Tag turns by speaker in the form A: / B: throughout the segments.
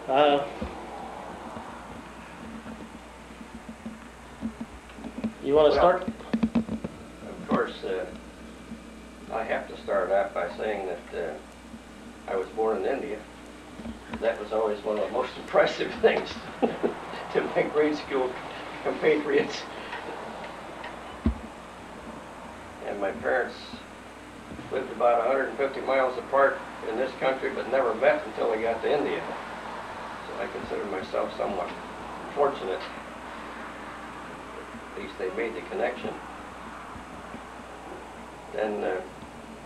A: You want to start?
B: Of course, I have to start out by saying that I was born in India. That was always one of the most impressive things to my grade school compatriots. And my parents lived about 150 miles apart in this country, but never met until they got to India. So I consider myself somewhat fortunate. At least they made the connection. Then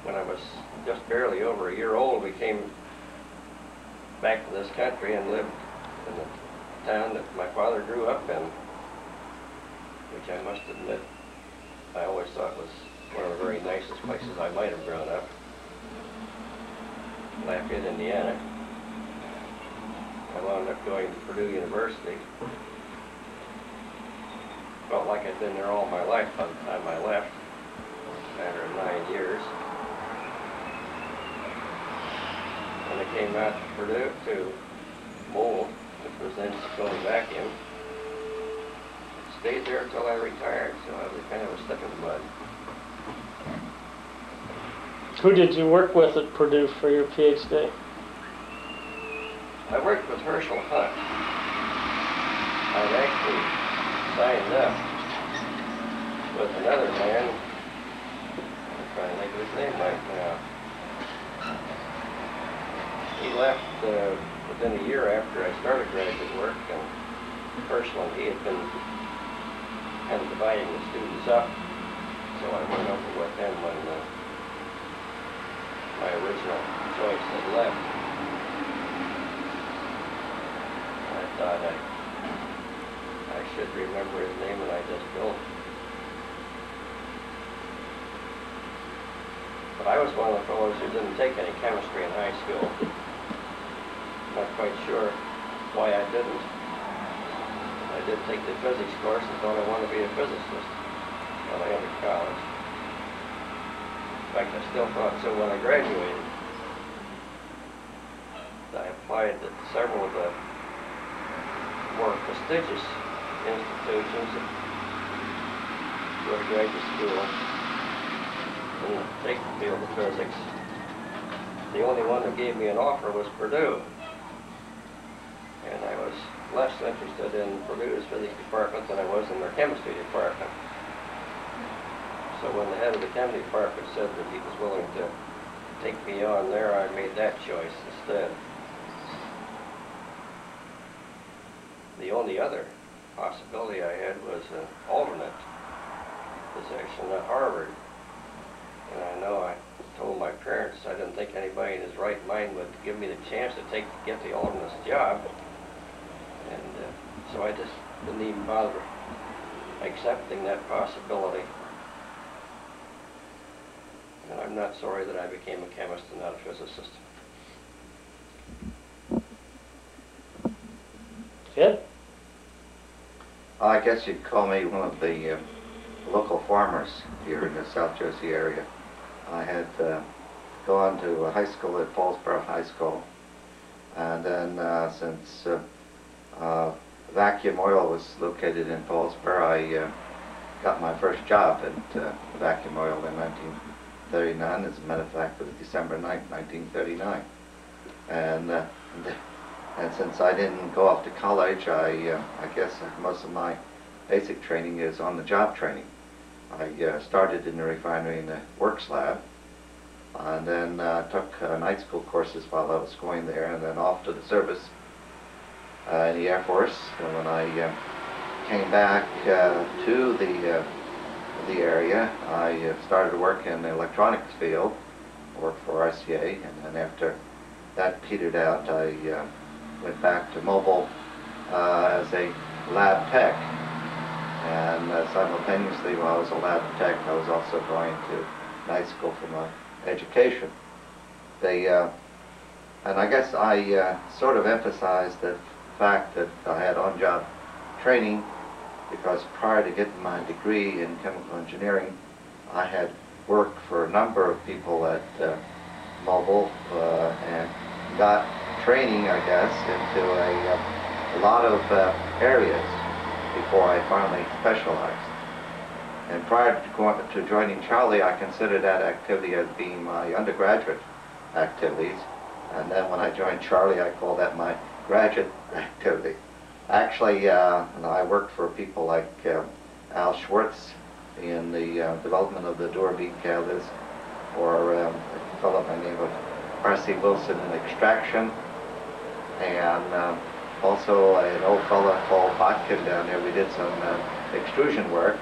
B: when I was just barely over a year old, we came back to this country and lived in the town that my father grew up in, which I must admit I always thought was one of the very nicest places I might have grown up. Lafayette, Indiana. I wound up going to Purdue University. Felt like I'd been there all my life by the time I left, a matter of 9 years. When I came out to Purdue to mold, which was then Stone Vacuum, stayed there until I retired, so I was kind of a stick in the mud.
A: Who did you work with at Purdue for your PhD?
B: I worked with Herschel Hunt. I'd actually signed up with another man. I'm trying to think of his name right now. He left within a year after I started graduate work, and Herschel and he had been kind of dividing the students up, so I went over with him when my original choice had left. I thought I should remember his name, and I just don't. But I was one of the fellows who didn't take any chemistry in high school. Not quite sure why I didn't. I did take the physics course and thought I wanted to be a physicist when I entered college. In fact, I still thought so when I graduated. I applied to several of the more prestigious institutions that go to graduate school and take the field of physics. The only one that gave me an offer was Purdue. And I was less interested in Purdue's physics department than I was in their chemistry department. So when the head of the chemistry department said that he was willing to take me on there, I made that choice instead. The only other possibility I had was an alternate position at Harvard. And I know I told my parents I didn't think anybody in his right mind would give me the chance to get the alternate's job. And so I just didn't even bother accepting that possibility. And I'm not sorry that I became a chemist and not a physicist.
A: Ed?
C: I guess you'd call me one of the local farmers here in the South Jersey area. I had gone to high school at Paulsboro High School, and then since Vacuum Oil was located in Paulsboro, I got my first job at Vacuum Oil in 1939. As a matter of fact, it was December 9th, 1939. And since I didn't go off to college, I guess most of my basic training is on-the-job training. I started in the refinery in the works lab, and then took night school courses while I was going there, and then off to the service in the Air Force. And when I came back to the area, I started to work in the electronics field, worked for RCA, and then after that petered out, I went back to Mobile as a lab tech. And simultaneously, while I was a lab tech, I was also going to night school for my education. And I guess I sort of emphasized the fact that I had on-job training because prior to getting my degree in chemical engineering, I had worked for a number of people at Mobile and got training, I guess, into a lot of areas before I finally specialized. And prior to joining Charlie, I considered that activity as being my undergraduate activities. And then when I joined Charlie, I called that my graduate activity. Actually, I worked for people like Al Schwartz in the development of the door bead catalyst, or a fellow by the name of R.C. Wilson in extraction, and also an old fellow called Botkin down there. We did some extrusion work.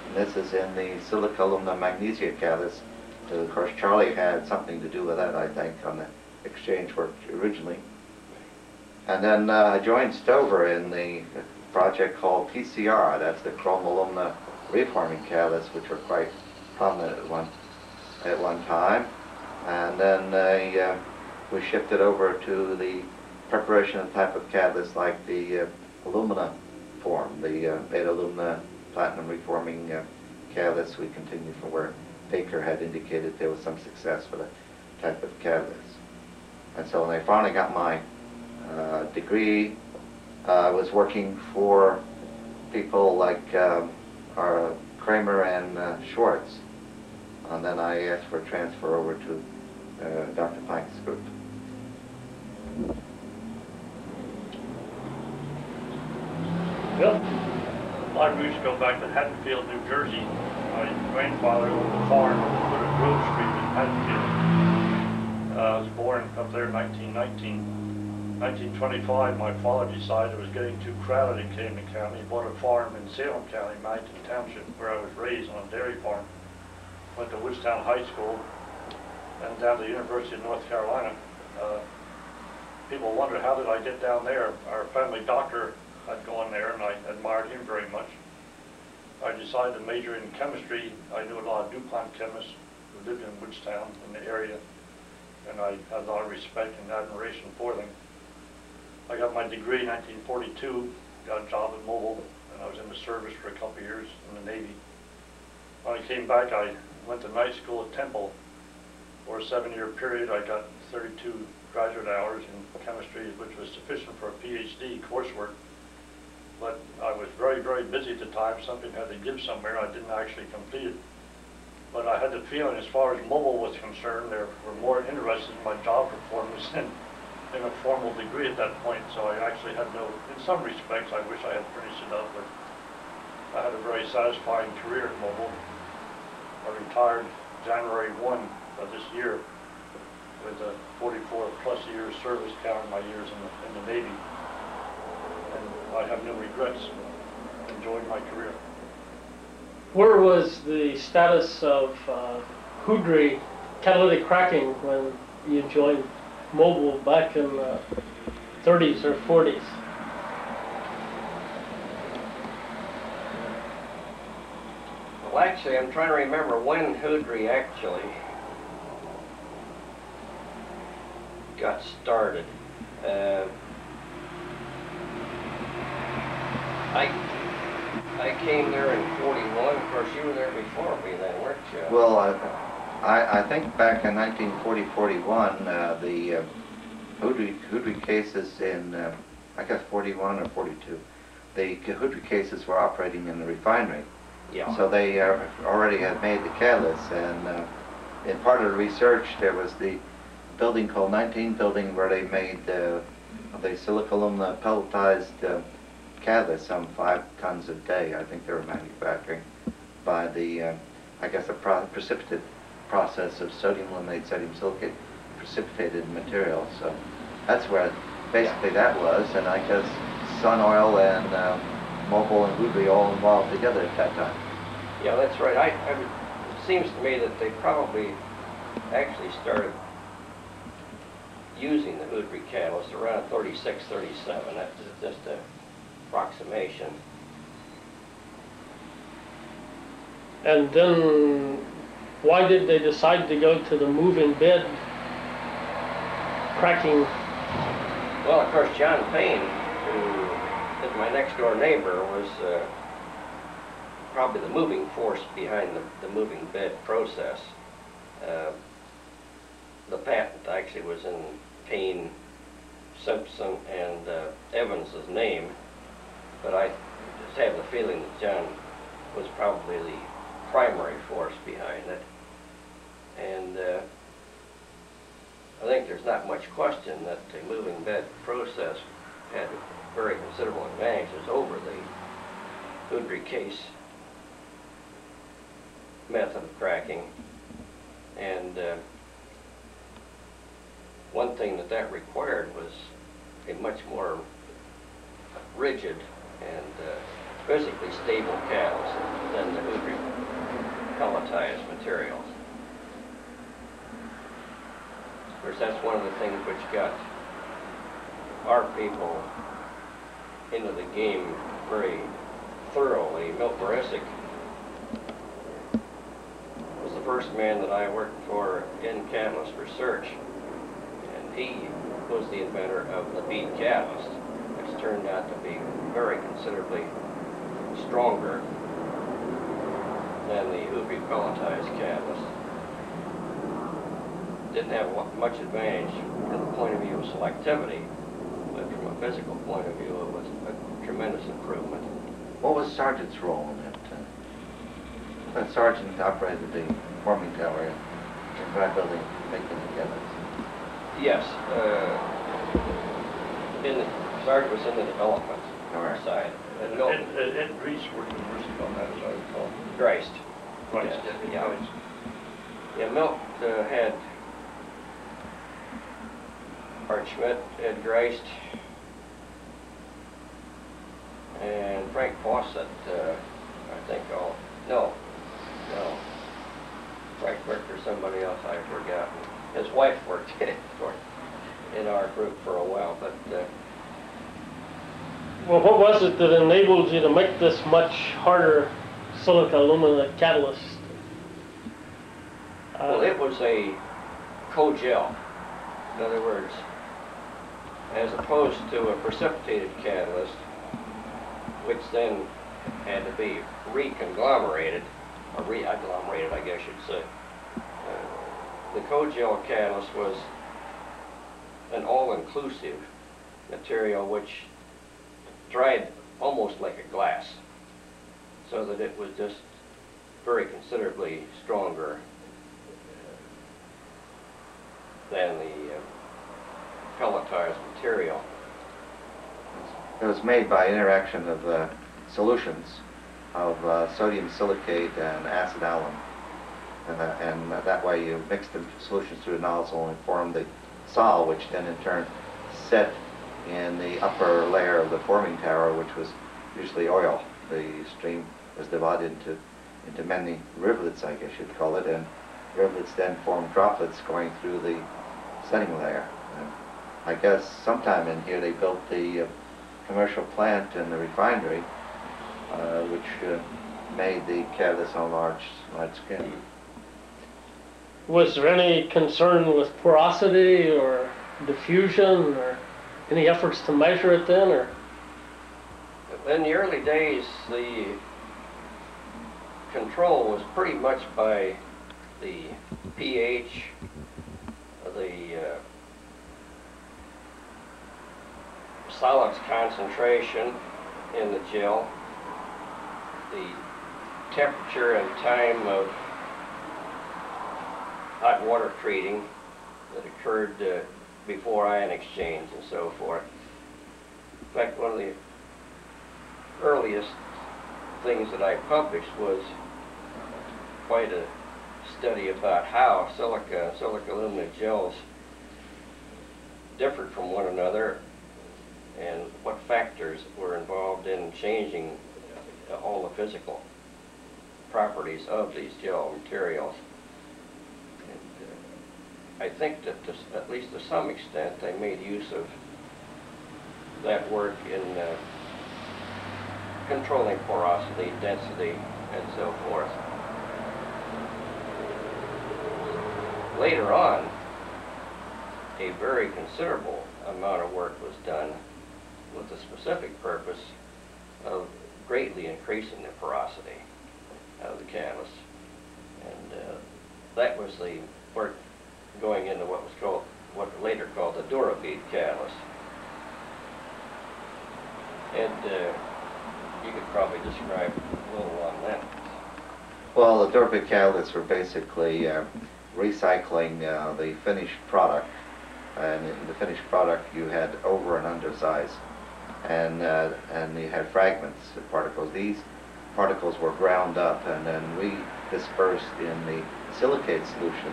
C: And this is in the silica aluminum magnesia catalyst. So of course, Charlie had something to do with that, I think, on the exchange work originally. And then I joined Stover in the project called PCR. That's the chrome alumina reforming catalysts, which were quite prominent at one time. And then we shifted over to the preparation of type of catalyst like the alumina form, the beta alumina platinum reforming catalyst. We continued from where Baker had indicated there was some success for the type of catalyst. And so when I finally got my degree, I was working for people like our Kramer and Schwartz. And then I asked for a transfer over to Dr. Planck's group.
D: Bill, my roots go back to Haddonfield, New Jersey. My grandfather owned a farm on Wooded Grove Street in Haddonfield. I was born up there in 1919. 1925, my father decided it was getting too crowded in Camden County. He bought a farm in Salem County, Mountain Township, where I was raised on a dairy farm. Went to Woodstown High School and down to the University of North Carolina. People wonder, how did I get down there? Our family doctor had gone there, and I admired him very much. I decided to major in chemistry. I knew a lot of DuPont chemists who lived in Woodstown, in the area, and I had a lot of respect and admiration for them. I got my degree in 1942, got a job at Mobile, and I was in the service for a couple of years in the Navy. When I came back, I went to night school at Temple. For a 7-year period, I got 32 graduate hours in chemistry, which was sufficient for a PhD coursework. But I was very, very busy at the time. Something had to give somewhere. I didn't actually complete it. But I had the feeling, as far as Mobile was concerned, they were more interested in my job performance than in a formal degree at that point. So I actually had no, in some respects, I wish I had finished it up, but I had a very satisfying career at Mobile. I retired January 1 of this year with a 44 plus years service, counting my years in the Navy. And I have no regrets. Enjoyed my career.
A: Where was the status of Houdry catalytic cracking when you joined Mobile back in the 30s or 40s?
B: Well, actually, I'm trying to remember when Houdry actually got started. I came there in 41. Of course, you were there before me then, weren't you?
C: Well, I think back in 1940-41, the Houdry cases in, I guess 41 or 42, the Houdry cases were operating in the refinery.
B: Yeah.
C: So they already had made the catalyst, and in part of the research there was the building called 19 building where they made the silica alumina pelletized catalyst, some 5 tons a day. I think they were manufacturing by the, I guess, a precipitated process of sodium aluminate, sodium silicate, precipitated material. So that's where basically that was, and I guess Sun Oil and Mobile and Houdry all involved together at that time.
B: Yeah, that's right. It seems to me that they probably actually started using the Houdry catalyst around 36, 37. That's just a approximation.
A: And then why did they decide to go to the moving bed cracking?
B: Well, of course, John Payne, who is my next door neighbor, was probably the moving force behind the moving bed process. The patent actually was in Payne Simpson and Evans's name, but I just have the feeling that John was probably the primary force behind it. And I think there's not much question that the moving bed process had very considerable advantages over the Houdry case method of cracking. And one thing that required was a much more rigid and physically stable catalyst than the Houdry pelletized materials. Of course, that's one of the things which got our people into the game very thoroughly. Milt Morisic was the first man that I worked for in catalyst research, and he was the inventor of the bead catalyst, which turned out to be very considerably stronger than the Houdry pelletized catalyst. Didn't have much advantage from the point of view of selectivity, but from a physical point of view, it was a tremendous improvement.
C: What was Sargent's role in it? That Sargent operated the forming tower in dry building, making the cabinets.
B: Yes, Sargent was in the development side.
D: And Reese worked with Rosinski on that, as I recall.
B: Greist.
D: Right.
B: Yeah. Yeah, Milt had Art Schmidt, Ed Greist, and Frank Fawcett, I think no. Frank worked for somebody else, I've forgotten. His wife worked in our group for a while, but
A: Well, what was it that enabled you to make this much harder silica alumina catalyst?
B: well, it was a co-gel. In other words, as opposed to a precipitated catalyst, which then had to be reconglomerated, or re-agglomerated, I guess you'd say. The co-gel catalyst was an all-inclusive material which dried almost like a glass, so that it was just very considerably stronger than the pelletized material.
C: It was made by interaction of solutions of sodium silicate and acid alum. And that way you mix the solutions through a nozzle and form the sol, which then in turn set in the upper layer of the forming tower, which was usually oil. The stream was divided into many rivulets, I guess you'd call it, and rivulets then formed droplets going through the setting layer. I guess sometime in here they built the commercial plant and the refinery, which made the catalyst on large scale.
A: Was there any concern with porosity or diffusion, or any efforts to measure it then, or?
B: In the early days, the control was pretty much by the pH, the solids concentration in the gel, the temperature and time of hot water treating that occurred before ion exchange and so forth. In fact, one of the earliest things that I published was quite a study about how silica alumina gels differed from one another and what factors were involved in changing all the physical properties of these gel materials. I think that at least to some extent they made use of that work in controlling porosity, density, and so forth. Later on, a very considerable amount of work was done with the specific purpose of greatly increasing the porosity of the catalyst. And that was the work going into what was later called the Durabead catalyst. Ed, you could probably describe a little on that.
C: Well, the dur-bit catalysts were basically recycling the finished product, and in the finished product you had over and undersize, and you had fragments of particles. These particles were ground up and then redispersed in the silicate solution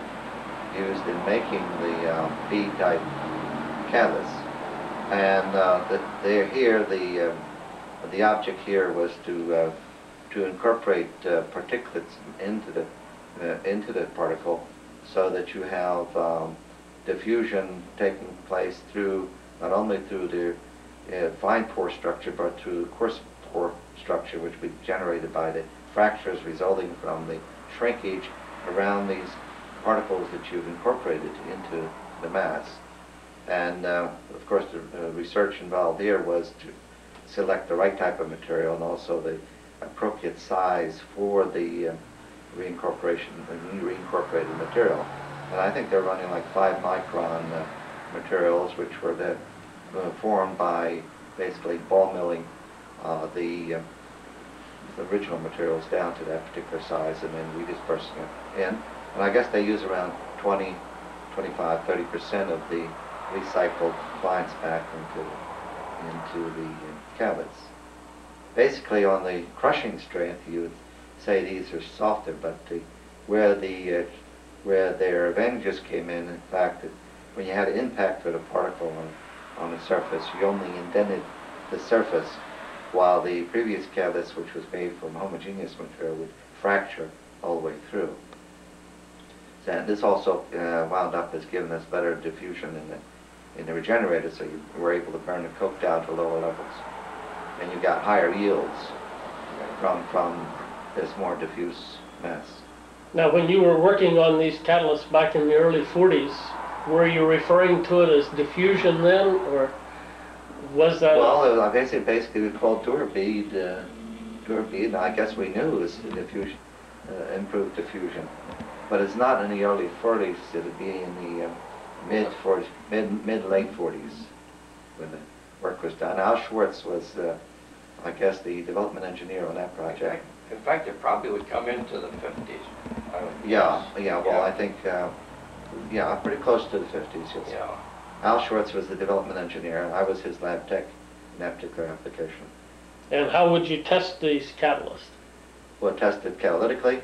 C: used in making the B-type catalysts. And the object here was to incorporate particulates into the particle, so that you have diffusion taking place through not only through the fine pore structure, but through the coarse pore structure, which would be generated by the fractures resulting from the shrinkage around these particles that you've incorporated into the mass. And of course, the research involved here was to select the right type of material and also the appropriate size for the reincorporated material. And I think they're running like 5-micron materials, which were then formed by basically ball milling the original materials down to that particular size and then redispersing it in. And I guess they use around 20, 25, 30% of the recycled fines back into the catalysts. Basically, on the crushing strength, you would say these are softer, but where their advantages came in fact, that when you had impact with a particle on the surface, you only indented the surface, while the previous catalyst, which was made from homogeneous material, would fracture all the way through. And this also wound up as giving us better diffusion in the regenerator, so you were able to burn the coke down to lower levels. And you got higher yields from this more diffuse mass.
A: Now, when you were working on these catalysts back in the early 40s, were you referring to it as diffusion then, or was that?
C: Well, basically we called dur-bead, and I guess we knew it was diffusion, improved diffusion. But it's not in the early 40s, it'd be in the mid-40s, mid-late 40s when the work was done. Al Schwartz was, I guess, the development engineer on that project.
B: In fact, it probably would come into the 50s.
C: Well, I think, pretty close to the 50s, yes.
B: Yeah.
C: Al Schwartz was the development engineer, and I was his lab tech in that particular application.
A: And how would you test these catalysts?
C: Well, tested catalytically.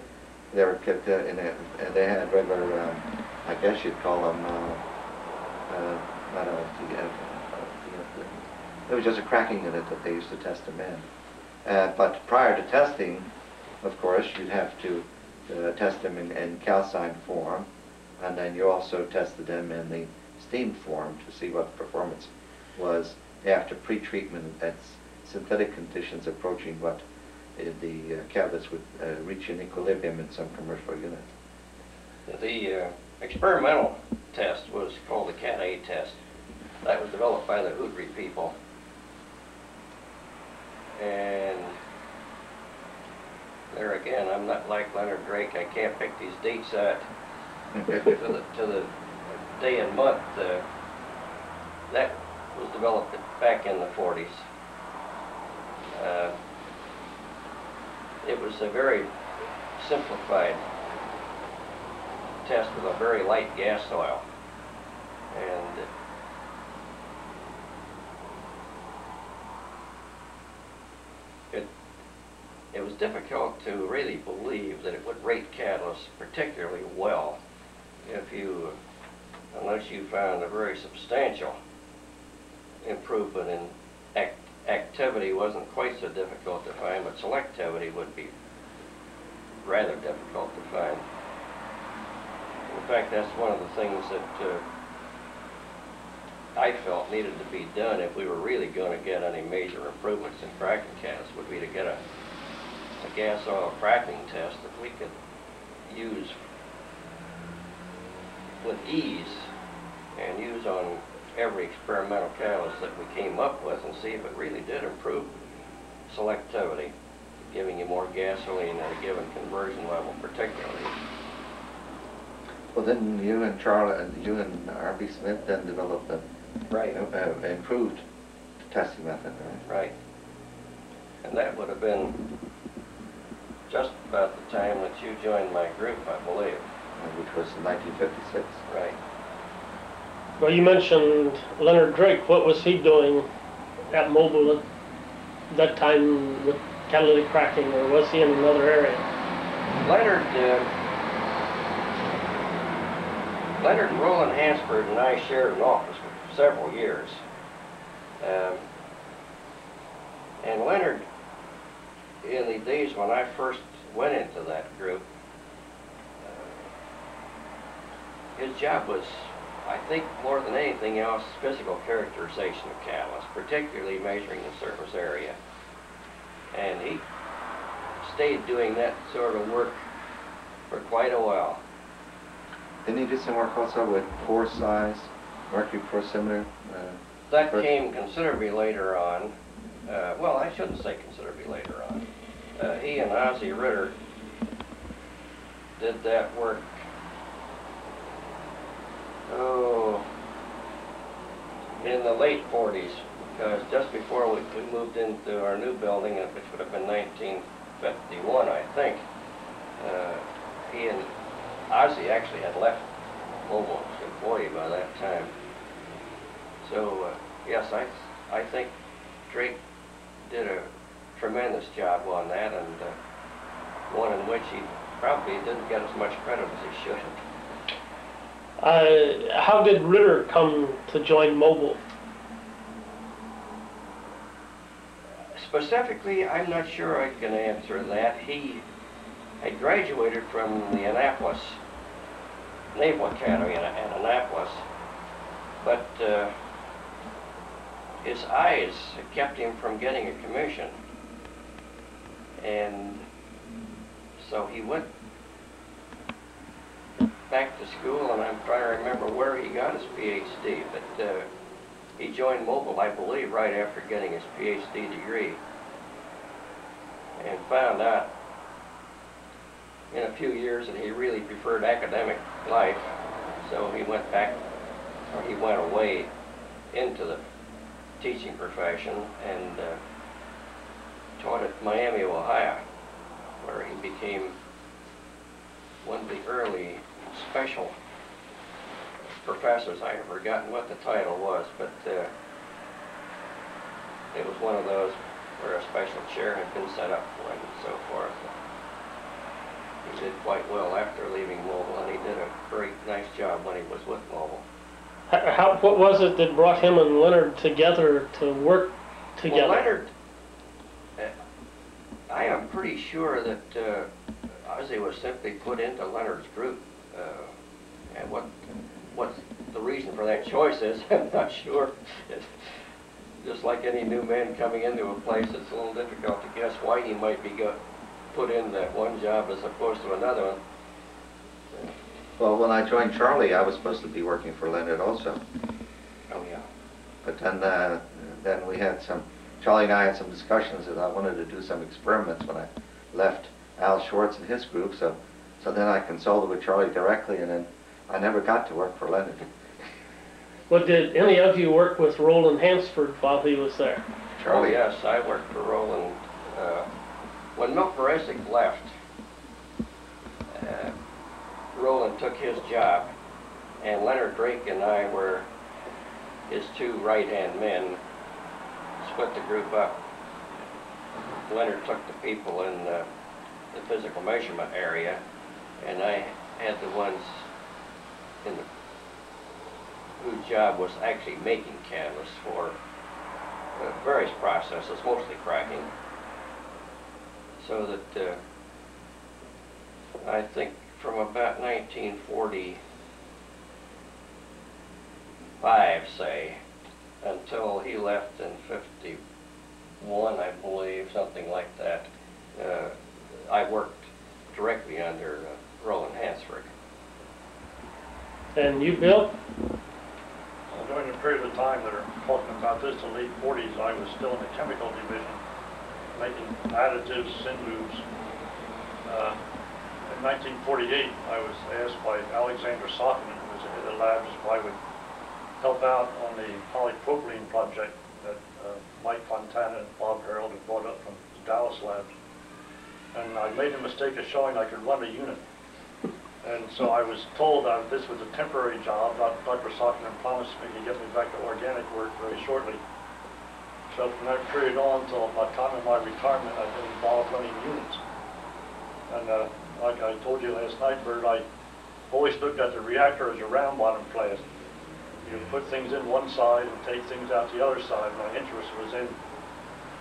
C: They were kept they had regular, I guess you'd call them, it was just a cracking unit that they used to test them in. But prior to testing, of course, you'd have to test them in calcined form, and then you also tested them in the steam form to see what the performance was after pre-treatment at synthetic conditions approaching what the catalysts would reach an equilibrium in some commercial unit.
B: The experimental test was called the Cat-A test. That was developed by the Houdry people. And there again, I'm not like Leonard Drake. I can't pick these dates out to the day and month. That was developed back in the 40s. It was a very simplified test with a very light gas oil, and it was difficult to really believe that it would rate catalysts particularly well unless you found a very substantial improvement in activity. Wasn't quite so difficult to find, but selectivity would be rather difficult to find. In fact, that's one of the things that I felt needed to be done if we were really going to get any major improvements in cracking catalysts, would be to get a gas oil cracking test that we could use with ease and use on every experimental catalyst that we came up with, and see if it really did improve selectivity, giving you more gasoline at a given conversion level particularly.
C: Well, then you and R.B. Smith then developed an improved testing method, right?
B: Right. And that would have been just about the time that you joined my group, I believe.
C: Which was in 1956.
B: Right.
A: Well, you mentioned Leonard Drake. What was he doing at Mobile at that time with catalytic cracking, or was he in another area?
B: Leonard and Roland Hansford and I shared an office for several years. And Leonard, in the days when I first went into that group, his job was, I think, more than anything else, physical characterization of catalysts, particularly measuring the surface area. And he stayed doing that sort of work for quite a while.
C: Didn't he do some work also with pore size, mercury porosimeter?
B: That came considerably later on. Well, I shouldn't say considerably later on. He and Ozzie Ritter did that work, in the late 40s, because just before we moved into our new building, which would have been 1951, I think, he and Ozzie actually had left Mobile as employee by that time. So, yes, I think Drake did a tremendous job on that, and one in which he probably didn't get as much credit as he should have.
A: How did Ritter come to join Mobile?
B: Specifically, I'm not sure I can answer that. He had graduated from the Annapolis Naval Academy in Annapolis, but his eyes had kept him from getting a commission, and so he went back to school, and I'm trying to remember where he got his PhD, but he joined Mobile, I believe, right after getting his PhD degree, and found out in a few years that he really preferred academic life, so he went back, or he went away into the teaching profession and taught at Miami, Ohio, where he became one of the early special professors. I have forgotten what the title was, but it was one of those where a special chair had been set up for him and so forth. He did quite well after leaving Mobile, and he did a very nice job when he was with Mobile.
A: What was it that brought him and Leonard together to work together?
B: Well, Leonard, I am pretty sure that Ozzie was simply put into Leonard's group, and what the reason for that choice is, I'm not sure. Just like any new man coming into a place, it's a little difficult to guess why he might be put in that one job as opposed to another one.
C: Well, when I joined Charlie, I was supposed to be working for Leonard also.
B: Oh, yeah.
C: But then we had Charlie and I had some discussions that I wanted to do some experiments when I left Al Schwartz and his group, so then I consulted with Charlie directly, and then I never got to work for Leonard.
A: Well, did any of you work with Roland Hansford while he was there?
C: Charlie?
B: Oh, yes, I worked for Roland. When Milt Peresic left, Roland took his job, and Leonard Drake and I were his two right-hand men, split the group up. Leonard took the people in the physical measurement area, and I had the ones whose job was actually making catalysts for various processes, mostly cracking. So that I think from about 1945, say, until he left in 51, I believe, something like that, I worked directly under Roland Hansford.
A: And you, Bill?
D: Well, during the period of time that are talking about this, the late 40s, I was still in the chemical division, making additives, synlubes. In 1948, I was asked by Alexander Sockman, who was the head of the labs, if I would help out on the polypropylene project that Mike Fontana and Bob Harold had brought up from pilot slabs. And I made the mistake of showing I could run a unit. And so I was told that this was a temporary job. Dr. Sockman promised me to get me back to organic work very shortly. So from that period on until my time of my retirement, I've been involved running units. And like I told you last night, Bert, I always looked at the reactor as a round bottom blast. You put things in one side and take things out the other side. My interest was in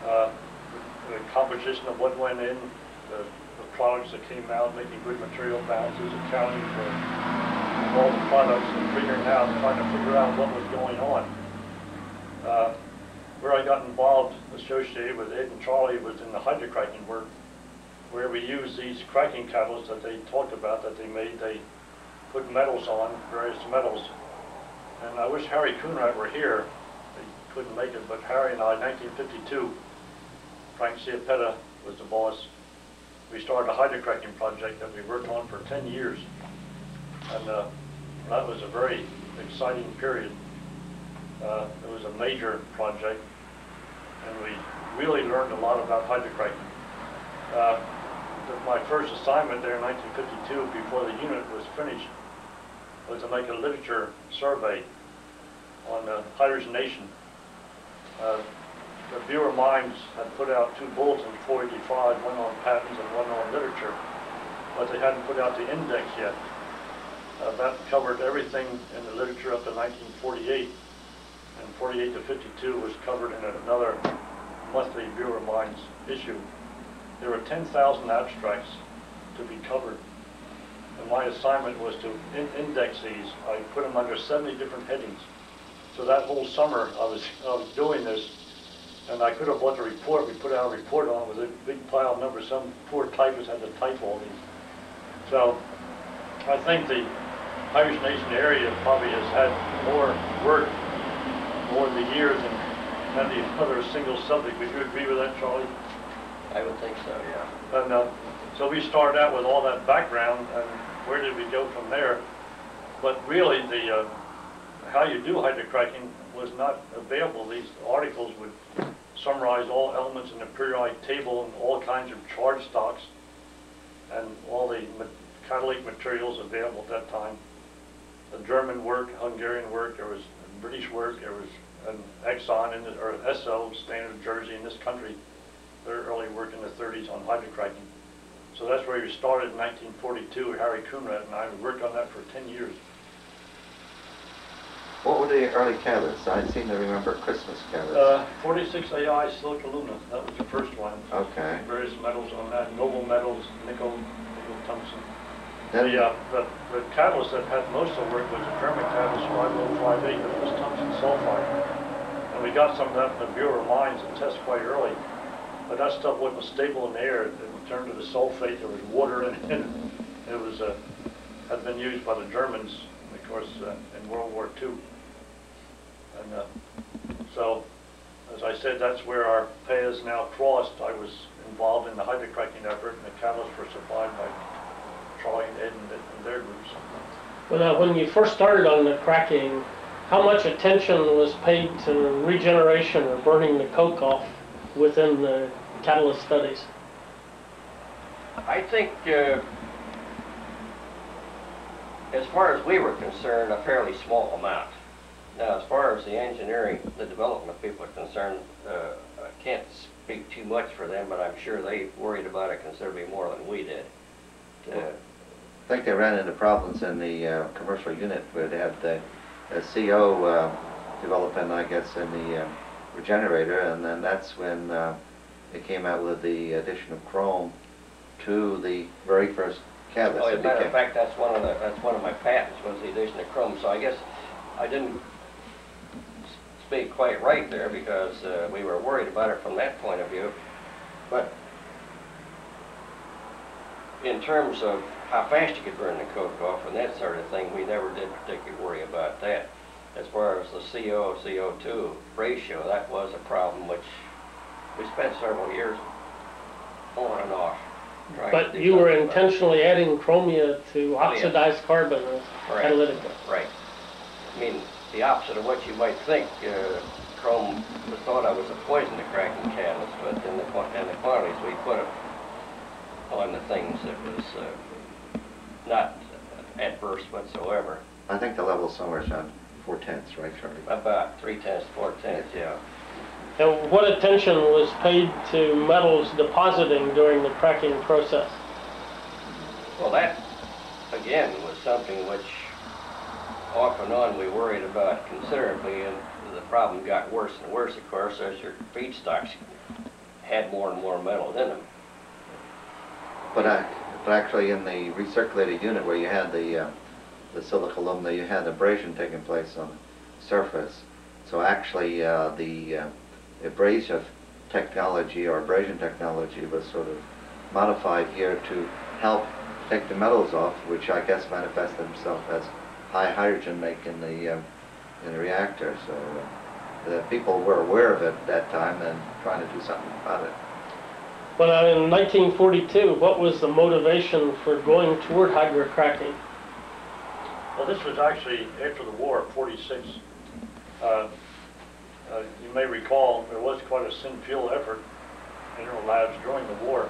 D: the composition of what went in, the products that came out, making good material balances, accounting for all the products, and figuring out, trying to figure out what was going on. Where I got involved, associated with Ed and Charlie, was in the hydrocracking work, where we used these cracking catalysts that they talked about, that they made. They put metals on, various metals. And I wish Harry Coonrad were here. He couldn't make it, but Harry and I, in 1952, Frank Ciapetta was the boss. We started a hydrocracking project that we worked on for 10 years. And that was a very exciting period. It was a major project, and we really learned a lot about hydrocracking. My first assignment there in 1952, before the unit was finished, was to make a literature survey on hydrogenation. The Bureau of Mines had put out 2 bulletins, 485, one on patents and one on literature, but they hadn't put out the index yet. That covered everything in the literature up to 1948, and 48 to 52 was covered in another monthly Bureau of Mines issue. There were 10,000 abstracts to be covered, and my assignment was to index these. I put them under 70 different headings. So that whole summer I was doing this, and I could have bought the report. We put out a report on it with a big pile of numbers. Some poor typist had to type all these. So I think the hydrogenation area probably has had more work over the years than the other single subject. Would you agree with that, Charlie?
B: I would think so, yeah.
D: And so we started out with all that background, and where did we go from there? But really, the how you do hydrocracking was not available. These articles would summarize all elements in the periodic table and all kinds of charge stocks and all the catalytic materials available at that time. The German work, Hungarian work, there was British work, there was an Exxon or SO, Standard Jersey, in this country, their early work in the 30s on hydrocracking. So that's where we started in 1942. Harry Coonrad and I worked on that for 10 years.
C: What were the early catalysts? I seem to remember Christmas catalysts.
D: 46 AI Silicaluna, that was the first one.
C: Okay.
D: Various metals on that, noble metals, nickel tungsten.
C: Then,
D: The catalyst that had most of the work was a German catalyst 5058, that was tungsten sulfide. And we got some of that in the Bureau of Mines and test quite early. But that stuff wasn't stable in the air. It turned to the sulfate. There was water in it. It was had been used by the Germans, of course, in World War II. And so, as I said, that's where our paths now crossed. I was involved in the hydrocracking effort, and the catalysts were supplied by Charlie and Ed and their groups.
A: Well, when you first started on the cracking, how much attention was paid to regeneration or burning the coke off within the catalyst studies?
B: I think, as far as we were concerned, a fairly small amount. Now, as far as the engineering, the development people are concerned, I can't speak too much for them, but I'm sure they worried about it considerably more than we did.
C: I think they ran into problems in the commercial unit where they had the CO development, I guess, in the regenerator, and then that's when they came out with the addition of chrome to the very first catalyst.
B: Oh, as a matter of fact, that's one of my patents, was the addition of chrome. So I guess I didn't speak quite right there, because we were worried about it from that point of view. But in terms of how fast you could burn the coke off and that sort of thing, we never did particularly worry about that. As far as the CO-CO2 ratio, that was a problem which we spent several years on and off.
A: But you were intentionally adding chromia to oxidized carbon as catalytic.
B: Right. I mean, the opposite of what you might think. chrome was thought of as a poison to cracking catalyst, but in the quantities we put it on the things, it was not adverse whatsoever.
C: I think the level somewhere is around 4/10, right, Charlie?
B: About 3/10, 4/10, yeah.
A: And what attention was paid to metals depositing during the cracking process?
B: Well, that, again, was something which off and on we worried about considerably, and the problem got worse and worse, of course, as your feedstocks had more and more metal in them.
C: But actually in the recirculated unit where you had the silica alumina, you had abrasion taking place on the surface. So actually the abrasive technology or abrasion technology was sort of modified here to help take the metals off, which I guess manifested themselves as high hydrogen make in the reactor. So the people were aware of it at that time and trying to do something about it.
A: Well, in 1942, what was the motivation for going toward hydrocracking?
D: Well, this was actually after the war, 46. You may recall there was quite a syn fuel effort in our labs during the war.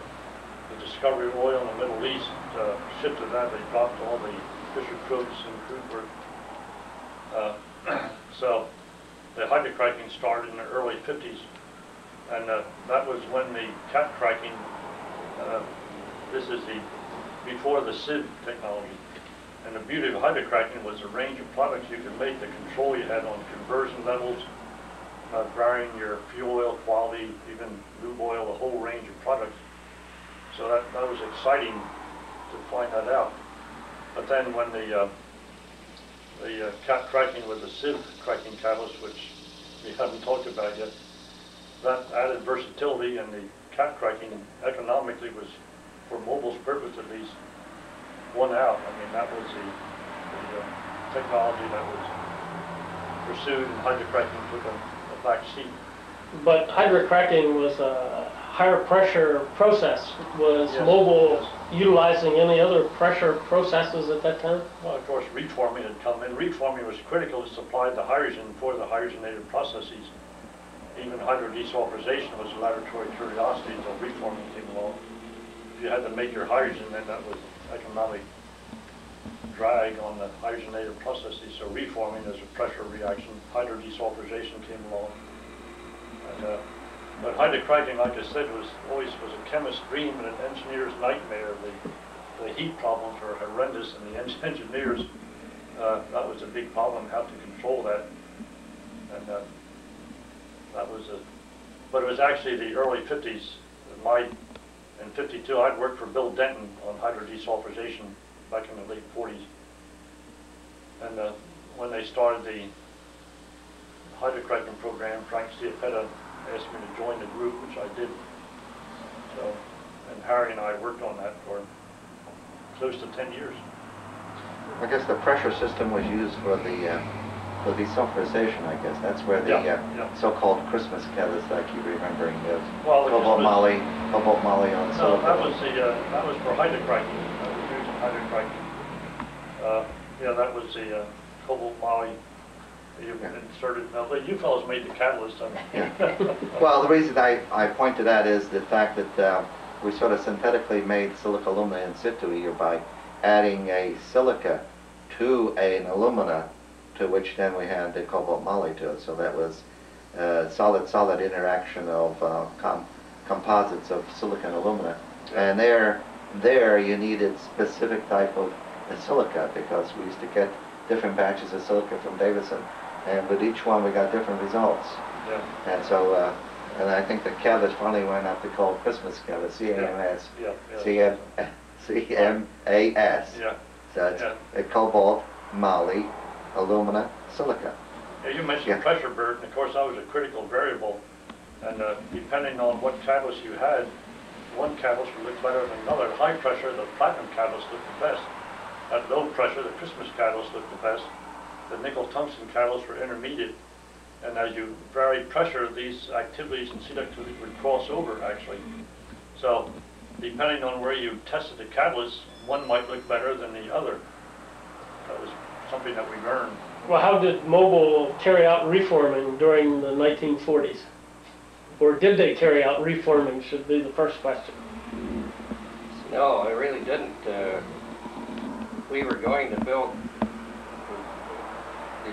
D: The discovery of oil in the Middle East shifted that. They dropped all the Fisher Crooks and crude work. So the hydrocracking started in the early 50s. And that was when the cat cracking, this is before the sieve technology. And the beauty of hydrocracking was the range of products you could make, the control you had on conversion levels, varying your fuel oil quality, even lube oil, a whole range of products. So that was exciting to find that out. But then when the cat cracking with the sieve cracking catalyst, which we haven't talked about yet, that added versatility, and the cat cracking economically was, for mobile's purpose at least, won out. I mean, that was the technology that was pursued, and hydrocracking took a back seat.
A: But hydrocracking was a higher pressure process. Was
D: Yes,
A: Mobil
D: yes.
A: utilizing any other pressure processes at that time?
D: Well, of course, reforming had come in. Reforming was critical to supply the hydrogen for the hydrogenated processes. Even hydrodesulfurization was a laboratory curiosity until reforming came along. If you had to make your hydrogen, then that was economic drag on the hydrogenated processes. So reforming is a pressure reaction. Hydrodesulfurization came along. And, but hydrocracking, like I said, was a chemist's dream and an engineer's nightmare. The heat problems were horrendous, and the engineers, that was a big problem, how to control that. And that was but it was actually the early 50s. In 52, I'd worked for Bill Denton on hydrodesulfurization back in the late 40s. And when they started the hydrocracking program, Frank Stiapetta asked me to join the group, which I did. So, and Harry and I worked on that for close to 10 years.
C: I guess the pressure system was used for the desulfurization, I guess. That's where the so-called Christmas catalyst I keep remembering is.
D: Well,
C: cobalt moly on the
D: No,
C: silicon.
D: that was for hydrocracking. That was used in hydrocracking. Yeah, that was the cobalt moly. You inserted. Now, you fellows made the catalyst.
C: Well, the reason I point to that is the fact that we sort of synthetically made silica alumina in situ here by adding a silica to an alumina, to which then we had the cobalt moly to it. So that was solid-solid interaction of composites of silica and alumina. And there you needed specific type of silica, because we used to get different batches of silica from Davison, and with each one we got different results.
D: Yeah.
C: And so, and I think the catalyst finally went up to call Christmas catalyst, CAMS, CMAS.
D: Yeah.
C: So it's a cobalt, moly, alumina, silica.
D: Yeah, you mentioned pressure, Bert, and of course that was a critical variable. And depending on what catalyst you had, one catalyst would look better than another. At high pressure, the platinum catalyst looked the best. At low pressure, the Christmas catalyst looked the best. The nickel-tungsten catalysts were intermediate. And as you vary pressure, these activities and seed activities would cross over, actually. So, depending on where you tested the catalyst, one might look better than the other. That was something that we learned.
A: Well, how did Mobil carry out reforming during the 1940s? Or did they carry out reforming, should be the first question.
B: No, it really didn't. We were going to build,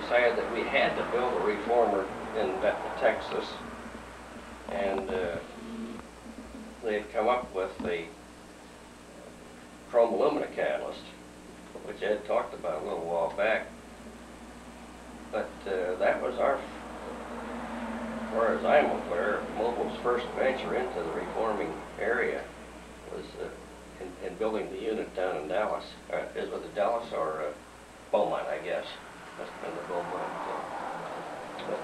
B: decided that we had to build a reformer in Texas, and they had come up with the chrome alumina catalyst, which Ed talked about a little while back. But that was our, as far as I'm aware, Mobil's first venture into the reforming area was in building the unit down in Dallas. Is it Dallas or Beaumont, I guess. Must have been the Beaumont.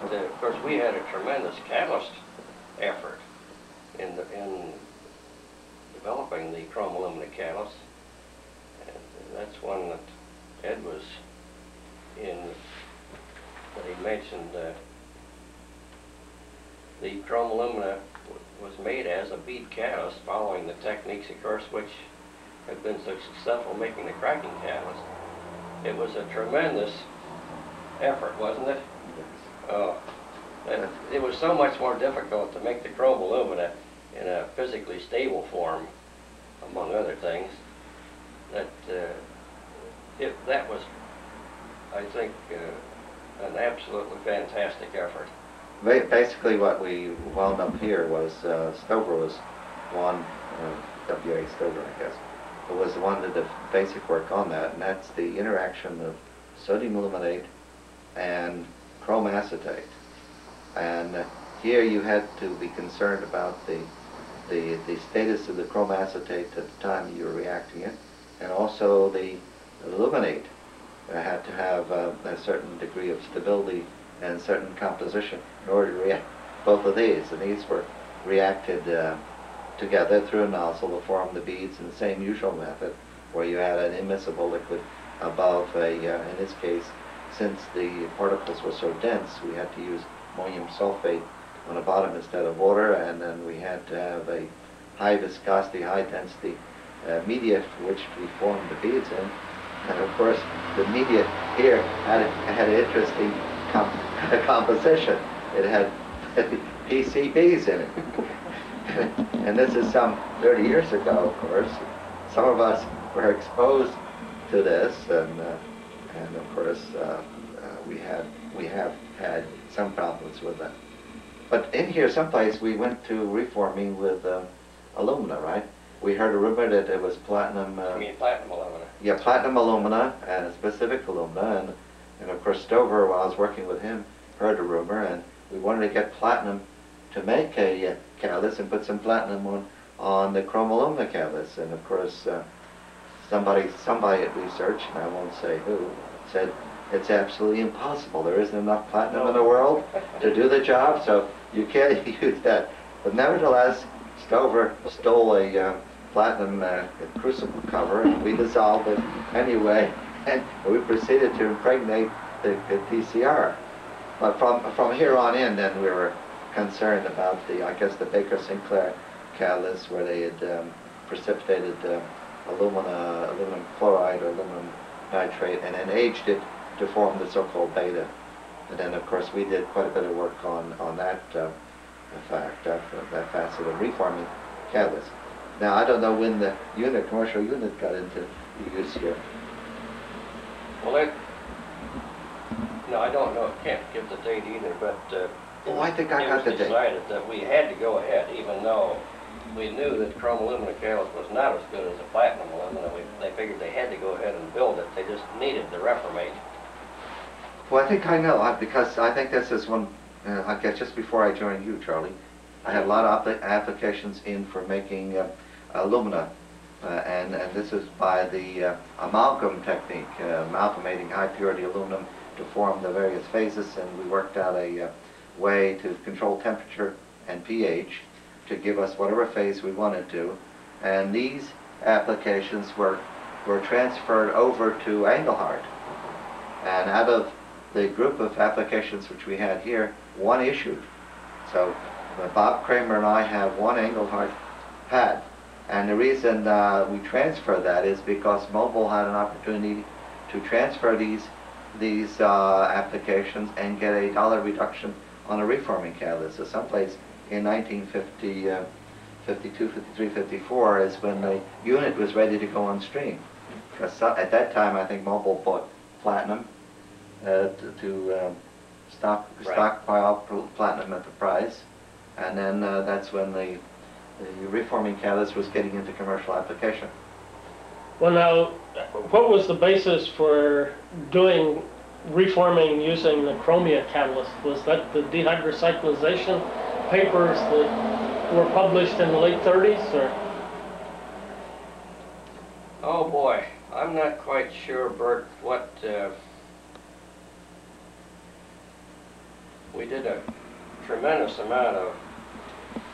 B: But of course, we had a tremendous catalyst effort in developing the chrome alumina catalyst, and that's one that Ed was in. That he mentioned. The chrome alumina was made as a bead catalyst, following the techniques, of course, which have been so successful making the cracking catalyst. It was a tremendous effort, wasn't it? It was so much more difficult to make the chrome alumina in a physically stable form, among other things, that that was, I think, an absolutely fantastic effort.
C: Basically what we wound up here was Stover was one, W.A. Stover, I guess, who was the one that did the basic work on that, and that's the interaction of sodium aluminate and chrome acetate. And here you had to be concerned about the status of the chrome acetate at the time you were reacting it, and also the aluminate had to have a certain degree of stability and certain composition in order to react both of these. And these were reacted together through a nozzle to form the beads in the same usual method, where you had an immiscible liquid above in this case, since the particles were so dense, we had to use ammonium sulfate on the bottom instead of water, and then we had to have a high viscosity, high density media which we formed the beads in. And of course, the media here had an interesting composition. It had PCBs in it. And this is some 30 years ago, of course. Some of us were exposed to this, and of course, we have had some problems with it. But in here, someplace, we went to reforming with alumina, right? We heard a rumor that it was platinum.
B: You mean platinum alumina?
C: Yeah, platinum alumina and a specific alumina, and of course Stover, while I was working with him, heard a rumor, and we wanted to get platinum to make a catalyst and put some platinum on the chrome alumina catalyst. And of course, somebody at research, and I won't say who, said it's absolutely impossible. There isn't enough platinum in the world to do the job, so you can't use that. But nevertheless, Stover stole a platinum crucible cover, and we dissolved it anyway, and we proceeded to impregnate the PCR. But from here on in, then we were concerned about I guess the Baker-Sinclair catalyst, where they had precipitated aluminum chloride or aluminum nitrate, and then aged it to form the so-called beta. And then, of course, we did quite a bit of work on that that facet of reforming catalyst. Now, I don't know when the commercial unit got into use here.
B: Well, no, I don't know. Can't give the date either, but
C: oh, I think I got the date.
B: It was decided that we had to go ahead, even though we knew that chrome alumina catalyst was not as good as the platinum alumina. They figured they had to go ahead and build it. They just needed the reformate.
C: Well, I think I know, because I think this is one, I guess just before I joined you, Charlie, I had a lot of applications in for making alumina, and this is by the amalgam technique, amalgamating high purity aluminum to form the various phases, and we worked out a way to control temperature and pH to give us whatever phase we wanted to, and these applications were transferred over to Engelhard, and out of the group of applications which we had here, one issued. So Bob Kramer and I have one Engelhard pad, and the reason we transfer that is because Mobil had an opportunity to transfer these these applications and get a $1 reduction on a reforming catalyst. So someplace in 1950, 52, 53, 54 is when the unit was ready to go on stream. Because at that time, I think Mobil bought platinum to stockpile platinum at the price, and then that's when the reforming catalyst was getting into commercial application.
A: Well, now, what was the basis for doing reforming using the chromia catalyst? Was that the dehydrocyclization papers that were published in the late 30s, or?
B: Oh boy, I'm not quite sure, Bert, what we did a tremendous amount of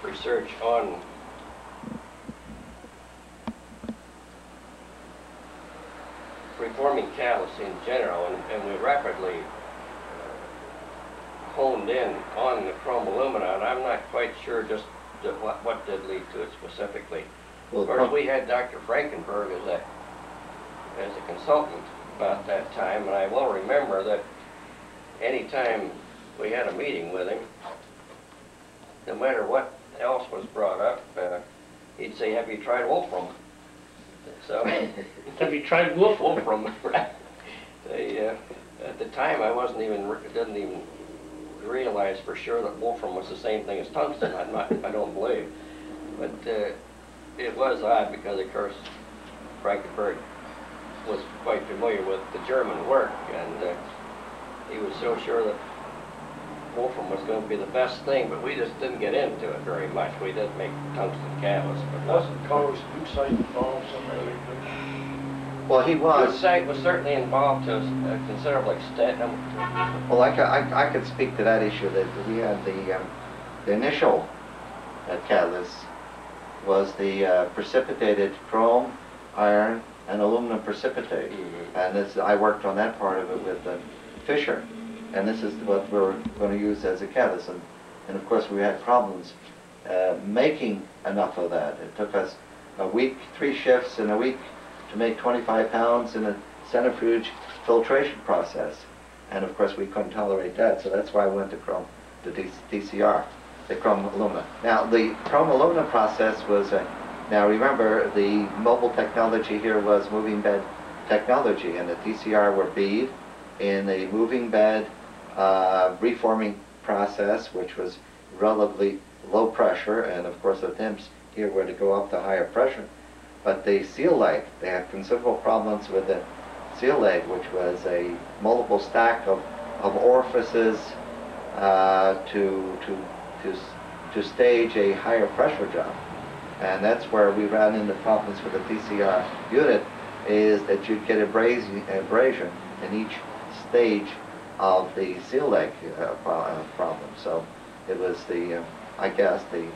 B: research on reforming catalysts in general, and we rapidly honed in on the chrome alumina, and I'm not quite sure just what did lead to it specifically.
C: Well,
B: of course, we had Dr. Frankenberg as a consultant about that time, and I will remember that any time we had a meeting with him, no matter what else was brought up, he'd say, "Have you tried Wolfram?" So,
A: have you tried Wolfram?
B: Wolfram, right? At the time, I didn't even realize for sure that Wolfram was the same thing as tungsten. I don't believe, but it was odd because, of course, Frankenberg was quite familiar with the German work, and he was so sure that Wolfram was going to be the best thing, but we just didn't get into it very much. We did make tungsten catalysts, but
D: Wasn't Carlos Ducite involved somewhere?
C: Well, he was.
B: Ducite was certainly involved to a considerable extent.
C: Well, I could speak to that issue. That we had the initial catalyst was the precipitated chrome, iron, and aluminum precipitate, and I worked on that part of it with Fisher. And this is what we're going to use as a catalyst. And of course, we had problems making enough of that. It took us a week, 3 shifts in a week to make 25 pounds in a centrifuge filtration process. And of course, we couldn't tolerate that, so that's why I went to chrome, the DCR, the chrome alumina. Now, the chrome alumina process was, now remember, the mobile technology here was moving bed technology, and the DCR were bead in a moving bed reforming process, which was relatively low pressure, and of course the temps here were to go up to higher pressure. But the seal leg, they had considerable problems with the seal leg, which was a multiple stack of orifices to stage a higher pressure job. And that's where we ran into problems with the DCR unit, is that you'd get abrasion in each stage of the seal leg problem. So it was I guess, the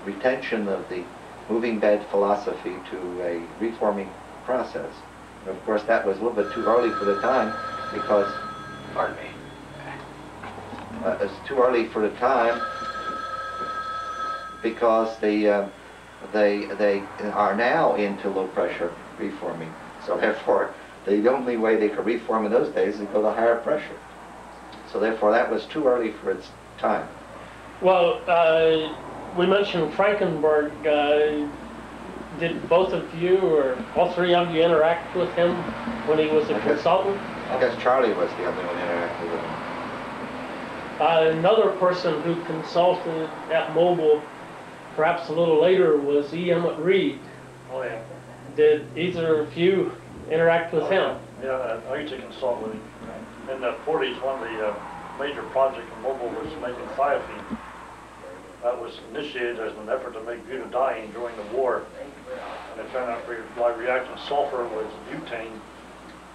C: retention of the moving bed philosophy to a reforming process. And of course, that was a little bit too early for the time because,
B: Pardon me.
C: It's too early for the time because they are now into low pressure reforming. So therefore, the only way they could reform in those days is go to higher pressure. So therefore, that was too early for its time.
A: Well, we mentioned Frankenberg. Did both of you, or all three of you, interact with him when he was a consultant?
C: I guess Charlie was the only one interacted with him.
A: Another person who consulted at Mobil, perhaps a little later, was E. Emmett Reed.
D: Oh, yeah.
A: Did either of you interact with him?
D: Yeah, I used to consult with him. In the 40s, one of the major projects in Mobil was making thiophene. That was initiated as an effort to make butadiene during the war. And it turned out by reacting sulfur with butane,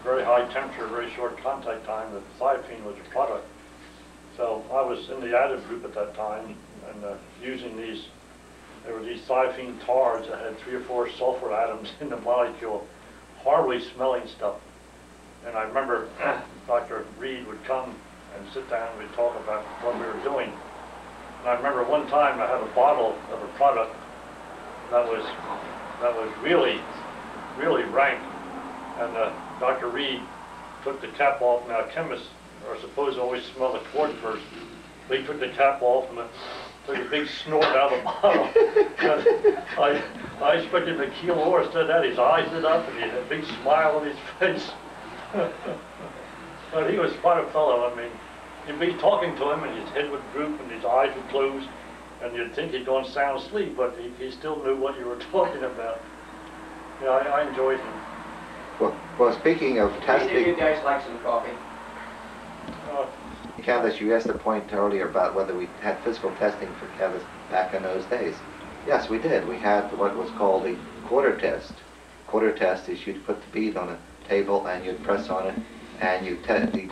D: very high temperature, very short contact time, that thiophene was a product. So I was in the additive group at that time, and using these, there were these thiophene tars that had 3 or 4 sulfur atoms in the molecule, horribly smelling stuff. And I remember Dr. Reed would come and sit down and we'd talk about what we were doing. And I remember one time I had a bottle of a product that was really, really rank. And Dr. Reed took the cap off. Now chemists are supposed to always smell the quart first. But he took the cap off and took a big snort out of the bottle. I expected him to keel over. Instead of that, his eyes lit up and he had a big smile on his face. But he was quite a fellow. I mean, you'd be talking to him and his head would droop and his eyes would close, and you'd think he'd gone sound asleep, but he still knew what you were talking about. Yeah, I enjoyed him.
C: Well, speaking of testing,
B: Any of you guys like some coffee?
C: Candace, you asked a point earlier about whether we had physical testing for Candace back in those days. Yes, we did. We had what was called the quarter test. Quarter test is you'd put the bead on a table and you'd press on it, and you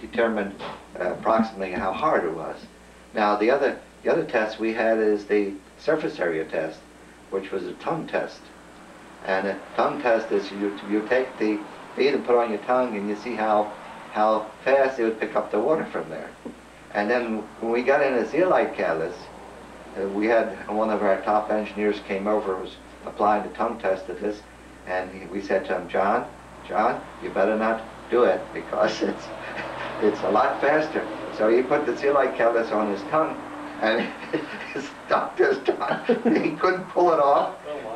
C: determined approximately how hard it was. Now, the other test we had is the surface area test, which was a tongue test. And a tongue test is you take the bead and put it on your tongue, and you see how fast it would pick up the water from there. And then when we got in a zeolite catalyst, we had one of our top engineers came over, was applying the tongue test to this, and we said to him, John, you better not do it because it's a lot faster. So he put the zeolite catalyst on his tongue, and his doctor's tongue, he couldn't pull it off,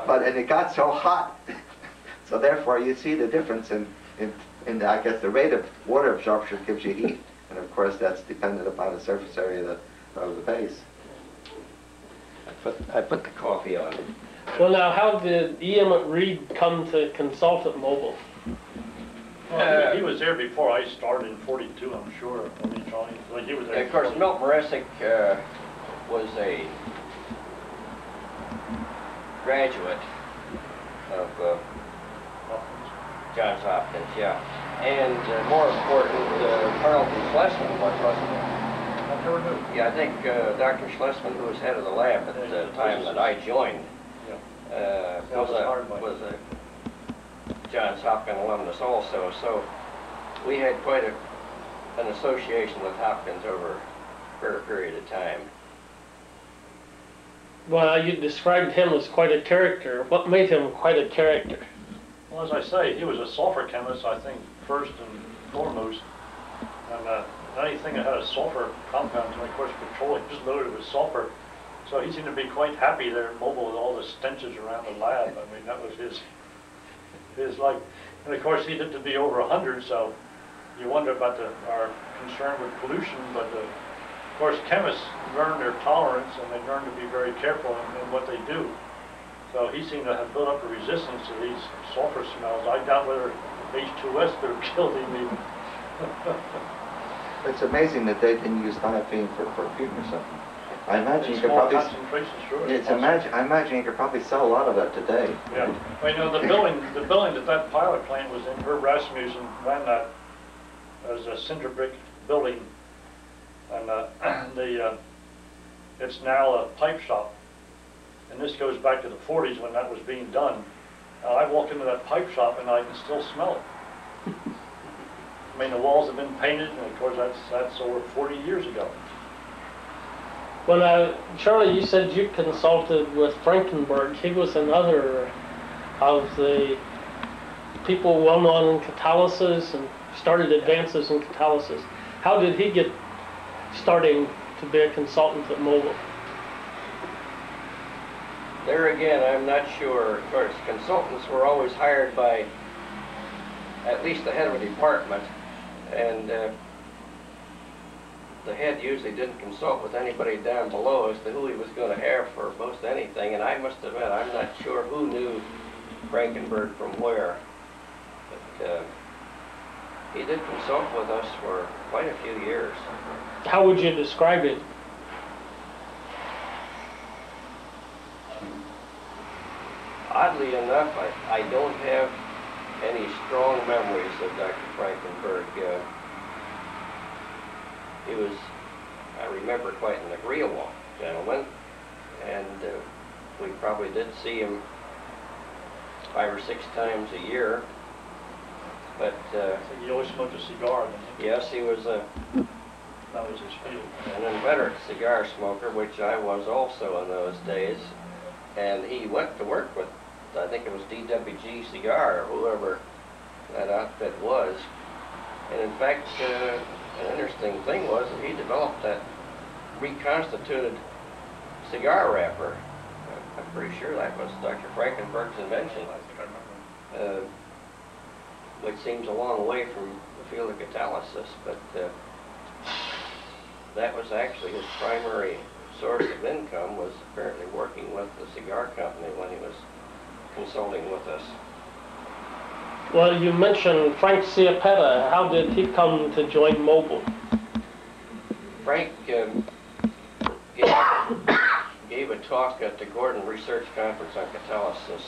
C: and it got so hot. So therefore you see the difference in I guess the rate of water absorption gives you heat, and of course that's dependent upon the surface area of the base.
B: I put the coffee on.
A: Well, now, how did E.M. Reed come to consult at Mobile?
D: Well, he was there before I started in '42, I'm sure. I mean, like he was there.
B: Of course, Milt Maresic was a graduate of Johns Hopkins, yeah. And more important, Carlton Schlesman, wasn't it?
D: I never knew.
B: Yeah, I think Dr. Schlesman, who was head of the lab at the time that I joined, was a Johns Hopkins alumnus also. So we had quite an association with Hopkins over a fair period of time.
A: Well, you described him as quite a character. What made him quite a character?
D: Well, as I say, he was a sulfur chemist, I think, first and foremost. And anything that had a sulfur compound, and of course petroleum is loaded with sulfur. So he seemed to be quite happy there at Mobile with all the stenches around the lab. I mean, that was his like, and of course he lived to be over 100, so you wonder about our concern with pollution, but of course chemists learn their tolerance and they learn to be very careful in what they do. So he seemed to have built up a resistance to these sulfur smells. I doubt whether H2S could have killed him even.
C: It's amazing that they didn't use thiopene for perfume or something. I imagine you could
D: Small
C: probably.
D: concentrations, sure.
C: I imagine you could probably sell a lot of that today.
D: Yeah. Well, you know, the building that pilot plant was in, Herb Rasmussen ran that as a cinder brick building, and it's now a pipe shop. And this goes back to the 40s when that was being done. I walk into that pipe shop and I can still smell it. I mean, the walls have been painted, and of course that's over 40 years ago.
A: Well, now, Charlie, you said you consulted with Frankenberg. He was another of the people well known in catalysis and started advances in catalysis. How did he get starting to be a consultant at Mobile?
B: There again, I'm not sure. Of course, consultants were always hired by at least the head of a department, and the head usually didn't consult with anybody down below as to who he was going to have for most anything, and I must admit, I'm not sure who knew Frankenberg from where, but he did consult with us for quite a few years.
A: How would you describe it?
B: Oddly enough, I don't have any strong memories of Dr. Frankenberg. He was, I remember, quite an agreeable gentleman, and we probably did see him 5 or 6 times a year. But
D: He always smoked a cigar, didn't he?
B: yes, he was
D: That was his field.
B: an inveterate cigar smoker, which I was also in those days. And he went to work with, I think it was DWG Cigar, or whoever that outfit was. And in fact, an interesting thing was that he developed that reconstituted cigar wrapper. I'm pretty sure that was Dr. Frankenberg's invention. Which seems a long way from the field of catalysis, but that was actually his primary source of income, was apparently working with the cigar company when he was consulting with us.
A: Well, you mentioned Frank Ciapetta. How did he come to join Mobil?
B: Frank gave a talk at the Gordon Research Conference on catalysis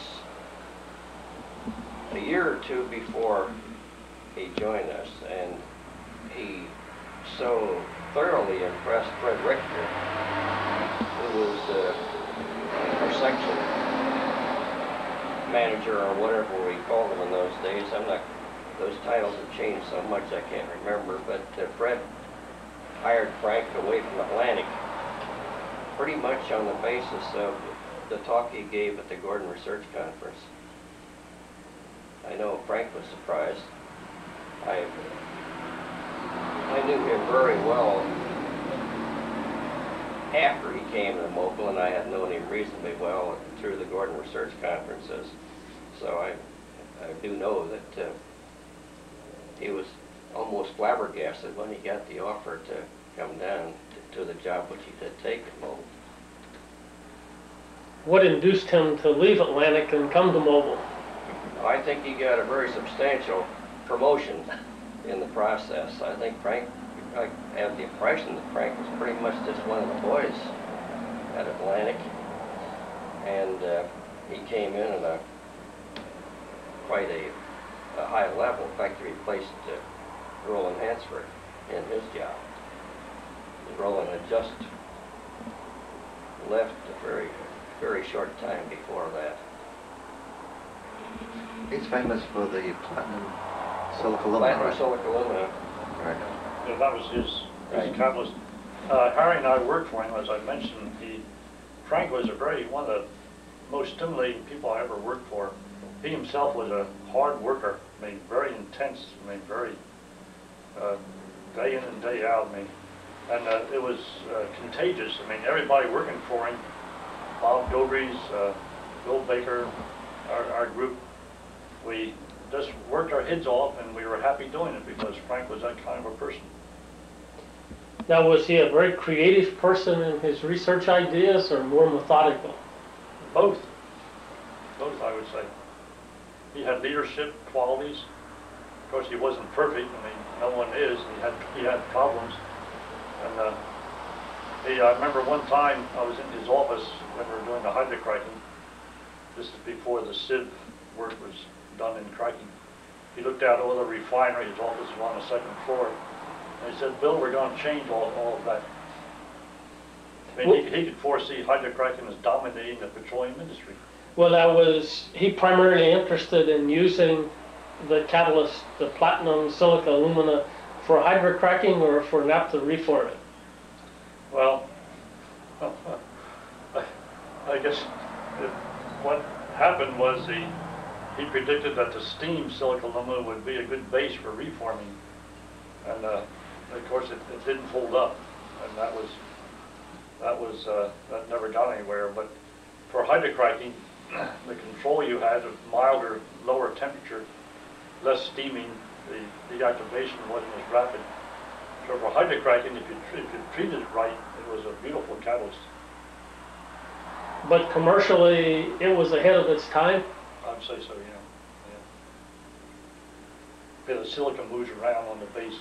B: a year or two before he joined us, and he so thoroughly impressed Fred Richter, who was our section manager or whatever we called him in those days. Those titles have changed so much I can't remember, but Fred hired Frank away from Atlantic pretty much on the basis of the talk he gave at the Gordon Research Conference. I know Frank was surprised. I knew him very well after he came to Mobil, and I had known him reasonably well through the Gordon Research Conferences. So I do know that he was almost flabbergasted when he got the offer to come down to the job which he did take at Mobil.
A: What induced him to leave Atlantic and come to Mobil?
B: I think he got a very substantial promotion in the process. I think Frank, I have the impression that Frank was pretty much just one of the boys at Atlantic, and he came in at quite a high level. In fact, he replaced Roland Hansford in his job. Roland had just left a very, very short time before that.
C: He's famous for the platinum silica alumina.
B: Platinum silica alumina.
C: Right.
D: Yeah, that was his catalyst. Harry and I worked for him, as I mentioned. Frank was one of the most stimulating people I ever worked for. He himself was a hard worker. I mean, very intense. I mean, very day in and day out. I mean, and it was contagious. I mean, everybody working for him, Bob Gilreys, Bill Baker, our group, we just worked our heads off, and we were happy doing it because Frank was that kind of a person.
A: Now, was he a very creative person in his research ideas, or more methodical?
D: Both. Both, I would say. He had leadership qualities. Of course, he wasn't perfect. I mean, no one is. He had problems. And I remember one time I was in his office when we were doing the hydrocracking. This is before the sieve work was done in cracking. He looked out all the refinery. His office was on the second floor. And he said, "Bill, we're going to change all of that." I mean, he could foresee hydrocracking as dominating the petroleum industry.
A: Well, he primarily interested in using the catalyst, the platinum silica alumina, for hydrocracking or for naphtha reforming?
D: Well, I guess what happened was he predicted that the steam silica alumina would be a good base for reforming, and of course it didn't hold up, and that never got anywhere. But for hydrocracking, the control you had of milder, lower temperature, less steaming, the deactivation wasn't as rapid. So for hydrocracking, if you treated it right, it was a beautiful catalyst.
A: But commercially, it was ahead of its time?
D: I'd say so, yeah. The silicon moves around on the base,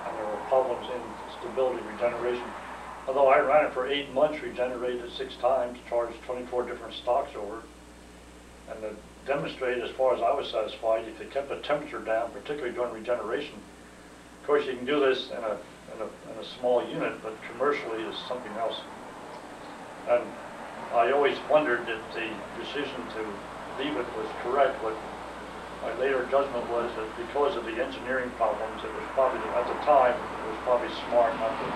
D: and there were problems in stability, regeneration. Although I ran it for 8 months, regenerated 6 times, charged 24 different stocks over, and demonstrated, as far as I was satisfied, if you kept the temperature down, particularly during regeneration. Of course, you can do this in a small unit, but commercially is something else. And I always wondered if the decision to leave it was correct, but my later judgment was that because of the engineering problems, it was probably, at the time, it was probably smart not to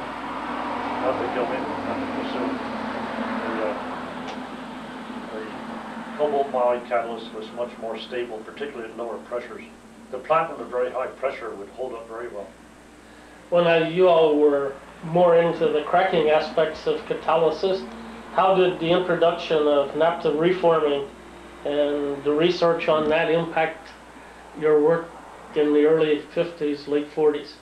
D: go in, not to pursue the cobalt moly catalyst was much more stable, particularly at lower pressures. The platinum at very high pressure would hold up very well.
A: Well, now you all were more into the cracking aspects of catalysis. How did the introduction of naphtha reforming and the research on that impact your work in the early 50s, late 40s?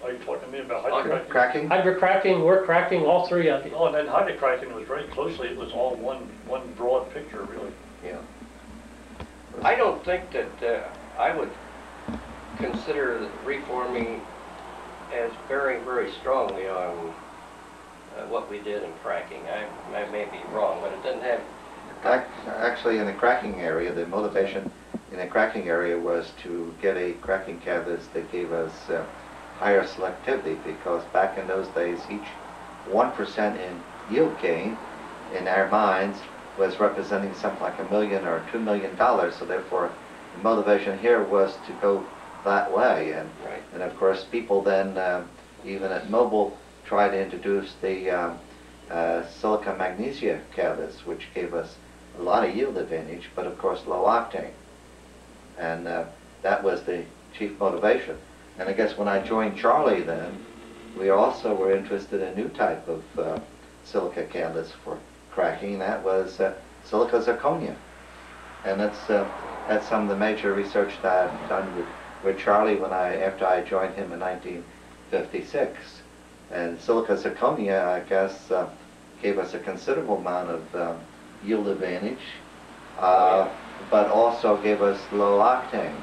D: Are you talking to me about hydrocracking?
C: Cracking?
A: Hydrocracking, work cracking, all three of you.
D: Oh, and then hydrocracking was very closely, it was all one broad picture, really.
B: Yeah. I don't think that I would consider reforming as bearing very strongly on what we did in cracking. I may be wrong, but it didn't have...
C: Actually, in the cracking area, the motivation in the cracking area was to get a cracking catalyst that gave us higher selectivity, because back in those days, each 1% in yield gain in our minds was representing something like $1 million or $2 million. So therefore, the motivation here was to go that way. And,
B: Right.
C: and of course, people then, even at Mobile, tried to introduce the silica magnesia catalyst, which gave us a lot of yield advantage, but of course low octane. And that was the chief motivation. And I guess when I joined Charlie then, we also were interested in a new type of silica catalyst for cracking. That was silica zirconia. And that's some of the major research that I've done with Charlie after I joined him in 1956. And silica zirconia, I guess, gave us a considerable amount of yield advantage, but also gave us low octane.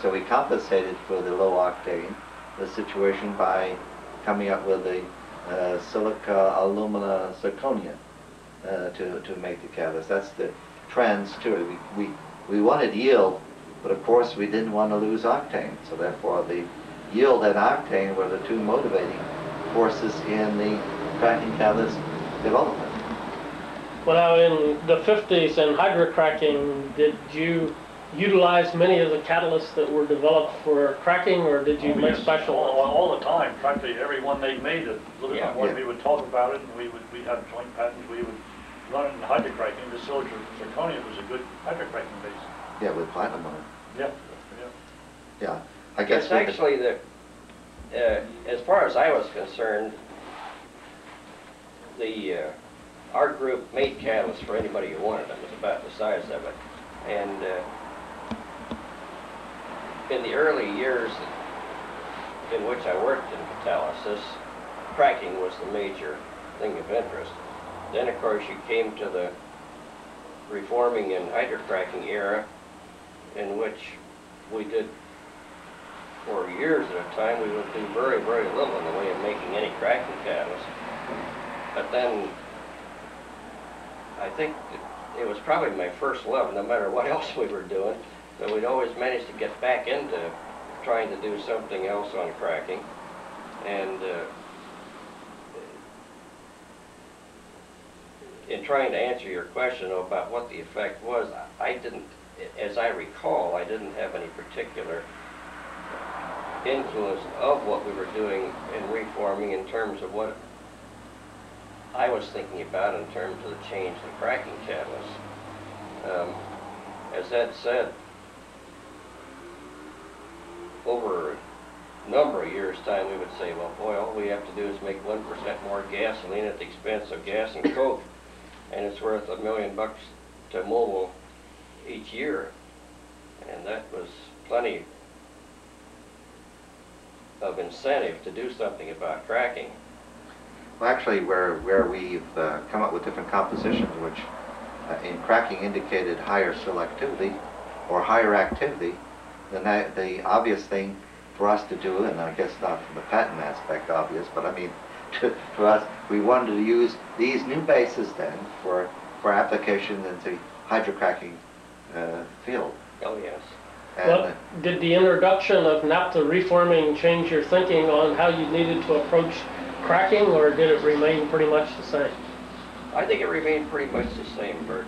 C: So we compensated for the low octane, the situation, by coming up with the silica alumina zirconia to make the catalyst. That's the trends to it. We wanted yield, but of course we didn't want to lose octane. So therefore the yield and octane were the two motivating forces in the cracking catalyst development.
A: Well, now in the 50s and hydrocracking, did you utilize many of the catalysts that were developed for cracking, or did you make
D: Yes,
A: special ones?
D: all the time. Practically every one they made, a little
B: Yeah.
D: bit one,
C: Yeah.
D: we would talk about it, and we had joint patents. We would run it in hydrocracking. The silica zirconia was a good hydrocracking base.
C: Yeah, with platinum on it.
D: Yeah, yeah.
C: Yeah, I guess
B: It's actually as far as I was concerned, our group made catalysts for anybody who wanted them. It was about the size of it. And in the early years in which I worked in catalysis, cracking was the major thing of interest. Then, of course, you came to the reforming and hydrocracking era, in which we did, for years at a time, we would do very, very little in the way of making any cracking catalyst. But then, I think it was probably my first love, no matter what else we were doing, but we'd always managed to get back into trying to do something else on cracking. And in trying to answer your question about what the effect was, I didn't, as I recall, I didn't have any particular influence of what we were doing in reforming in terms of what I was thinking about in terms of the change in cracking catalysts. As Ed said, over a number of years' time, we would say, well, boy, all we have to do is make 1% more gasoline at the expense of gas and coke, and it's worth $1 million to Mobile each year. And that was plenty of incentive to do something about cracking.
C: Well, actually, where we've come up with different compositions, which in cracking indicated higher selectivity or higher activity, then the obvious thing for us to do, and I guess not from the patent aspect obvious, but I mean to us, we wanted to use these new bases then for application into hydrocracking field.
B: Oh, yes.
C: And,
A: Well, did the introduction of naphtha reforming change your thinking on how you needed to approach cracking, or did it remain pretty much the same?
B: I think it remained pretty much the same, Bert.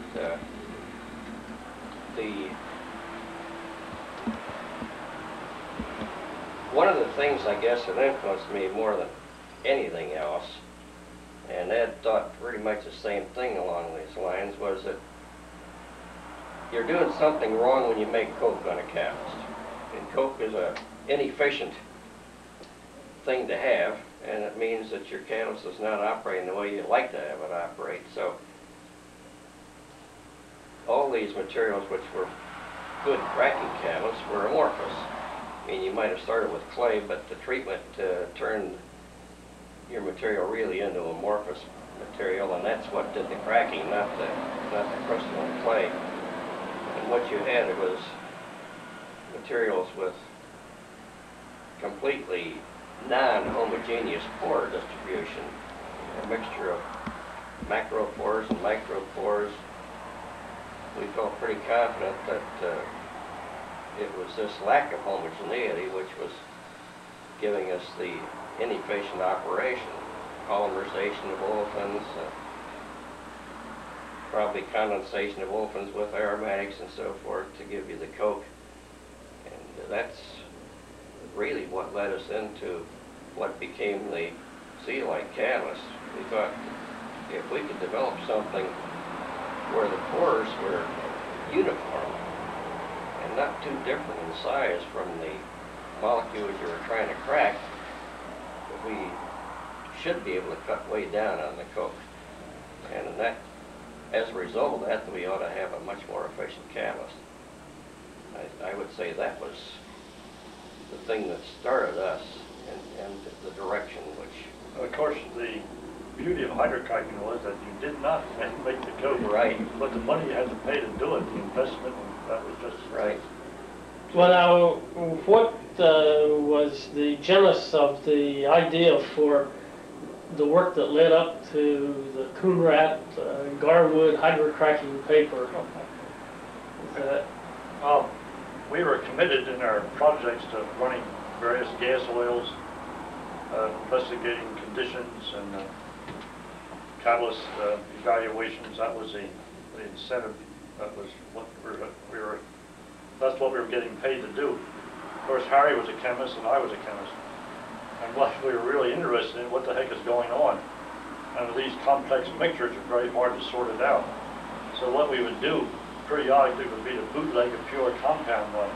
B: One of the things, I guess, that influenced me more than anything else, and Ed thought pretty much the same thing along these lines, was that you're doing something wrong when you make coke on a catalyst. And coke is an inefficient thing to have, and it means that your catalyst is not operating the way you'd like to have it operate. So all these materials which were good cracking catalysts were amorphous. I mean, you might have started with clay, but the treatment turned your material really into amorphous material, and that's what did the cracking, not the crystalline clay. And what you had was materials with completely non-homogeneous pore distribution, a mixture of macropores and micropores. We felt pretty confident that it was this lack of homogeneity which was giving us the inefficient operation, polymerization of olefins, probably condensation of olefins with aromatics and so forth to give you the coke. And that's really what led us into what became the zeolite catalyst. We thought if we could develop something where the pores were uniform and not too different in size from the molecules you were trying to crack, we should be able to cut way down on the coke. And that, as a result of that, we ought to have a much more efficient catalyst. I would say that was the thing that started us and the direction which...
D: Of course, the beauty of hydrocracking was that you did not make the coke.
B: Right.
D: But the money you had to pay to do it, the investment, that was just...
B: Right.
A: Well, now, what was the genesis of the idea for the work that led up to the Coonrat, Garwood hydrocracking paper?
D: We were committed in our projects to running various gas oils, investigating conditions and catalyst evaluations. That was the incentive. That was what that's what we were getting paid to do. Of course, Harry was a chemist and I was a chemist. And what we were really interested in, what the heck is going on? And these complex mixtures are very hard to sort it out. So what we would do periodically would be to bootleg a pure compound one.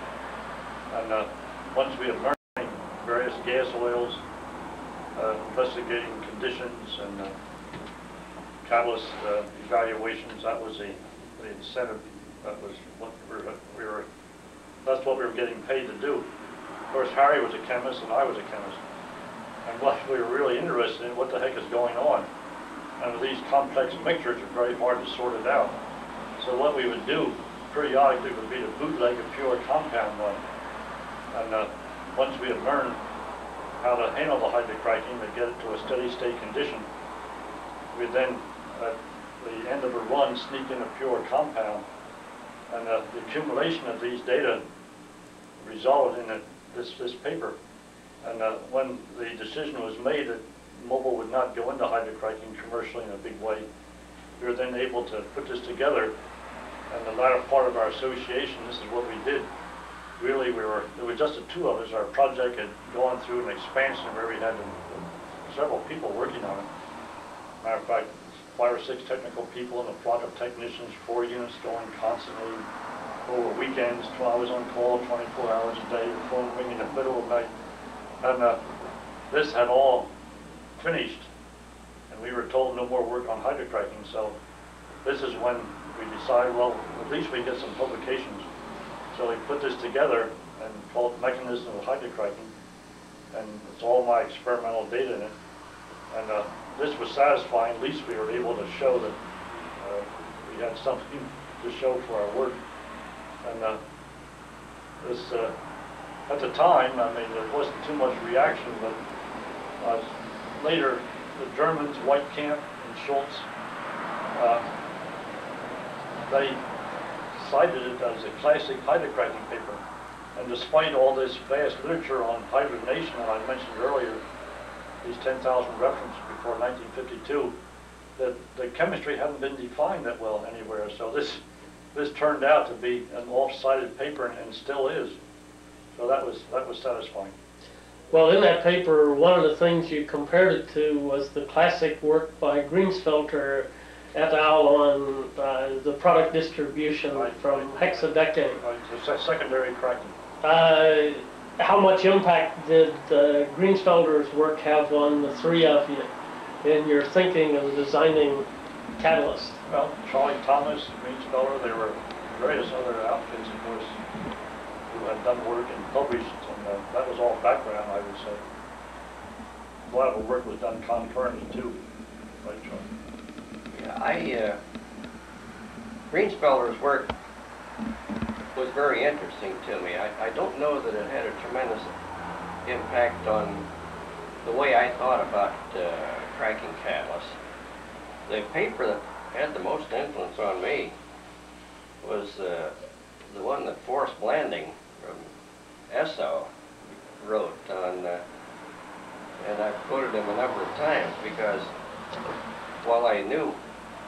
D: And once we had learned various gas oils, investigating conditions and catalyst evaluations, that was the incentive. That was what that's what we were getting paid to do. Of course, Harry was a chemist and I was a chemist. And what we were really interested in, what the heck is going on? And these complex mixtures are very hard to sort it out. So what we would do periodically would be to bootleg a pure compound one. And once we had learned how to handle the hydrocracking to get it to a steady state condition, we'd then, at the end of a run, sneak in a pure compound. And the accumulation of these data resulted in this paper. And when the decision was made that Mobile would not go into hydrocracking commercially in a big way, we were then able to put this together. And the latter part of our association, this is what we did. Really, there were just the two of us. Our project had gone through an expansion where we had several people working on it. Matter of fact, 5 or 6 technical people and a flock of technicians, 4 units going constantly over weekends, 12 hours on call, 24 hours a day, the phone ringing in the middle of the night. And this had all finished, and we were told no more work on hydrocracking. So this is when we decided, well, at least we get some publications. So we put this together and called Mechanism of Hydrocracking, and it's all my experimental data in it. And this was satisfying. At least we were able to show that we had something to show for our work. And this, at the time, I mean, there wasn't too much reaction, but later the Germans, Whitecamp and Schultz, they cited it as a classic hydrocracking paper. And despite all this vast literature on hydrogenation that I mentioned earlier, these 10,000 references before 1952, that the chemistry hadn't been defined that well anywhere. So this turned out to be an off-cited paper and still is. So that was satisfying.
A: Well, in that paper, one of the things you compared it to was the classic work by Greensfelter et al. On the product distribution
D: Right.
A: from hexadecane.
D: It's a secondary cracking.
A: How much impact did Greenfelder's work have on the three of you in your thinking of designing catalyst?
D: Well, Charlie Thomas, Greensfelder, there were various other outfits, of course, who had done work and published, and that was all background, I would say. A lot of the work was done concurrently, too. Right, Charlie?
B: Yeah, Greensfelder's work was very interesting to me. I don't know that it had a tremendous impact on the way I thought about cracking catalysts. The paper that had the most influence on me was the one that Forrest Blanding from ESO wrote on, and I've quoted him a number of times because while I knew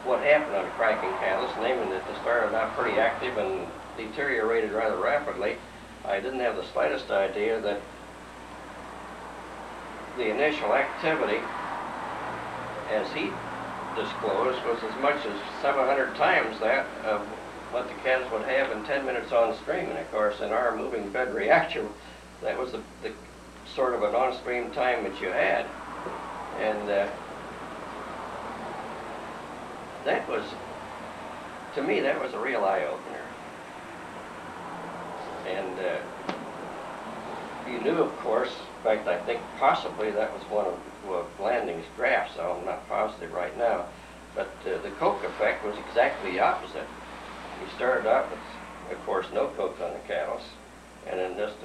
B: what happened on a cracking catalyst, namely that they started out pretty active and deteriorated rather rapidly, I didn't have the slightest idea that the initial activity, as he disclosed, was as much as 700 times that of what the catalyst would have in 10 minutes on stream. And of course, in our moving bed reactor, that was the sort of an on-stream time that you had. And that was, to me, that was a real eye-opener. And you knew, of course, in fact, I think possibly that was one of Blanding's graphs, so I'm not positive right now, but the Koch effect was exactly the opposite. You started out with, of course, no Koch on the catalyst, and in just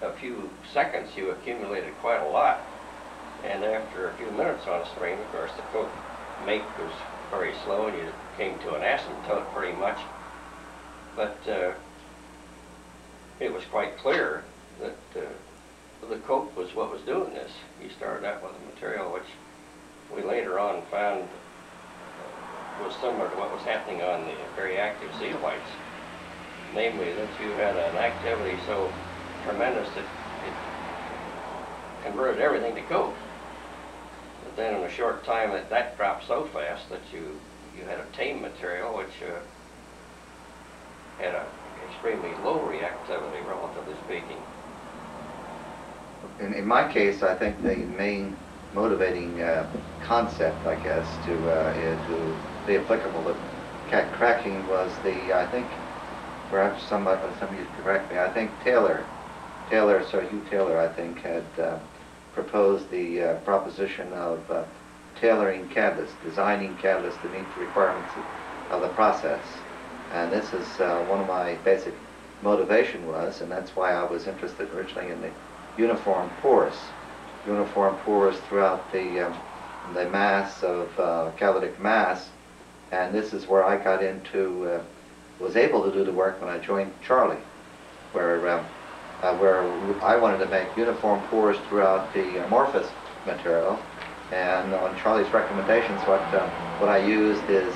B: a few seconds you accumulated quite a lot. And after a few minutes on a stream, of course, the Koch make was very slow, and you came to an asymptote pretty much. But it was quite clear that the Koch was what was doing this. You started out with a material which we later on found was similar to what was happening on the very active zeolites. Namely, that you had an activity so tremendous that it converted everything to Koch. But then in a short time that dropped so fast that you had a tame material which had an extremely low reactivity, relatively speaking.
C: In my case, I think the main motivating concept, I guess, to be applicable to cracking was I think, perhaps some of you correct me, I think Sir Hugh Taylor, I think, had proposed the proposition of tailoring catalysts, designing catalysts to meet the requirements of the process. And this is one of my basic motivation was, and that's why I was interested originally in the uniform pores throughout the mass of catalytic mass. And this is where I got into, was able to do the work when I joined Charlie, where I wanted to make uniform pores throughout the amorphous material. And on Charlie's recommendations, what I used is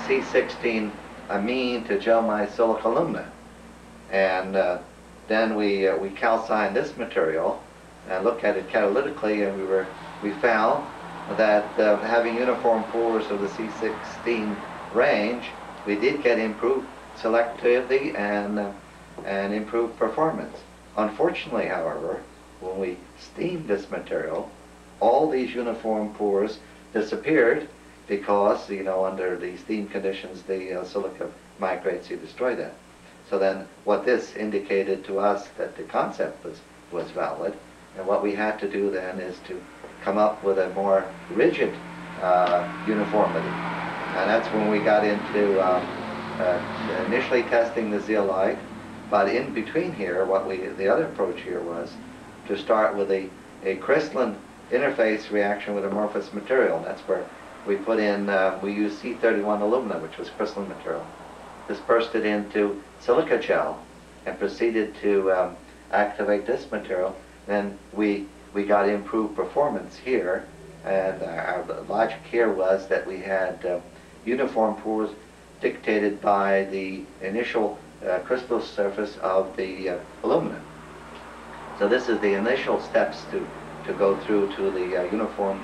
C: C16 amine to gel my silica alumina. And then we calcined this material and looked at it catalytically, and we found that having uniform pores of the C16 range, we did get improved selectivity and improved performance. Unfortunately, however, when we steamed this material, all these uniform pores disappeared because, under the steam conditions, the silica migrates, you destroy that. So then what this indicated to us that the concept was valid, and what we had to do then is to come up with a more rigid uniformity. And that's when we got into initially testing the zeolite, but in between here, the other approach here was to start with a crystalline interface reaction with amorphous material. And that's where we put in, we used C31 alumina, which was crystalline material, dispersed it into silica gel, and proceeded to activate this material. Then we got improved performance here, and our logic here was that we had uniform pores dictated by the initial crystal surface of the alumina. So this is the initial steps to go through to the uniform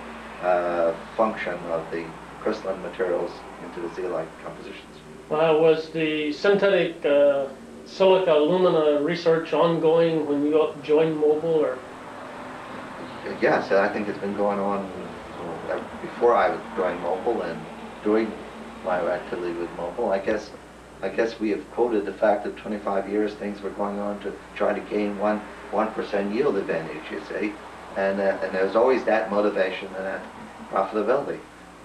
C: function of the crystalline materials into the zeolite compositions.
A: Was the synthetic silica alumina research ongoing when you joined Mobile, or?
C: Yes, I think it's been going on before I joined Mobile and during my activity with Mobile. I guess we have quoted the fact that 25 years things were going on to try to gain 1% yield advantage, you see, and there's always that motivation and that profitability.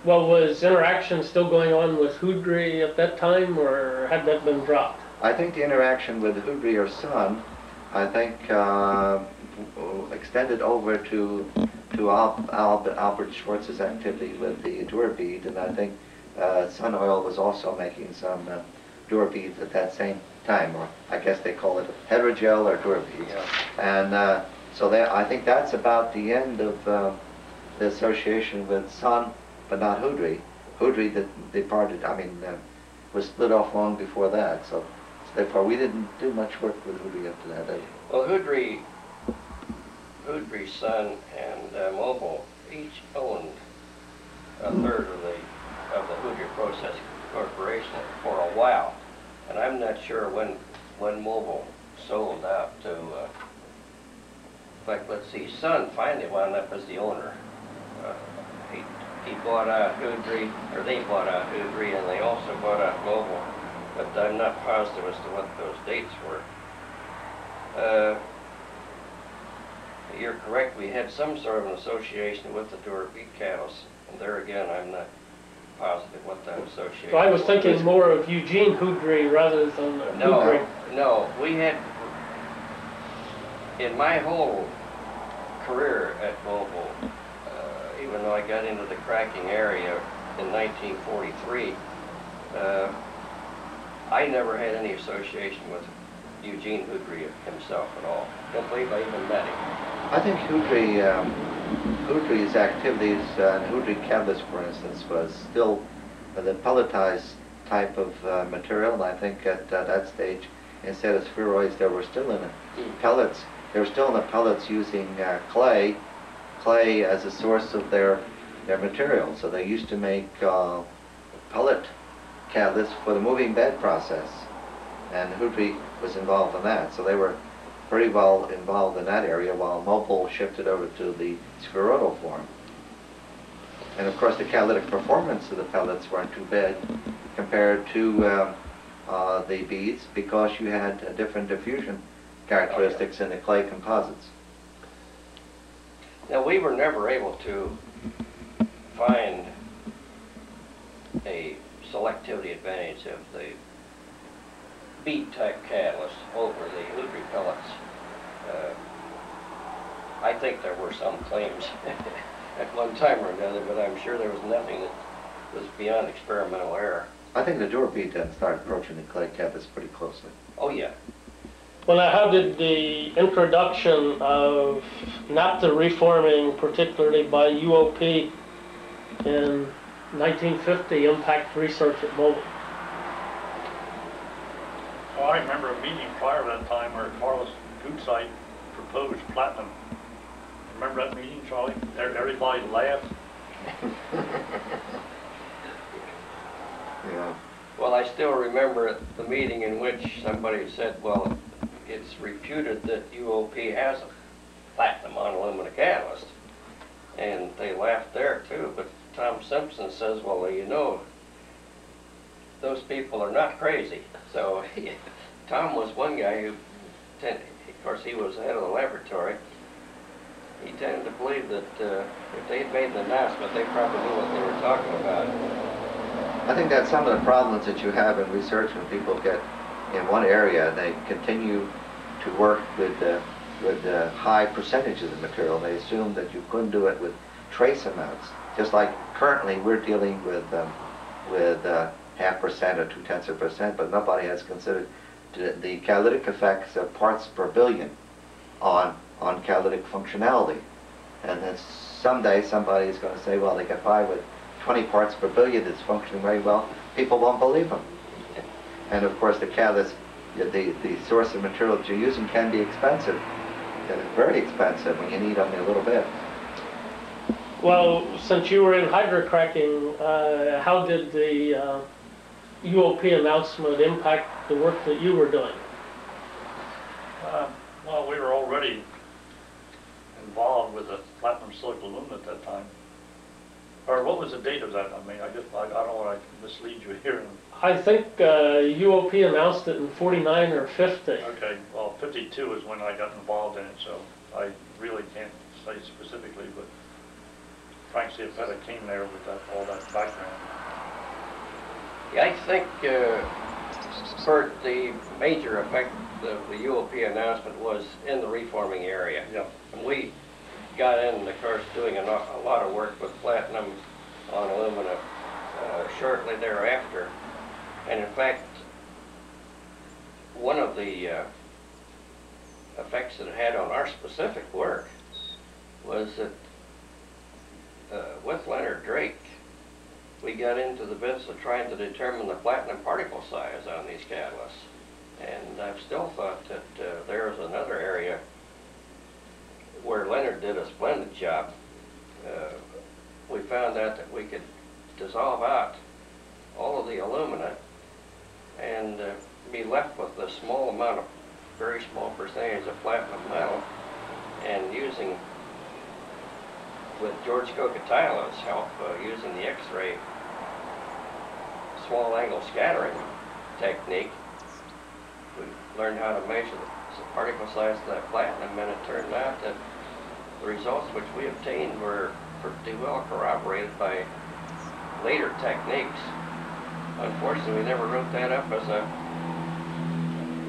A: Well, was interaction still going on with Houdry at that time, or had that been dropped?
C: I think the interaction with Houdry or Sun, I think, extended over to Albert Schwartz's activity with the Dura bead, and I think Sun Oil was also making some Dura beads at that same time, or I guess they call it hydrogel or Dura beads. Yeah. And so I think that's about the end of the association with Sun, but not Houdry. Houdry departed, was split off long before that, so therefore we didn't do much work with Houdry after that.
B: Well, Houdry, Sun, and Mobile each owned a third of the Houdry Process Corporation for a while, and I'm not sure when Mobile sold out to. In fact, let's see, Sun finally wound up as the owner. He bought out Houdry, or they bought out Houdry, and they also bought out Mobile, but I'm not positive as to what those dates were. You're correct, we had some sort of an association with the Dura bead catalyst, and there again, I'm not positive what that association was.
A: So I was thinking more of Eugene Houdry rather than Houdry.
B: No, we had, in my whole career at Mobile, even though I got into the cracking area in 1943, I never had any association with Eugene Houdry himself at all. Don't believe I even met him.
C: I think Houdry's activities, and Houdry catalyst, for instance, was still the pelletized type of material, and I think at that stage, instead of spheroids, they were still in the pellets. They were still in the pellets using clay as a source of their material. So they used to make pellet catalysts for the moving bed process, and Houdry was involved in that. So they were pretty well involved in that area, while Mobile shifted over to the spheroidal form. And of course the catalytic performance of the pellets weren't too bad compared to the beads, because you had different diffusion characteristics in the clay composites.
B: Now, we were never able to find a selectivity advantage of the bead-type catalyst over the Houdry pellets. I think there were some claims at one time or another, but I'm sure there was nothing that was beyond experimental error.
C: I think the Dura bead then started approaching the clay catalyst pretty closely.
B: Oh, yeah.
A: Well, now, how did the introduction of naphtha reforming, particularly by UOP in 1950, impact research at Mobile?
D: Well, I remember a meeting prior to that time where Carlos Goodsite proposed platinum. Remember that meeting, Charlie? Everybody laughed.
C: Yeah.
B: Well, I still remember the meeting in which somebody said, well, it's reputed that UOP has a platinum monolumina catalyst. And they laughed there too, but Tom Simpson says, well, you know, those people are not crazy. So Tom was one guy who, of course he was the head of the laboratory, he tended to believe that if they had made the announcement, they probably knew what they were talking about.
C: I think that's some of the problems that you have in research when people get in one area and they continue to work with high percentages of material. They assume that you couldn't do it with trace amounts. Just like currently we're dealing with 0.5% or 0.2%, but nobody has considered the catalytic effects of parts per billion on catalytic functionality. And then someday somebody is going to say, well, they get by with 20 parts per billion, it's functioning very well. People won't believe them. And of course the catalyst, the source of material that you're using can be expensive. Very expensive when you need only a little bit.
A: Well, since you were in hydrocracking, how did the UOP announcement impact the work that you were doing?
D: Well, we were already involved with the platinum silicon aluminum at that time. Or what was the date of that? I mean, I don't want to mislead you here.
A: I think UOP announced it in 49 or 50.
D: Okay, well, 52 is when I got involved in it, so I really can't say specifically, but Frank Ciapetta came there with all that background.
B: Yeah, I think, Bert, the major effect of the UOP announcement was in the reforming area.
D: Yeah.
B: And we got in, of course, doing a lot of work with platinum on alumina shortly thereafter. And in fact, one of the effects that it had on our specific work was that with Leonard Drake, we got into the business of trying to determine the platinum particle size on these catalysts. And I've still thought that there is another area where Leonard did a splendid job. We found out that we could dissolve out all of the alumina and be left with a small amount of, very small percentage of platinum metal, and using, with George Kokatila's help, using the X-ray small angle scattering technique, we learned how to measure the particle size of that platinum, and it turned out that the results which we obtained were pretty well corroborated by later techniques. Unfortunately, we never wrote that up as a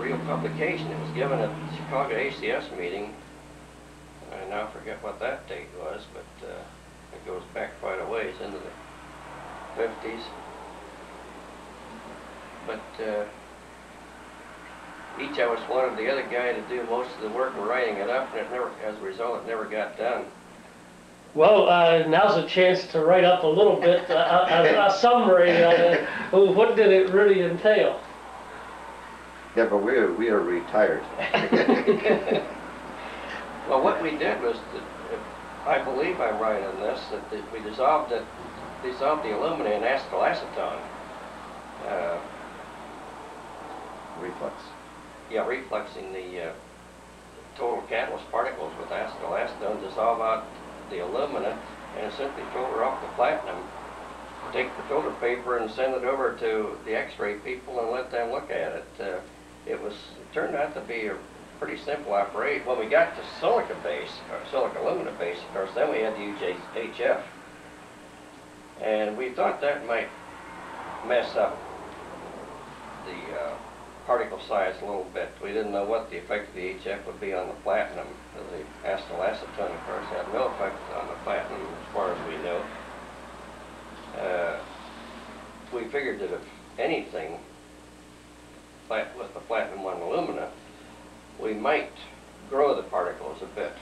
B: real publication. It was given at the Chicago ACS meeting. I now forget what that date was, but it goes back quite a ways into the 50s. But each of us wanted the other guy to do most of the work in writing it up, and it never, as a result, it never got done.
A: Well, now's a chance to write up a little bit, a summary. What did it really entail?
C: Yeah, but we are retired.
B: Well, what we did was, that, I believe I'm right on this, that we dissolved the alumina in acetyl acetone.
C: Reflux.
B: Yeah, refluxing the total catalyst particles with acetyl acetone, dissolve out the alumina, and simply filter off the platinum. Take the filter paper and send it over to the X-ray people and let them look at it. It turned out to be a pretty simple operation. When we got to silica base, or silica alumina base, of course, then we had to use HF. And we thought that might mess up the particle size a little bit. We didn't know what the effect of the HF would be on the platinum. The acetyl acetone, of course, had no effect on the platinum as far as we know. We figured that if anything, with the platinum on alumina, we might grow the particles a bit.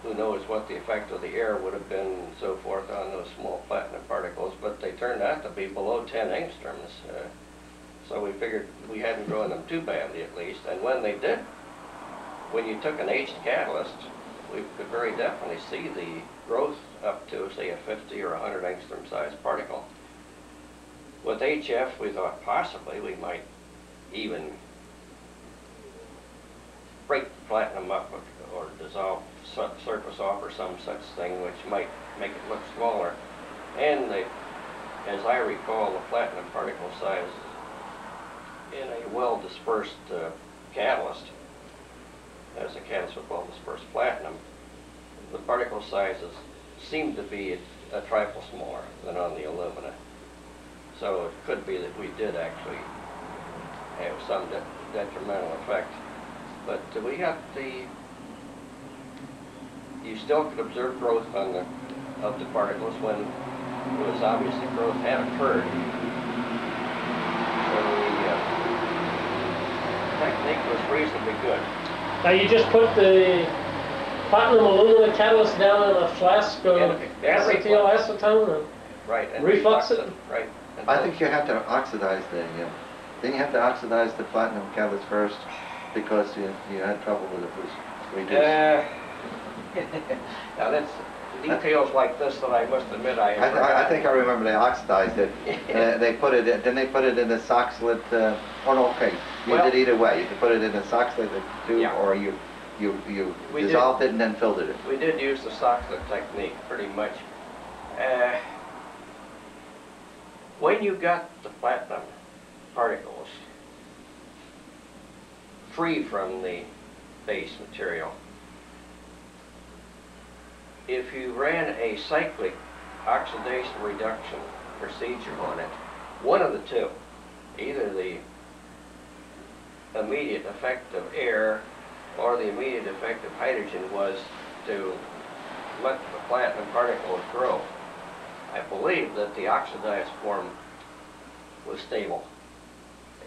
B: Who knows what the effect of the air would have been and so forth on those small platinum particles, but they turned out to be below 10 angstroms. So we figured we hadn't grown them too badly at least. And when they did, when you took an aged catalyst, we could very definitely see the growth up to, say, a 50 or 100 angstrom sized particle. With HF, we thought possibly we might even break the platinum up or dissolve surface off or some such thing which might make it look smaller. And as I recall, the platinum particle size in a well-dispersed catalyst, as a catalyst with well-dispersed platinum, the particle sizes seem to be a trifle smaller than on the alumina. So it could be that we did actually have some detrimental effect. But we got you still could observe growth of the particles when it was obviously growth had occurred. So the technique was reasonably good.
A: Now you just put the platinum alumina catalyst down in a flask of acetyl acetone and
B: right, and
A: reflux it?
B: Right.
C: I think you have to oxidize then you have to oxidize the platinum catalyst first because you had trouble with it was reduced.
B: Now that's details like this that I must admit I have
C: I think I remember they oxidized it. They put it in, then they put it in a oxalate, or no, okay, you
B: Well,
C: did either way. You could put it in a oxalate tube,
B: Yeah.
C: or you
B: We
C: dissolved it and then filtered it.
B: We did use the Soxhlet technique pretty much. When you got the platinum particles free from the base material, if you ran a cyclic oxidation reduction procedure on it, one of the two, either the immediate effect of air or the immediate effect of hydrogen, was to let the platinum particles grow. I believe that the oxidized form was stable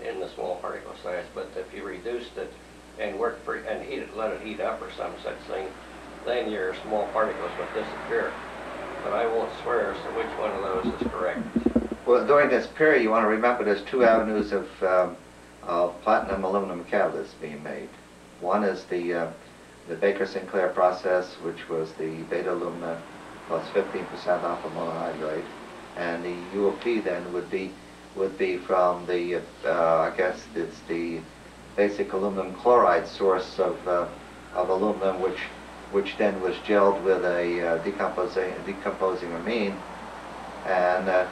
B: in the small particle size, but if you reduced it and worked for, and let it heat up or some such thing, then your small particles would disappear. But I won't swear as to which one of those is correct.
C: Well, during this period, you want to remember there's two avenues of platinum aluminum catalysts being made. One is the Baker-Sinclair process, which was the beta alumina plus 15% alpha monohydrate, and the UOP then would be from the I guess it's the basic aluminum chloride source of aluminum, which then was gelled with a decomposing amine, and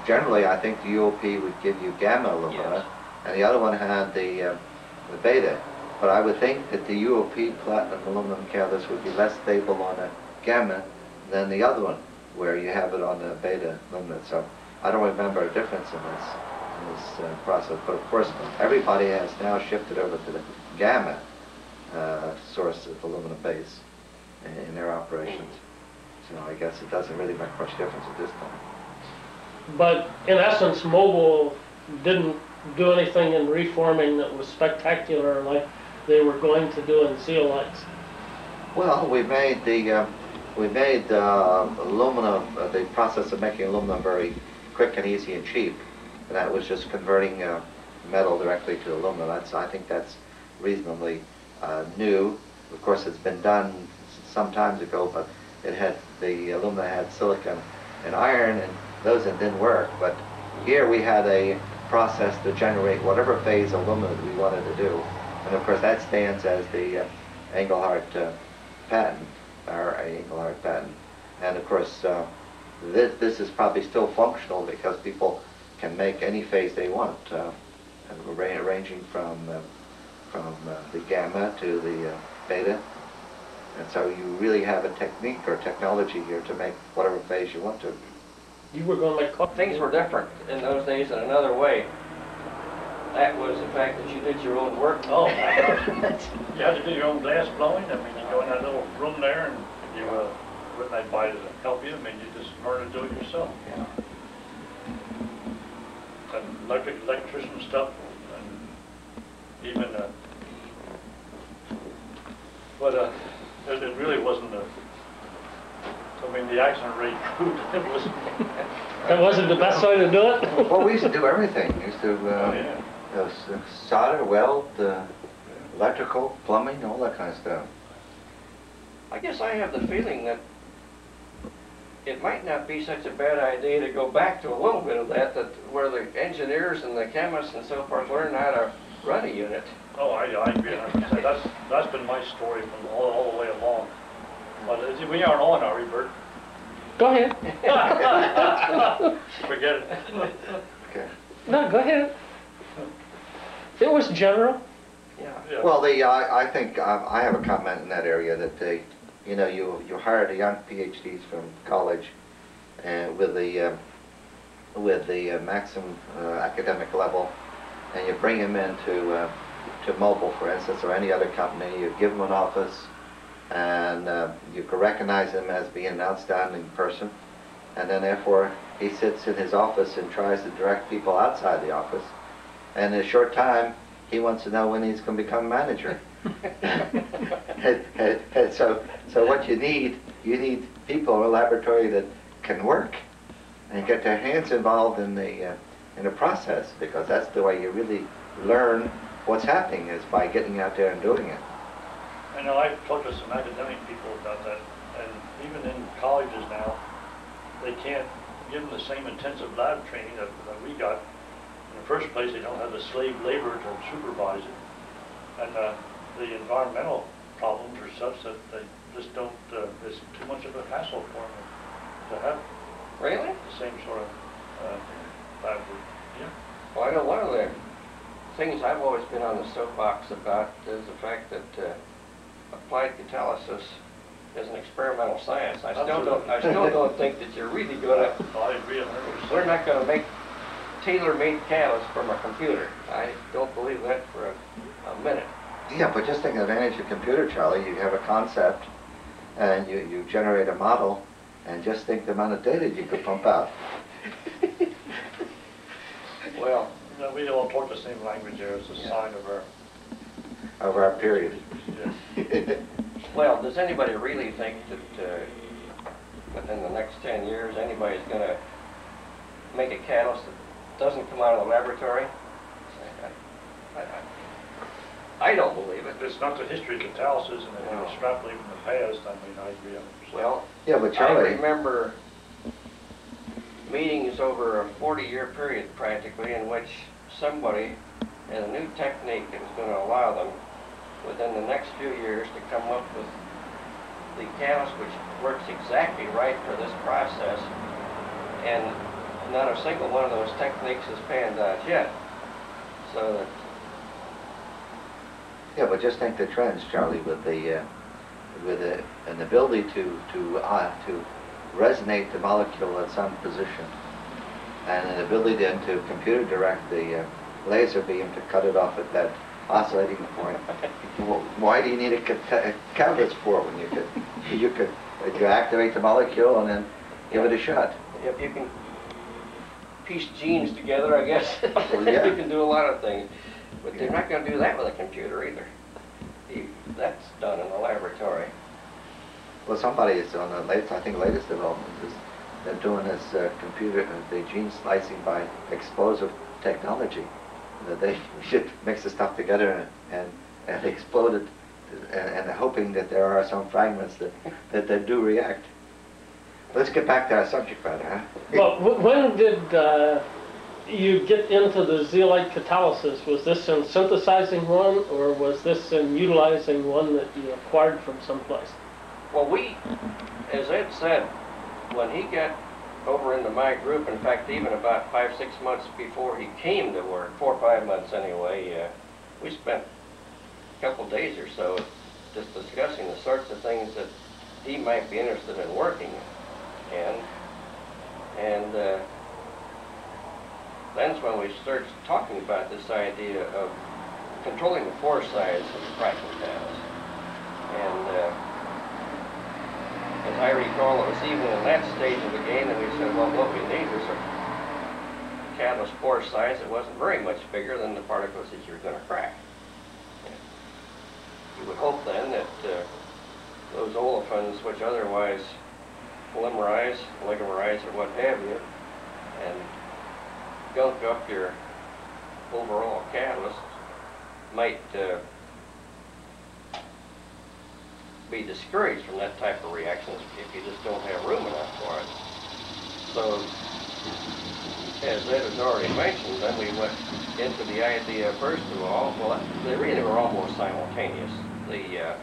C: generally I think the UOP would give you gamma alumina,
B: Yes.
C: and the other one had the beta. But I would think that the UOP platinum aluminum catalyst would be less stable on a gamma than the other one, where you have it on the beta alumina. So I don't remember a difference in this process. But of course, everybody has now shifted over to the gamma source of aluminum base in their operations. So I guess it doesn't really make much difference at this time.
A: But in essence, Mobil didn't do anything in reforming that was spectacular like they were going to do in zeolites.
C: Well, we made aluminum, the process of making aluminum very quick and easy and cheap, and that was just converting metal directly to aluminum. I think that's reasonably new. Of course, it's been done some time ago, but the alumina had silicon and iron, and those didn't work. But here we had a process to generate whatever phase aluminum we wanted to do, and of course that stands as the Engelhardt patent, our Engelhardt patent. And of course, this is probably still functional because people can make any phase they want, and ranging from the gamma to the beta. And so you really have a technique or technology here to make whatever phase you want to.
A: You were going to make coffee.
B: Things were different in those days in another way. That was the fact that you did your own work.
D: Oh, you had to do your own glass blowing. I mean, you go in that little room there and you wouldn't anybody to help you. I mean, you just learn to do it yourself.
C: Yeah.
D: And electrician stuff, and even, but it really wasn't I mean, the accident rate proved it wasn't.
A: That wasn't the best way to do it?
C: Well, we used to do everything. We used to solder, weld, electrical, plumbing, all that kind of stuff.
B: I guess I have the feeling that it might not be such a bad idea to go back to a little bit of that where the engineers and the chemists and so forth learn how to run a unit.
D: Oh, I agree 100%. That's been my story from all the way along. But we aren't on, are we, Bert?
A: Go ahead.
D: Forget it.
C: Okay.
A: No, go ahead. It was general.
B: Yeah.
C: Well, I think I have a comment in that area that you hire the young PhDs from college, and with the maximum academic level, and you bring them into to Mobil, for instance, or any other company. You give them an office, and you can recognize him as being an outstanding person, and then therefore he sits in his office and tries to direct people outside the office, and in a short time he wants to know when he's going to become manager. and so what you need people in a laboratory that can work and get their hands involved in the process, because that's the way you really learn what's happening, is by getting out there and doing it.
D: I know I've talked to some academic people about that, and even in colleges now, they can't give them the same intensive lab training that we got. In the first place, they don't have the slave labor to supervise it, and the environmental problems are such that they just don't, it's too much of a hassle for them to have
B: Really?
D: the same sort of lab work. Yeah.
B: Well, I know one of the things I've always been on the soapbox about is the fact that applied catalysis is an experimental science. I still don't think that you're really gonna.
D: I agree 100%.
B: We're not gonna make tailor-made catalyst from a computer. I don't believe that for a minute.
C: Yeah, but just take advantage of computer, Charlie. You have a concept, and you generate a model, and just think the amount of data you could pump out.
B: Well,
D: No, we all talk the same language there. It's a sign of
C: Over our period.
D: yes.
B: well, does anybody really think that within the next 10 years anybody's going to make a catalyst that doesn't come out of the laboratory? I don't believe it.
D: It's not the history of catalysis, and if you extrapolate from the past, I mean, I agree 100%.
B: Well,
C: Yeah, but Charlie.
B: I remember meetings over a 40-year period practically in which somebody had a new technique that was going to allow them within the next few years to come up with the catalyst which works exactly right for this process, and not a single one of those techniques has panned out yet. So that
C: Yeah, but just think the trends, Charlie, with an ability to resonate the molecule at some position, and an ability then to computer direct the laser beam to cut it off at that oscillating point. Why do you need a catalyst for when you could activate the molecule and then give it a shot?
B: if you can piece genes together, I guess,
C: Well, yeah.
B: you can do a lot of things. But they're not going to do that with a computer either. That's done in the laboratory.
C: Well, somebody is on the latest development is they're doing this the gene splicing by explosive technology. That they should mix the stuff together and explode it, and hoping that there are some fragments that do react. Let's get back to our subject matter, huh?
A: Well, when did you get into the zeolite catalysis? Was this in synthesizing one, or was this in utilizing one that you acquired from someplace?
B: Well, we, as Ed said, when he got over into my group, in fact, even about 5-6 months before he came to work, 4 or 5 months anyway, we spent a couple days or so just discussing the sorts of things that he might be interested in working in. And that's when we started talking about this idea of controlling the pore size of the cracking catalyst. And as I recall, it was even in that stage of the game that we said, well, what we need was a catalyst pore size that wasn't very much bigger than the particles that you're going to crack. You would hope then that those olefins, which otherwise polymerize, oligomerize, or what have you, and gunk up your overall catalyst, might be discouraged from that type of reaction if you just don't have room enough for it. So, as Ed has already mentioned, then we went into the idea, first of all, well, they really were almost simultaneous. The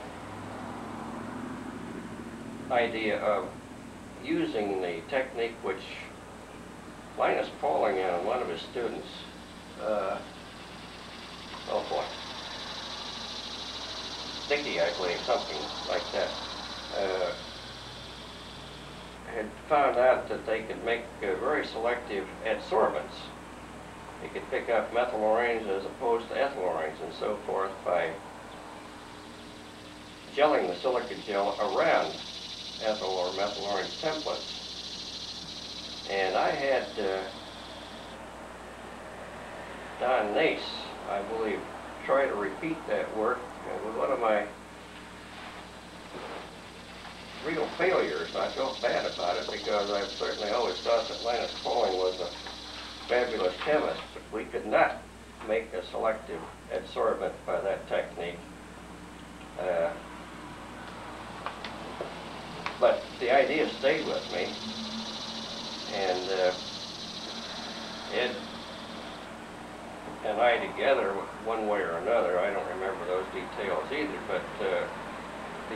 B: idea of using the technique which Linus Pauling and one of his students, oh boy, Dickey, I believe, something like that, had found out that they could make very selective adsorbents. They could pick up methyloranes as opposed to ethyloranes and so forth by gelling the silica gel around ethyl or methylorange templates. And I had Don Nace, I believe, try to repeat that work with one of my real failures. I felt bad about it because I've certainly always thought that Linus Pauling was a fabulous chemist, but we could not make a selective adsorbent by that technique. But the idea stayed with me, and Ed and I together, one way or another, I don't remember those details either, but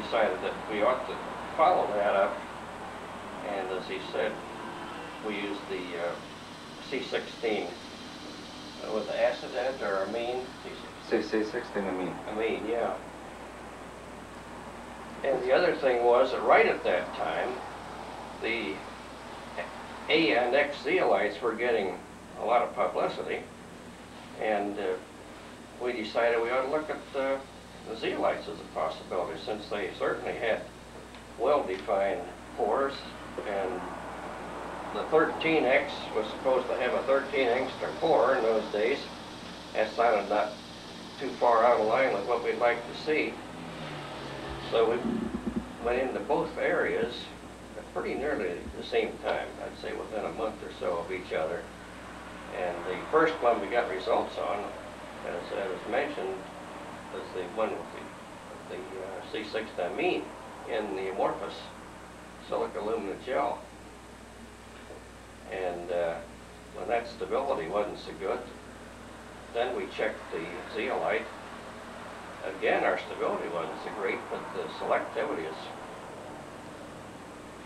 B: decided that we ought to follow that up. And as he said, we used the C16 with the acid in it, or amine?
C: C16 amine.
B: Amine, yeah. And the other thing was that right at that time, the A and X zeolites were getting a lot of publicity, and we decided we ought to look at the zeolites as a possibility, since they certainly had well-defined pores, and the 13X was supposed to have a 13 angstrom pore in those days. That sounded not too far out of line with what we'd like to see. So we went into both areas at pretty nearly the same time, I'd say within a month or so of each other. And the first one we got results on, as I was mentioned, was the one with the C6 amine in the amorphous silica alumina gel. And when that stability wasn't so good, then we checked the zeolite. Again, our stability wasn't so great, but the selectivity is,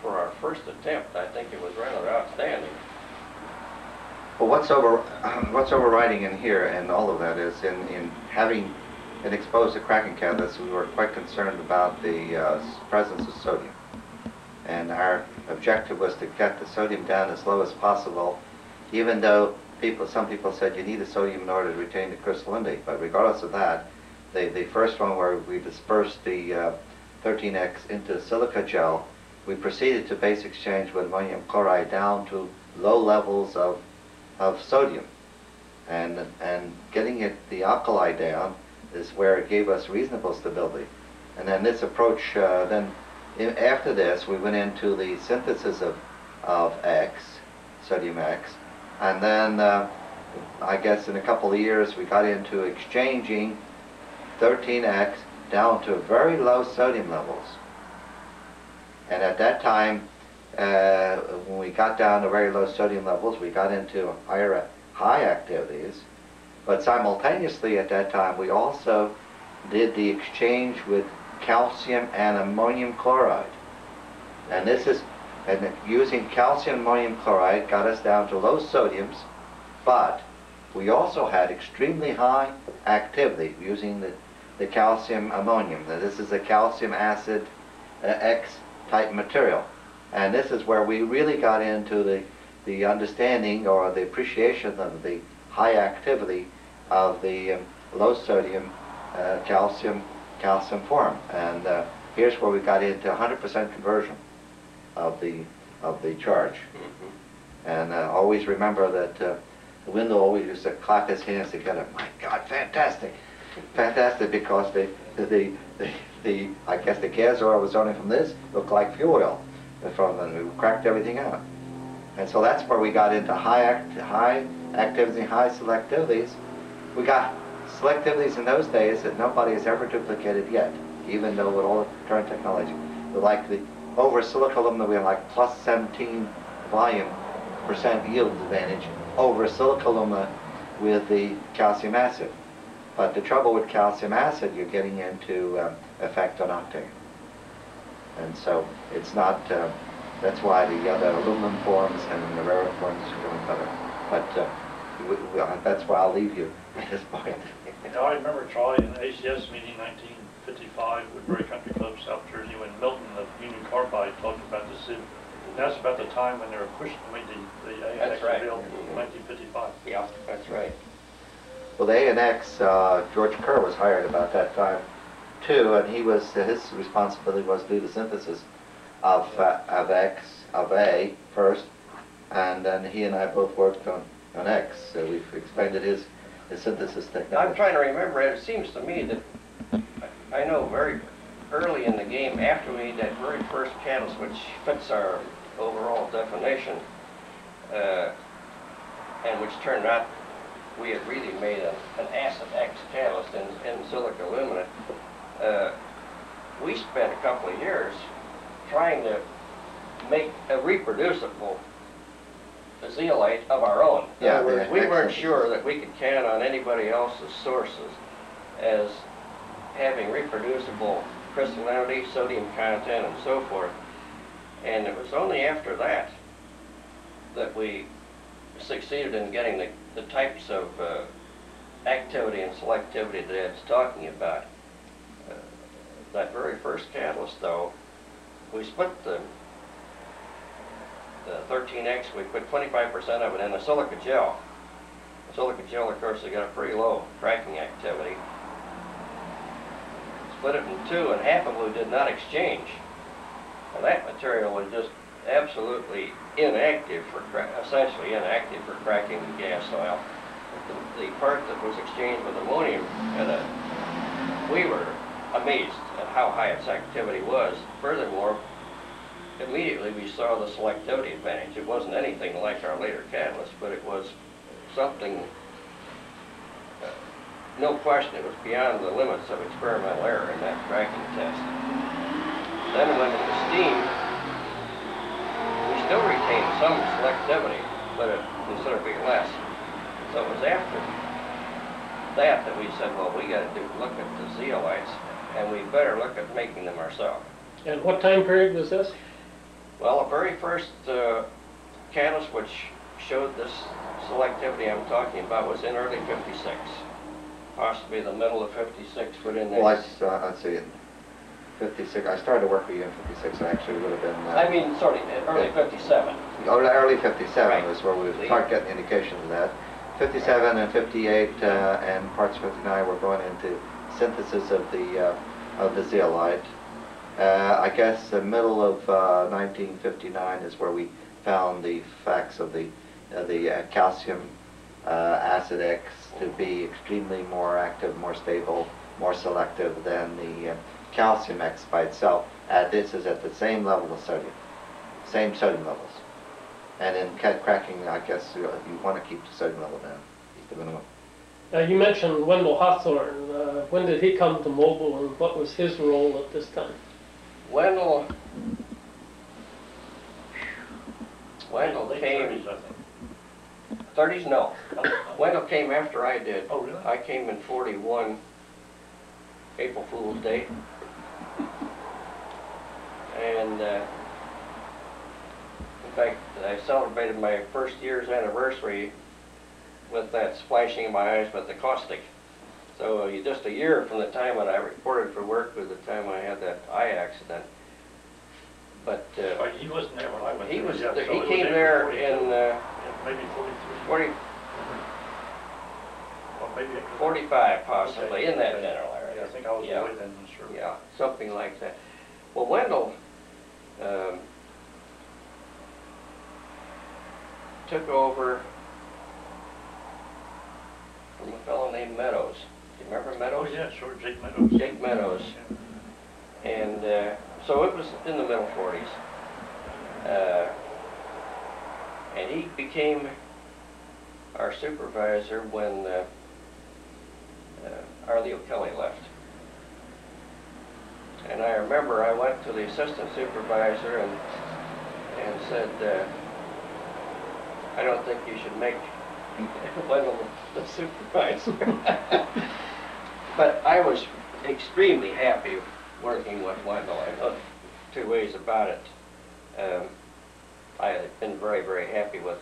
B: for our first attempt, I think it was rather outstanding.
C: Well, what's overriding in here and all of that is in having been exposed to cracking catalysts, we were quite concerned about the presence of sodium. And our objective was to get the sodium down as low as possible, even though some people said you need the sodium in order to retain the crystallinity. But regardless of that, the first one where we dispersed the 13X into silica gel, we proceeded to base exchange with ammonium chloride down to low levels of sodium. And getting the alkali down is where it gave us reasonable stability. And then this approach, after this, we went into the synthesis of X, sodium X, and then I guess in a couple of years we got into exchanging 13X down to very low sodium levels. And at that time, when we got down to very low sodium levels, we got into high activities. But simultaneously at that time, we also did the exchange with calcium and ammonium chloride. And using calcium ammonium chloride got us down to low sodiums, but we also had extremely high activity using the calcium ammonium. Now, this is a calcium acid X type material. And this is where we really got into the understanding or the appreciation of the high activity of the low sodium calcium form. And here's where we got into 100% conversion of the charge. Mm-hmm. And always remember that Wendell always used to clap his hands together. My God, fantastic, fantastic! Because I guess the gas oil was only from this looked like fuel oil. We cracked everything out. And so that's where we got into high activity, high selectivities. We got selectivities in those days that nobody has ever duplicated yet, even though with all the current technology. Like the over silica alumina, we had like plus 17 volume % yield advantage over silica alumina with the calcium acid. But the trouble with calcium acid, you're getting into effect on octane. And so it's not, that's why the other aluminum forms and the rarer forms are doing better. But that's why I'll leave you at this point.
D: I remember Charlie in the ACS meeting 1955 with Berry Country Club, South Jersey, when Milton of Union Carbide talked about the SIV. And that's about the time when they were pushing to make the ANX available in 1955.
B: Yeah, that's right.
C: Well, the ANX, George Kerr was hired about that time too, and his responsibility was to do the synthesis of A first, and then he and I both worked on X. So we've expanded his synthesis technology.
B: I'm trying to remember, it seems to me that I know very early in the game, after we made that very first catalyst, which fits our overall definition, and which turned out we had really made an acid X catalyst in silica alumina. We spent a couple of years trying to make a reproducible zeolite of our own. In
C: Yeah,
B: other words,
C: the
B: we weren't
C: excellent-
B: sure that we could count on anybody else's sources as having reproducible crystallinity, sodium content, and so forth. And it was only after that that we succeeded in getting the types of activity and selectivity that Ed's talking about. That very first catalyst, though, we split the 13X, we put 25% of it in a silica gel. The silica gel, of course, has got a pretty low cracking activity. Split it in two, and half of it did not exchange. Now, that material was just absolutely inactive essentially inactive for cracking the gas oil. The part that was exchanged with ammonium, we were amazed at how high its activity was. Furthermore, immediately we saw the selectivity advantage. It wasn't anything like our later catalyst, but it was something, no question, it was beyond the limits of experimental error in that cracking test. Then it went into steam. We still retained some selectivity, but it considerably less. So it was after that we said, well, we got to look at the zeolites, and we better look at making them ourselves.
A: And what time period was this?
B: Well, the very first catalyst which showed this selectivity I'm talking about was in early '56, possibly the middle of '56, but in there.
C: Well, I'd say in 56. I started work with you in 56. I actually would have been.
B: I mean, sorry, early '57.
C: Early 57
B: Right.
C: was where we would start getting indications of that. 57 and 58 and parts of 59 were going into synthesis of the zeolite. I guess the middle of 1959 is where we found the facts of the calcium acid X to be extremely more active, more stable, more selective than the calcium X by itself. This is at the same level of sodium, same sodium levels. And in cracking, I guess you want to keep the sodium level down, keep the minimum.
A: You mentioned Wendell Hawthorne. When did he come to Mobile, and what was his role at this time?
B: Wendell
D: Late
B: came.
D: 30s, I think.
B: 30s? No. Wendell came after I did.
D: Oh, really?
B: I came in '41, April Fool's Day. And in fact, I celebrated my first year's anniversary with that splashing in my eyes with the caustic. So just a year from the time when I reported for work was the time I had that eye accident. But
D: He wasn't there when I went
B: he
D: there.
B: was
D: Yeah,
B: there,
D: so
B: he
D: it was
B: came
D: April
B: there
D: 42.
B: in
D: Yeah, maybe 43.
B: 40,
D: Or maybe April
B: 45 possibly,
D: Okay,
B: in that
D: okay.
B: general area.
D: Yeah, I think I was
B: Yeah.
D: away then, sure.
B: Yeah, something like that. Well, Wendell took over from a fellow named Meadows. Do you remember
D: Oh,
B: Meadows?
D: yeah, sure, Jake Meadows.
B: Jake Meadows.
D: Yeah.
B: And so it was in the middle 40s. And he became our supervisor when Arleo Kelly left. And I remember I went to the assistant supervisor and said, I don't think you should make Wendell the supervisor. But I was extremely happy working with Wendell. I know two ways about it. I have been very, very happy with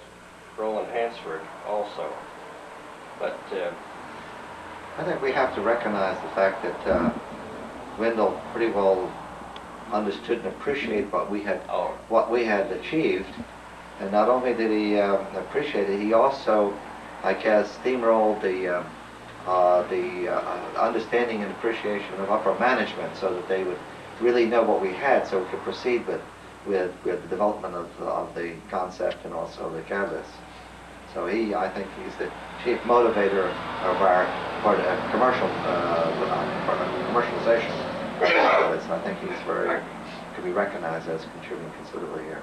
B: Roland Hansford also. But
C: I think we have to recognize the fact that Wendell pretty well understood and appreciated what we had achieved, and not only did he appreciate it, he also, I guess, steamrolled the understanding and appreciation of upper management, so that they would really know what we had, so we could proceed with the development of the concept and also the catalyst. So I think he's the chief motivator of our commercialization. I think he's could be recognized as contributing considerably here.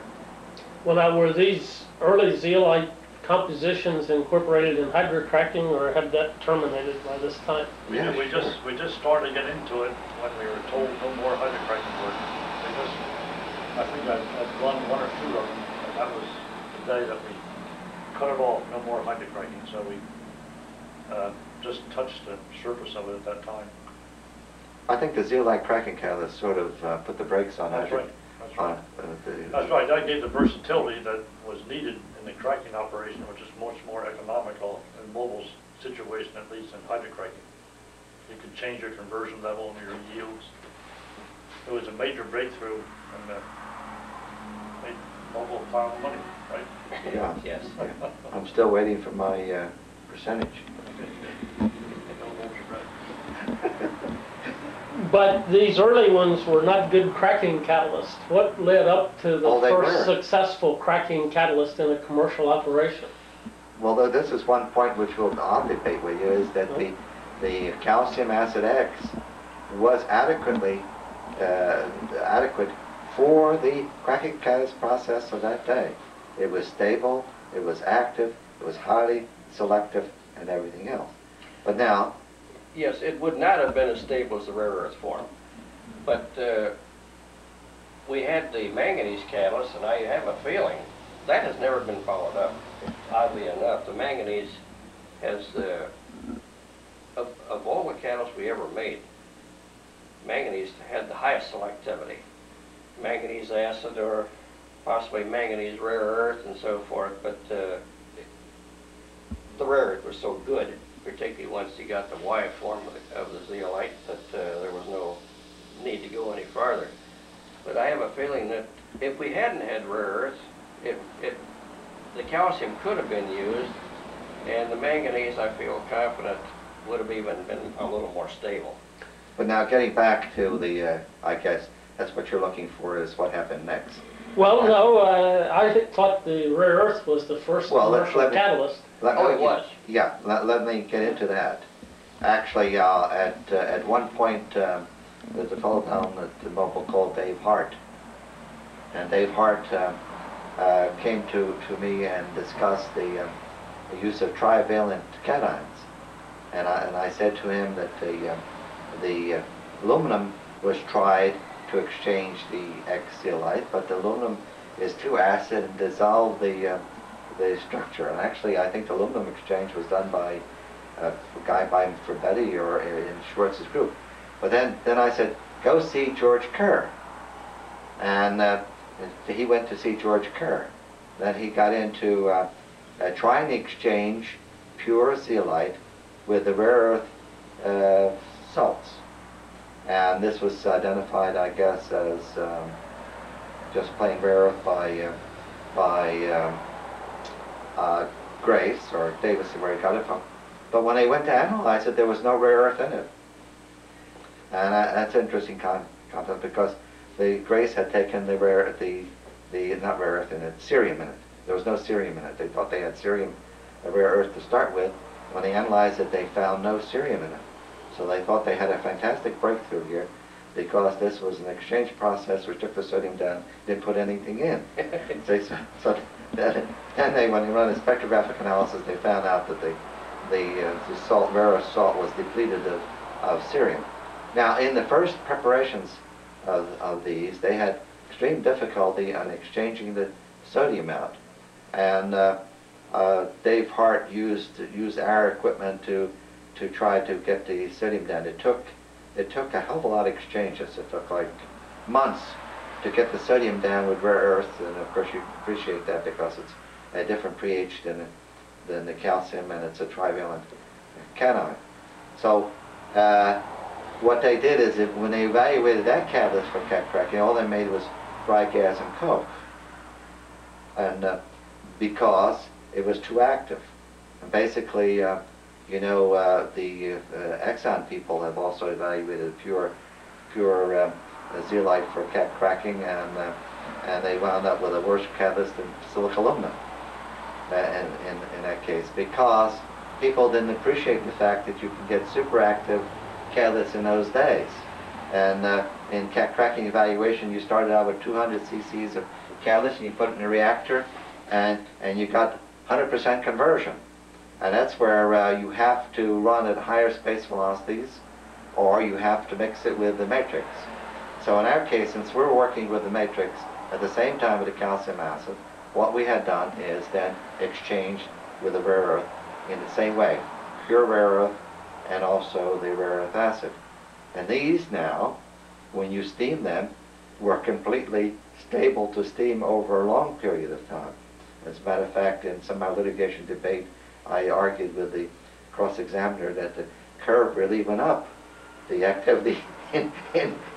A: Well, now, were these early zeolite compositions incorporated in hydrocracking, or had that terminated by this time?
D: We just started to get into it when we were told no more hydrocracking work. I think I've run one or two of them, and that was the day that we cut it off, no more hydrocracking, so we just touched the surface of it at that time.
C: I think the zeolite cracking catalyst sort of put the brakes on
D: That's
C: it.
D: right. That's right. That's right. That gave the versatility that was needed in the cracking operation, which is much more economical in Mobil's situation, at least in hydrocracking. You could change your conversion level and your yields. It was a major breakthrough, and made Mobile a pile of money, right?
C: Yeah.
B: Yes.
C: Yeah. I'm still waiting for my percentage.
A: But these early ones were not good cracking catalysts. What led up to the
C: Oh, they
A: first
C: were.
A: successful cracking catalyst in a commercial operation?
C: Well, this is one point which I'll debate with you, is that the calcium acid X was adequate for the cracking catalyst process of that day. It was stable, it was active, it was highly selective, and everything else. But now,
B: Yes, it would not have been as stable as the rare earth form, but we had the manganese catalyst, and I have a feeling that has never been followed up. Oddly enough, the manganese has, of all the catalysts we ever made, manganese had the highest selectivity. Manganese acid or possibly manganese rare earth and so forth, but the rare earth was so good, particularly once you got the Y form of the zeolite, that there was no need to go any farther. But I have a feeling that if we hadn't had rare earth, the calcium could have been used, and the manganese, I feel confident, would have even been a little more stable.
C: but now getting back to the, I guess that's what you're looking for, is what happened next.
A: Well, no, I thought the rare earth was the first commercial catalyst.
B: It was.
C: Yeah, let me get into that. Actually, at one point, there's a fellow down at the Mobile called Dave Hart. And Dave Hart came to me and discussed the use of trivalent cations. And I said to him that the aluminum was tried to exchange the X zeolite, but the aluminum is too acid and dissolved the structure. And actually, I think the aluminum exchange was done by a guy by Forbetti or in Schwartz's group. But then I said, go see George Kerr. And he went to see George Kerr. Then he got into trying to exchange pure zeolite with the rare earth salts. And this was identified, I guess, as just plain rare earth by Grace or Davis, where he got it from. But when they went to analyze it, there was no rare earth in it. And that's an interesting concept, because the Grace had taken the not rare earth in it, cerium in it. There was no cerium in it. They thought they had cerium, a rare earth to start with. When they analyzed it, they found no cerium in it. So they thought they had a fantastic breakthrough here, because this was an exchange process which took the sodium down, didn't put anything in. So then when they ran a spectrographic analysis, they found out that the salt, rare earth salt, was depleted of cerium. Now, in the first preparations of these, they had extreme difficulty on exchanging the sodium out. And Dave Hart used our equipment to try to get the sodium down. It took a hell of a lot of exchanges. It took like months to get the sodium down with rare earth, and of course you appreciate that because it's a different pH than the calcium, and it's a trivalent cation. So what they did is when they evaluated that catalyst for cat cracking, all they made was dry gas and coke, and because it was too active. And basically, you know, the Exxon people have also evaluated pure zeolite for cat cracking, and they wound up with a worse catalyst than silica aluminum in that case, because people didn't appreciate the fact that you can get superactive catalysts in those days. And in cat cracking evaluation, you started out with 200 cc's of catalyst, and you put it in a reactor, and you got 100% conversion. And that's where you have to run at higher space velocities, or you have to mix it with the matrix. So in our case, since we're working with the matrix, At the same time with the calcium acid, what we had done is then exchanged with the rare earth in the same way, pure rare earth and also the rare earth acid. And these now, when you steam them, were completely stable to steam over a long period of time. As a matter of fact, in some of my litigation debate, I argued with the cross-examiner that the curve really went up. The activity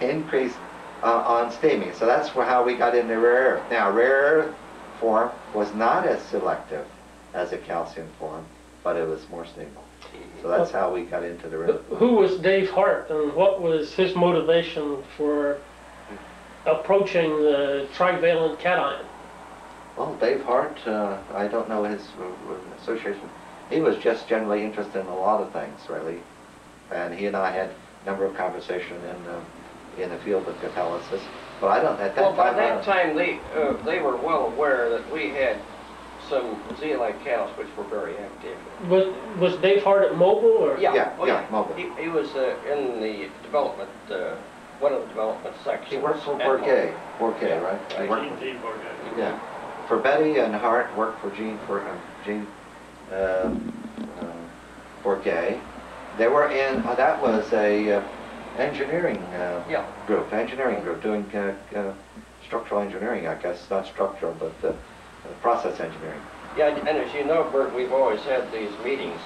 C: increased on steaming. So that's how we got into rare earth. Now, rare earth form was not as selective as a calcium form, but it was more stable. So that's how we got into the rare earth.
A: Who was Dave Hart, and what was his motivation for approaching the trivalent cation?
C: Well, Dave Hart, I don't know his association. He was just generally interested in a lot of things, really. And he and I had a number of conversations in the field of catalysis. But I don't, at that time...
B: Well, by that time, they were well aware that we had some zeolite catalysts which were very active.
A: Was Dave Hart at Mobile, or?
C: Yeah, Mobile.
B: He was in the development, one of the development sections.
C: He worked for Bourget, right? He worked for,
D: Jean Bourget.
C: yeah. For Betty and Hart worked for Jean Bourget. They were in, that was a engineering group doing structural engineering, I guess, not structural, but process engineering.
B: Yeah, and as you know, Bert, we've always had these meetings,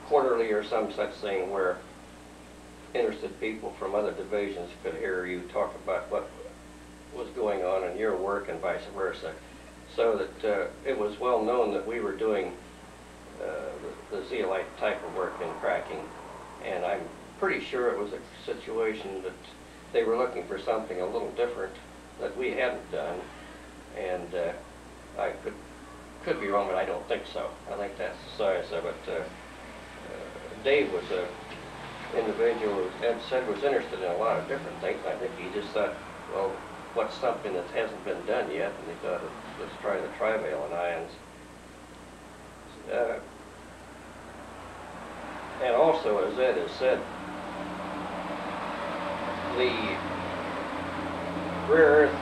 B: quarterly or some such thing, where interested people from other divisions could hear you talk about what was going on in your work and vice versa. So that it was well known that we were doing the zeolite type of work in cracking, and I'm pretty sure it was a situation that they were looking for something a little different that we hadn't done, and I could be wrong, but I don't think so. I think that's the size of it. Dave was a individual who Ed said was interested in a lot of different things. I think he just thought, well, what's something that hasn't been done yet, and he thought, let's try the trivalent ions. And also, as Ed has said, the rare earth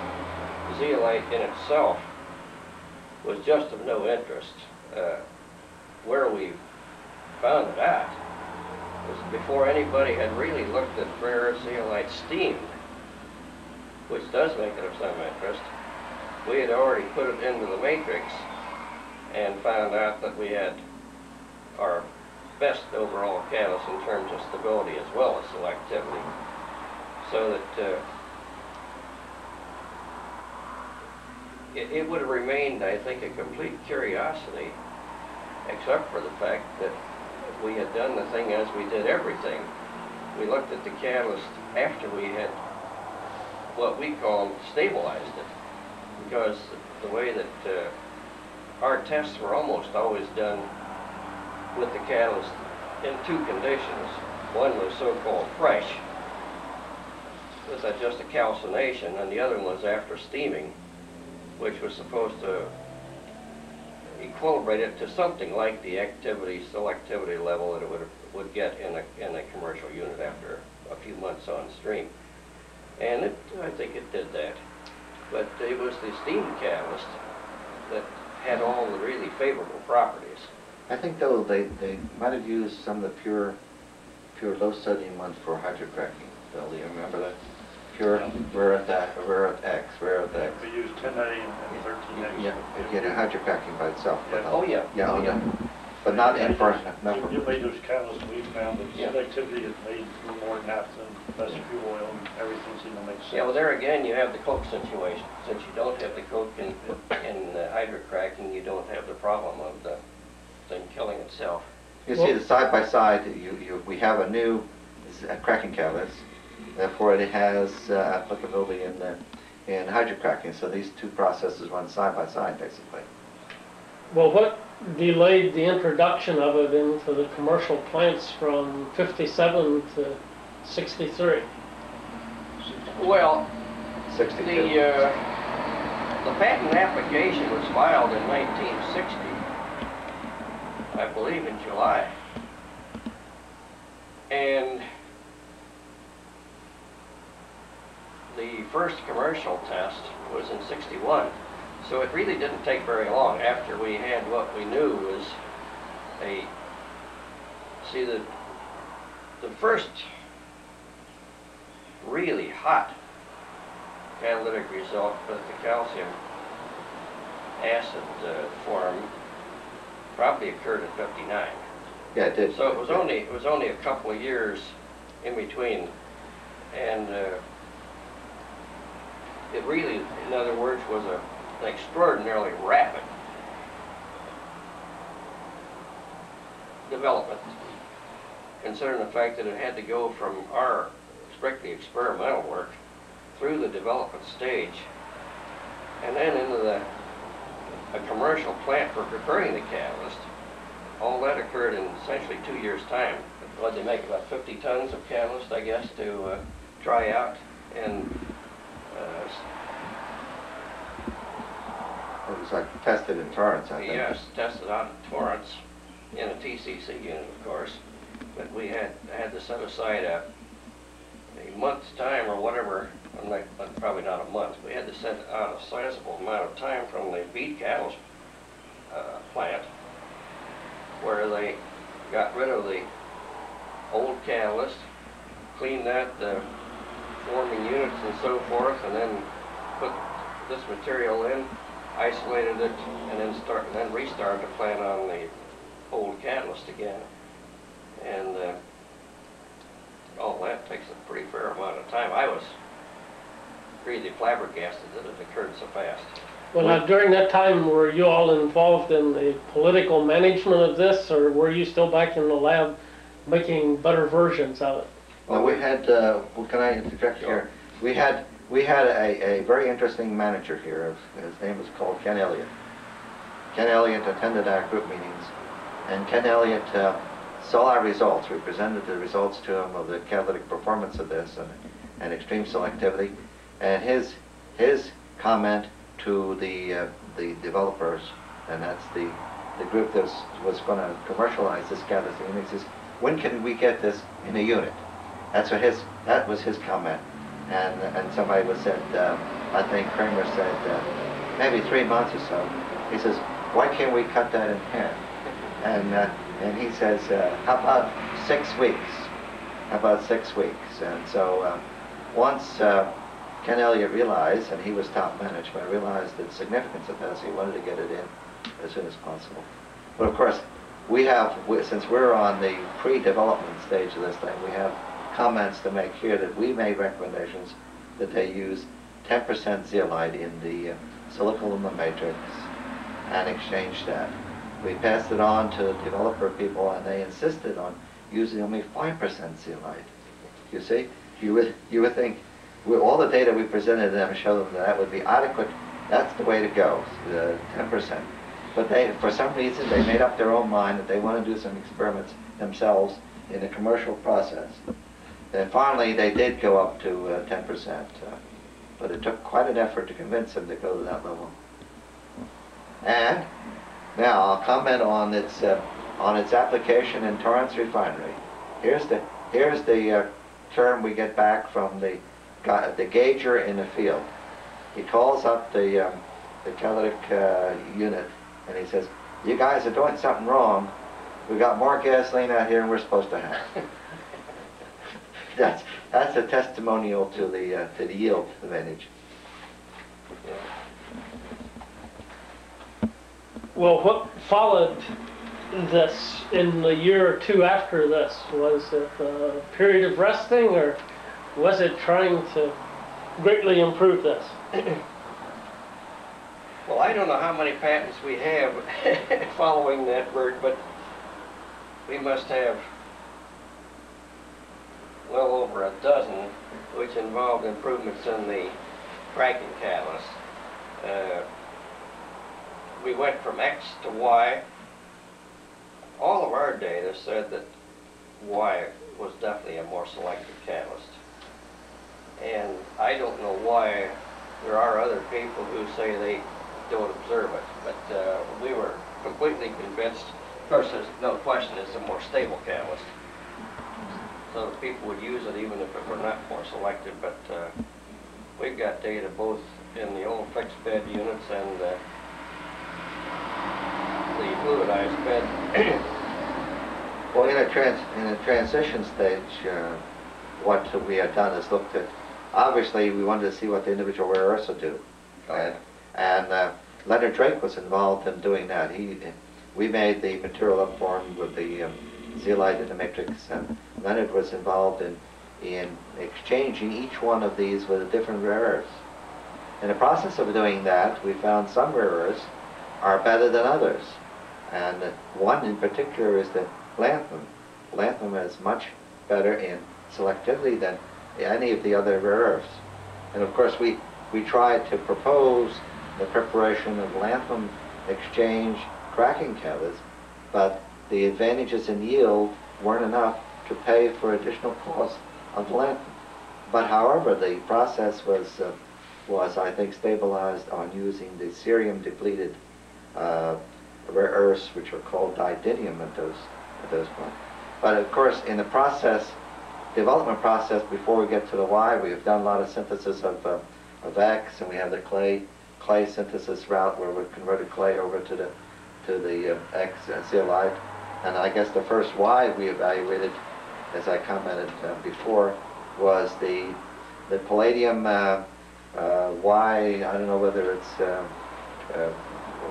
B: zeolite in itself was just of no interest. Where we found it out was before anybody had really looked at rare earth zeolite steamed, which does make it of some interest. We had already put it into the matrix and found out that we had our best overall catalyst in terms of stability as well as selectivity. So that it would have remained, I think, a complete curiosity, except for the fact that we had done the thing as we did everything. We looked at the catalyst after we had what we called stabilized it, because the way that our tests were almost always done with the catalyst in two conditions. One was so-called fresh, with just a calcination, and the other one was after steaming, which was supposed to equilibrate it to something like the selectivity level that it would get in a commercial unit after a few months on stream. And I think it did that. But it was the steam catalyst that had all the really favorable properties.
C: I think, though, they might have used some of the pure low-sodium ones for hydrocracking. Bill, do you remember that? Pure rare earth X.
D: We used 10A and 13A.
C: Yeah, you get a hydrocracking by itself.
D: Yeah.
C: But
B: Oh, yeah.
C: Yeah,
B: Oh, yeah.
C: but not in for
D: You made those catalysts, we found that
B: Yeah.
D: selectivity has made more naphtha and less fuel oil, and everything seemed to make sense.
B: Yeah, well, there again, you have the coke situation. Since you don't have the coke in hydrocracking, you don't have the problem of the thing killing itself.
C: You see, the side by side, we have a new cracking catalyst. Therefore, it has applicability in hydrocracking. So these two processes run side by side, basically.
A: Well, what delayed the introduction of it into the commercial plants from 57 to 63?
B: Well,
C: 62.
B: the patent application was filed in 1960, I believe in July. And the the first commercial test was in '61. So it really didn't take very long after we had what we knew was the first really hot catalytic result with the calcium acid form probably occurred in '59.
C: Yeah, it did.
B: So it was only a couple of years in between, and it really, in other words, was an extraordinarily rapid development, considering the fact that it had to go from our strictly experimental work through the development stage and then into a commercial plant for preparing the catalyst. All that occurred in essentially 2 years' time. What, they make about 50 tons of catalyst, I guess, to try out, and
C: it was like tested in Torrance, I think.
B: yes, tested out in Torrance in a TCC unit, of course. But we had to set aside a month's time or whatever, probably not a month. We had to set out a sizable amount of time from the beet catalyst plant, where they got rid of the old catalyst, cleaned out the forming units and so forth, and then put this material in, isolated it, and then restarted the plant on the old catalyst again. And all that takes a pretty fair amount of time. I was really flabbergasted that it occurred so fast.
A: Well, now, during that time, were you all involved in the political management of this, or were you still back in the lab making better versions of it?
C: Well, we had, well, can I interject here? We had a very interesting manager here. His name was called Ken Elliott. Ken Elliott attended our group meetings, and Ken Elliott saw our results. We presented the results to him of the catalytic performance of this and extreme selectivity, and his comment to the developers, and that's the group that was going to commercialize this catalyst, and he says, when can we get this in a unit? That was his comment, and somebody was said, I think Kramer said, maybe 3 months or so. He says, why can't we cut that in half? And he says, how about 6 weeks? How about 6 weeks? And so once Ken Elliott realized, and he was top management, realized the significance of this, he wanted to get it in as soon as possible. But of course, since we're on the pre-development stage of this thing, we have comments to make here that we made recommendations that they use 10% zeolite in the silicoaluminum matrix and exchange that. We passed it on to developer people, and they insisted on using only 5% zeolite. You see, you would think, with all the data we presented to them, show them that would be adequate. That's the way to go, the 10%. But for some reason, they made up their own mind that they want to do some experiments themselves in a commercial process. And finally, they did go up to 10%, but it took quite an effort to convince them to go to that level. And now I'll comment on its application in Torrance Refinery. Here's the term we get back from the gauger in the field. He calls up the catalytic unit, and he says, "You guys are doing something wrong. We got more gasoline out here than we're supposed to have." That's a testimonial to the yield advantage.
A: Well, what followed this in the year or two after this? Was it a period of resting, or was it trying to greatly improve this?
B: Well, I don't know how many patents we have following that work, but we must have well over a dozen, which involved improvements in the cracking catalyst. We went from X to Y. All of our data said that Y was definitely a more selective catalyst. And I don't know why there are other people who say they don't observe it, but we were completely convinced. Of course, there's no question it's a more stable catalyst. So people would use it even if it were not more selective, but we've got data both in the old fixed bed units and the fluidized bed.
C: Well, in a transition stage, what we had done is looked at, obviously we wanted to see what the individual rare earths would do. And Leonard Drake was involved in doing that. We made the material up for him with the zeolite in the matrix, and Leonard was involved in exchanging each one of these with a different rare earths. In the process of doing that, we found some rare earths are better than others. And one in particular is the lanthanum. Lanthanum is much better in selectivity than any of the other rare earths. And of course we tried to propose the preparation of lanthanum exchange cracking catalysts, but the advantages in yield weren't enough to pay for additional costs of lanthanum. But however, the process was I think stabilized on using the cerium depleted rare earths, which are called didinium at those points. But of course, in the development process, before we get to the Y, we have done a lot of synthesis of X, and we have the clay synthesis route where we've converted clay over to the X zeolite. And I guess the first Y we evaluated, as I commented before, was the palladium Y. I don't know whether it's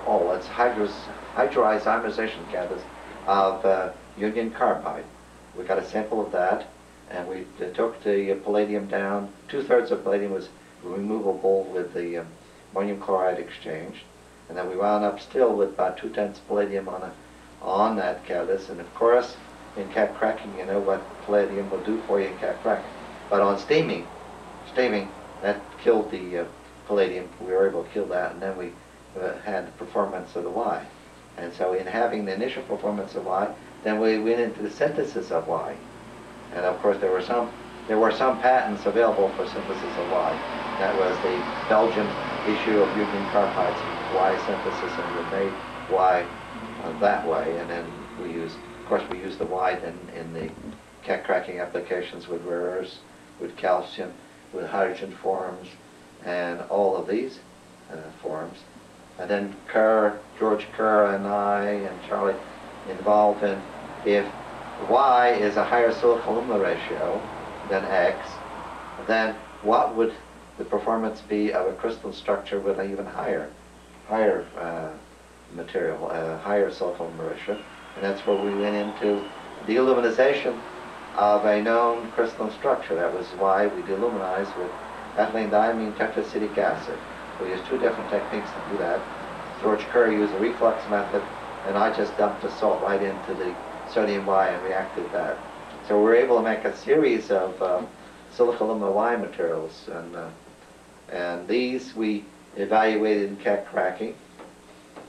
C: it's hydroisomerization catalyst of union carbide. We got a sample of that, and we took the palladium down. 2/3 of palladium was removable with the ammonium chloride exchange, and then we wound up still with about 2/10 palladium on that catalyst. And of course, in cap cracking, you know what palladium will do for you in cap cracking. But on steaming, that killed the palladium. We were able to kill that, and then we had the performance of the Y. And so in having the initial performance of Y, then we went into the synthesis of Y. And of course there were some patents available for synthesis of Y. That was the Belgian issue of union carbide's Y synthesis, and we made Y that way. And then we used the Y then in the cat cracking applications with rare earths, with calcium, with hydrogen forms, and all of these forms. And then George Kerr and I and Charlie involved in, if Y is a higher silica-alumina ratio than X, then what would the performance be of a crystal structure with an even higher material, higher silica-alumina ratio? And that's where we went into dealuminization of a known crystalline structure. That was why we deluminized with ethylene diamine tetracetic acid. We used two different techniques to do that. George Kerr used the reflux method, and I just dumped the salt right into the sodium Y and reacted that. So we were able to make a series of silica-alumina Y materials, and these we evaluated in cat cracking.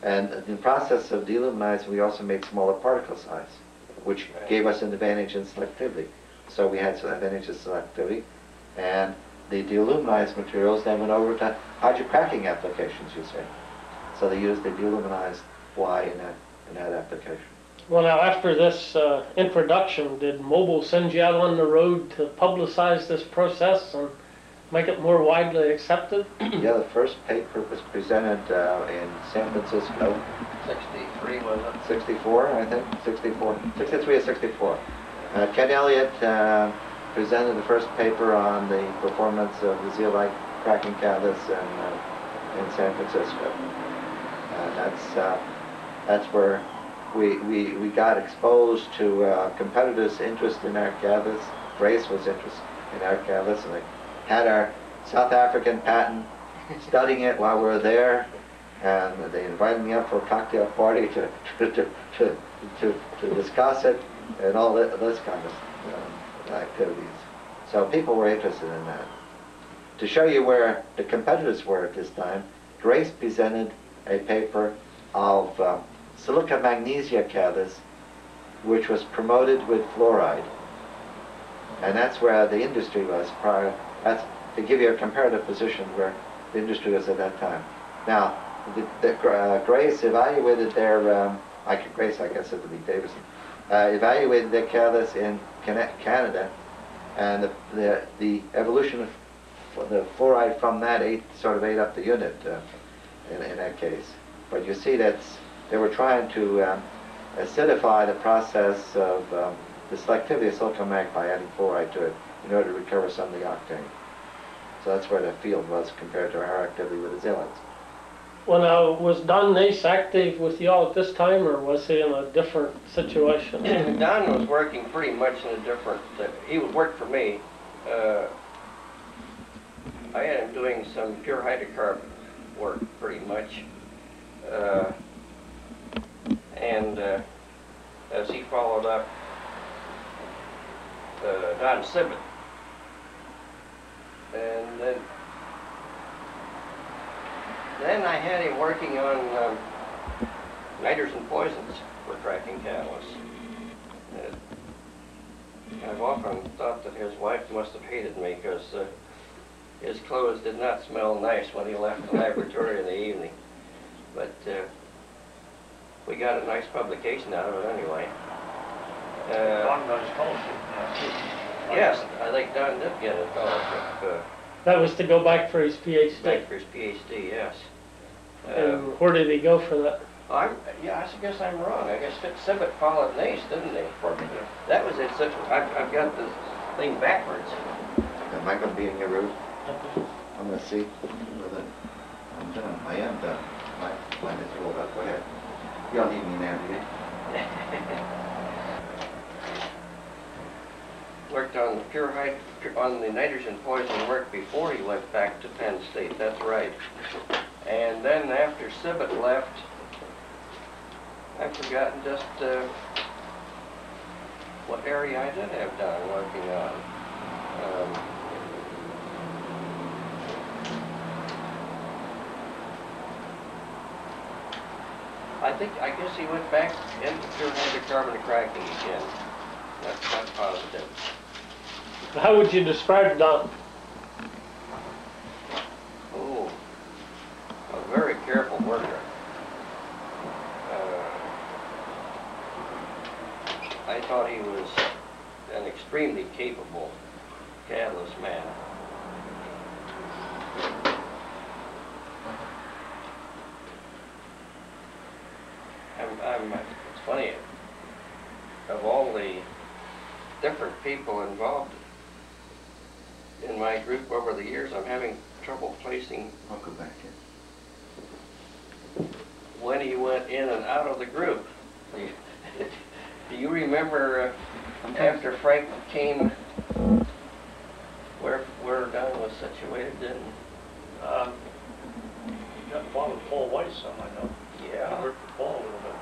C: And in the process of deluminizing, we also made smaller particle size, which gave us an advantage in selectivity. So we had some advantage in selectivity, and the deluminized materials then went over to hydrocracking applications, you say. So they used the deluminized Y in that application.
A: Well, now after this introduction, did Mobil send you out on the road to publicize this process and make it more widely accepted?
C: Yeah, the first paper was presented in San Francisco.
B: 63 was it?
C: 64, I think. 64. 63 or 64. Ken Elliott presented the first paper on the performance of the zeolite cracking catalysts in San Francisco. That's where we got exposed to competitors' interest in our catalysts. Grace was interested in our catalysts, and they had our South African patent, studying it while we were there, and they invited me up for a cocktail party to discuss it and all this kind of activities. So people were interested in that. To show you where the competitors were at this time, Grace presented a paper of silica magnesia catalyst, which was promoted with fluoride. And that's where the industry was prior. That's to give you a comparative position where the industry was at that time. Now, Grace evaluated their, Grace, I guess it would be Davison, evaluated their catalyst in Canada, and the evolution of well, the fluoride from that sort of ate up the unit in that case. But you see, they were trying to acidify the process of the selectivity of silicon mag by adding fluoride to it in order to recover some of the octane. So that's where the field was compared to our activity with the xylides.
A: Well, now, was Don Nace active with you all at this time, or was he in a different situation?
B: Don was working pretty much in a different, he would work for me. I had him doing some pure hydrocarbon work pretty much. And as he followed up Don Sibbett. And then I had him working on nitrogen poisons for cracking catalysts. I've often thought that his wife must have hated me because his clothes did not smell nice when he left the laboratory in the evening. But we got a nice publication out of it anyway.
D: Don got his scholarship.
B: Yes, I think Don did get a scholarship.
A: That was to go back for his PhD.
B: Back for his PhD, yes.
A: And where did he go for that?
B: I guess I'm wrong. I guess Sibbett followed Nace, didn't he? That was it. I've got the thing backwards.
C: Am I going to be in your room? I'm going to see whether I'm done. I am done. My plan is rolled up. Go ahead. You don't need me now, do you?
B: Worked on the nitrogen poison work before he went back to Penn State. That's right. And then after Sibbett left, I've forgotten just what area I did have Don working on. I guess he went back into pure hydrocarbon cracking again. That's not positive.
A: How would you describe Don?
B: Oh, a very careful worker. I thought he was an extremely capable catalyst man. It's funny, of all the different people involved in my group over the years, I'm having trouble placing
C: I'll go back in.
B: when he went in and out of the group. Do you remember after Frank came, where Don was situated in?
D: He got involved with Paul Weiss, some I know.
B: Yeah.
D: I worked with Paul a little bit.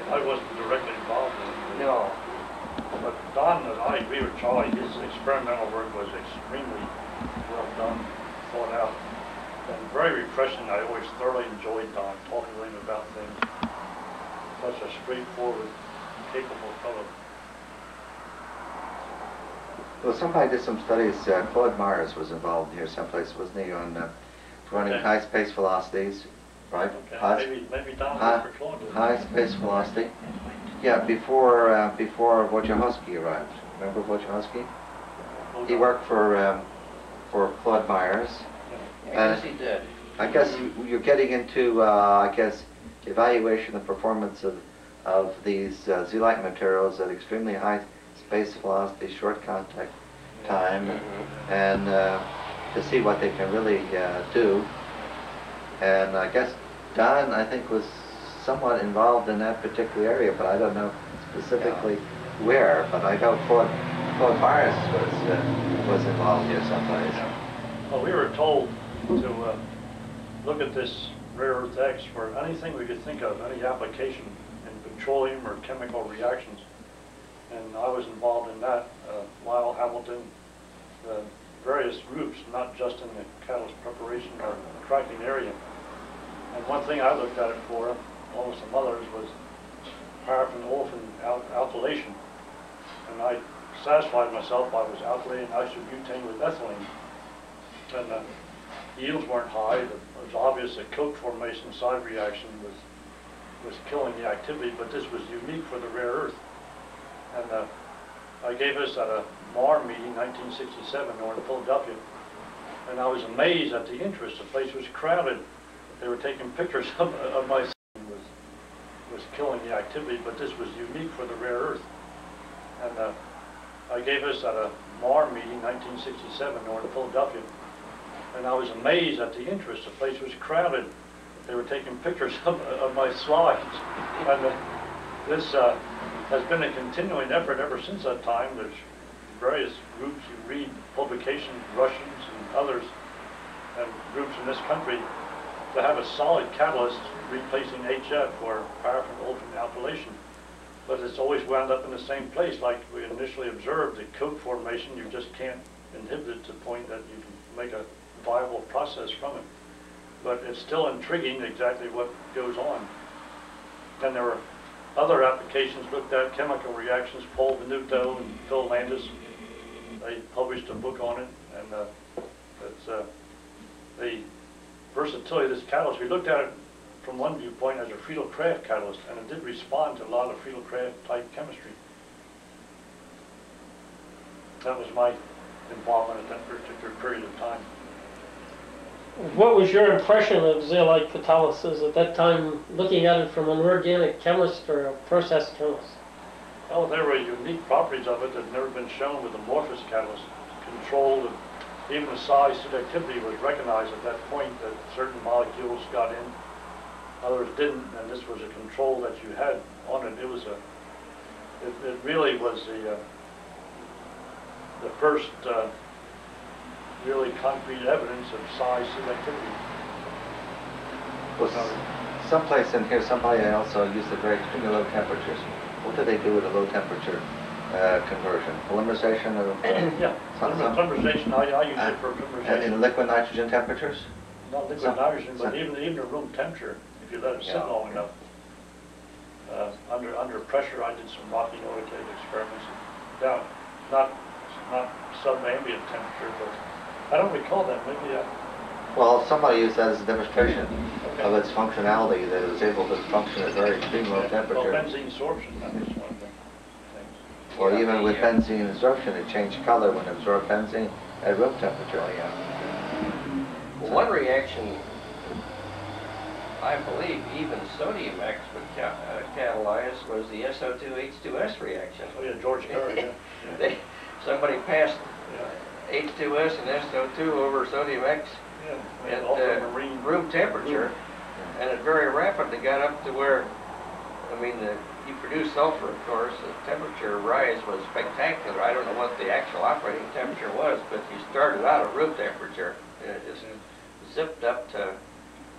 D: I wasn't directly involved in it.
B: No.
D: But Don and I agree with Charlie. His experimental work was extremely well done, thought out, and very refreshing. I always thoroughly enjoyed Don, talking to him about things. Such a straightforward, capable fellow.
C: Well, somebody did some studies. Claude Myers was involved here someplace, wasn't he, on running
D: Okay.
C: high space velocities, right?
D: Okay, maybe Don worked for Claude.
C: High space velocity. Yeah, before Wojciechowski arrived. Remember Wojciechowski? He worked for Claude Myers.
B: I guess he did.
C: I guess you're getting into evaluation of performance of these zeolite materials at extremely high space velocity, short contact time, and to see what they can really do. And I guess Don, I think, was somewhat involved in that particular area, but I don't know specifically where. But I know Claude Myers was involved here someplace.
D: Well, we were told to look at this rare earth X for anything we could think of, any application in petroleum or chemical reactions. And I was involved in that, Lyle Hamilton, various groups, not just in the catalyst preparation or cracking area. And one thing I looked at it for, along with some others, was paraffin olefin alkylation. And I satisfied myself I was alkylating isobutane with ethylene. And the yields weren't high. It was obvious that coke formation side reaction was killing the activity, but this was unique for the rare earth. And I gave this at a MAR meeting, 1967, over in Philadelphia, and I was amazed at the interest. The place was crowded. They were taking pictures of my son was killing the activity, but this was unique for the rare earth. And I gave this at a MAR meeting, 1967, over in Philadelphia, and I was amazed at the interest. The place was crowded. They were taking pictures of my slides. And this has been a continuing effort ever since that time. There's various groups, you read publications, Russians and others, and groups in this country, to have a solid catalyst replacing HF or paraffin olefin alkylation. But it's always wound up in the same place. Like we initially observed, the coke formation, you just can't inhibit it to the point that you can make a viable process from it. But it's still intriguing exactly what goes on. And there were other applications looked at, chemical reactions. Paul Venuto and Phil Landis, they published a book on it, and it's the versatility of this catalyst. We looked at it from one viewpoint as a Friedel-Crafts catalyst, and it did respond to a lot of Friedel-Crafts type chemistry. That was my involvement at that particular period of time.
A: What was your impression of zeolite catalysis at that time, looking at it from an organic chemist or a process chemist?
D: Well, there were unique properties of it that had never been shown with amorphous catalyst. Controlled, even the size selectivity was recognized at that point that certain molecules got in, others didn't, and this was a control that you had on it. It was it really was the first really concrete evidence of size selectivity.
C: Well, someplace in here, somebody also used the very extremely low temperatures. What do they do with a low temperature conversion? Polymerization of
D: yeah, polymerization. I use it for polymerization.
C: In liquid nitrogen temperatures?
D: Not liquid nitrogen, but even at room temperature, if you let it sit long enough. Under pressure, I did some Rocky Noatate experiments. Down, not sub-ambient temperature, but I don't recall that. Maybe.
C: Well, somebody used that as a demonstration of its functionality, that it was able to function at very extreme low temperature.
D: Well, benzene absorption, that was one of the things.
C: Well, even with benzene absorption, it changed color when it absorbed benzene at room temperature.
B: Oh, yeah. Well, one reaction, I believe, even sodium X would catalyze was the SO2H2S reaction.
D: Oh yeah, George Kerr, yeah.
B: Somebody passed H2S and SO2 over sodium X at room temperature, and it very rapidly got up to where, I mean, you produce sulfur, of course. The temperature rise was spectacular. I don't know what the actual operating temperature was, but you started out at room temperature, and it just zipped up to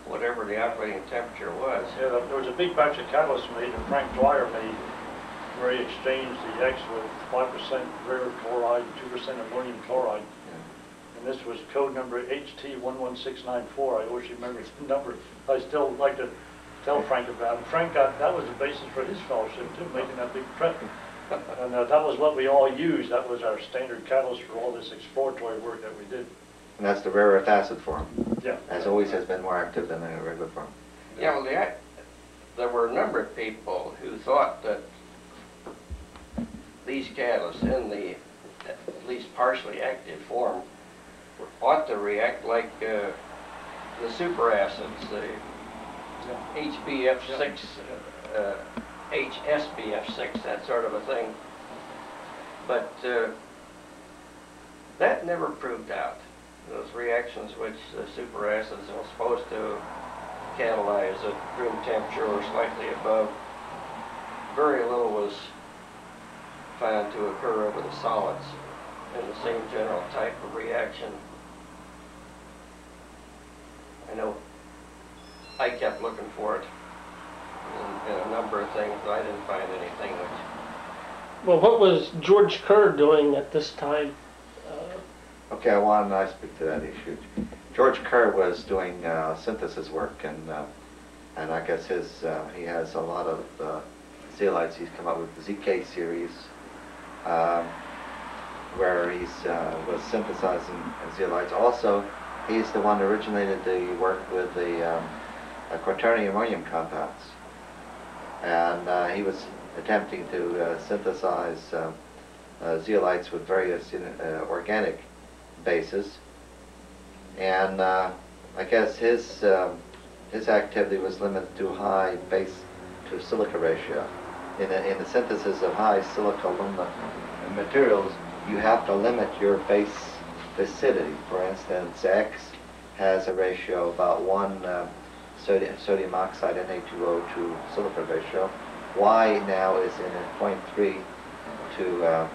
B: whatever the operating temperature was.
D: Yeah, there was a big batch of catalysts made, and Frank Dwyer made, where he exchanged the X with 5% rare chloride, 2% ammonium chloride. And this was code number HT11694. I always remember the number. I still like to tell Frank about it. Frank that was the basis for his fellowship too, making that big prep. And that was what we all used. That was our standard catalyst for all this exploratory work that we did.
C: And that's the rare earth acid form.
D: Yeah.
C: As always has been more active than a regular form.
B: Yeah, well, there were a number of people who thought that these catalysts in the at least partially active form ought to react like the superacids, the HBF6, HSBF6, that sort of a thing. But that never proved out. Those reactions which the superacids are supposed to catalyze at room temperature or slightly above, very little was found to occur over the solids in the same general type of reaction. I know I kept looking for it in a number of things, but I didn't find anything which...
A: Well, what was George Kerr doing at this time?
C: Okay, I want to speak to that issue. George Kerr was doing synthesis work, and I guess he has a lot of zeolites. He's come up with the ZK series, where he's was synthesizing zeolites. Also, he's the one who originated the work with the quaternary ammonium compounds, and he was attempting to synthesize zeolites with various organic bases. And I guess his activity was limited to high base to silica ratio. In the synthesis of high silica alumina materials, you have to limit your base acidity. For instance, X has a ratio about 1 sodium oxide Na2O to silica ratio. Y now is in a 0.3 to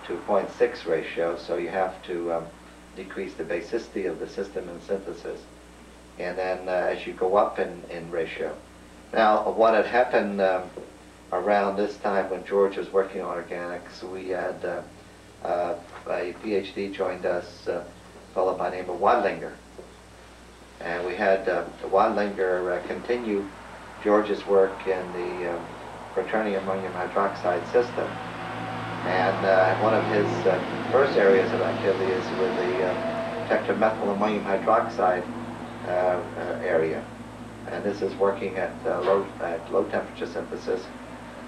C: 0.6 ratio, so you have to decrease the basicity of the system in synthesis. And then as you go up in ratio. Now, what had happened around this time when George was working on organics, we had a PhD joined us, a fellow by the name of Wadlinger. And we had Wadlinger continue George's work in the quaternary ammonium hydroxide system. And one of his first areas of activity is with the tetramethyl ammonium hydroxide area. And this is working at low temperature synthesis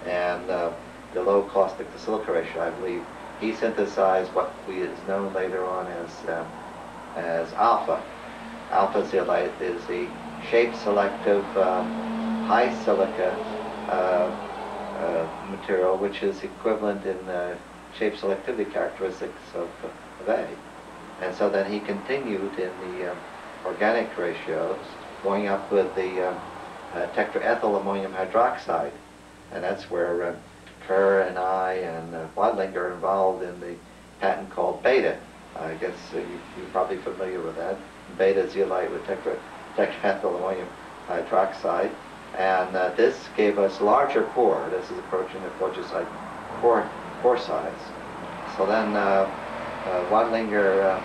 C: and the low caustic to silica ratio, I believe. He synthesized what is known later on as alpha. Alpha zeolite is the shape-selective high silica material, which is equivalent in shape selectivity characteristics of A. And so then he continued in the organic ratios, going up with the tetraethyl ammonium hydroxide. And that's where Kerr and I and Wadlinger are involved in the patent called Beta. I guess you're probably familiar with that. Beta zeolite with tetraethyl ammonium hydroxide. And this gave us larger pore. This is approaching the Forgesite pore size. So then Wadlinger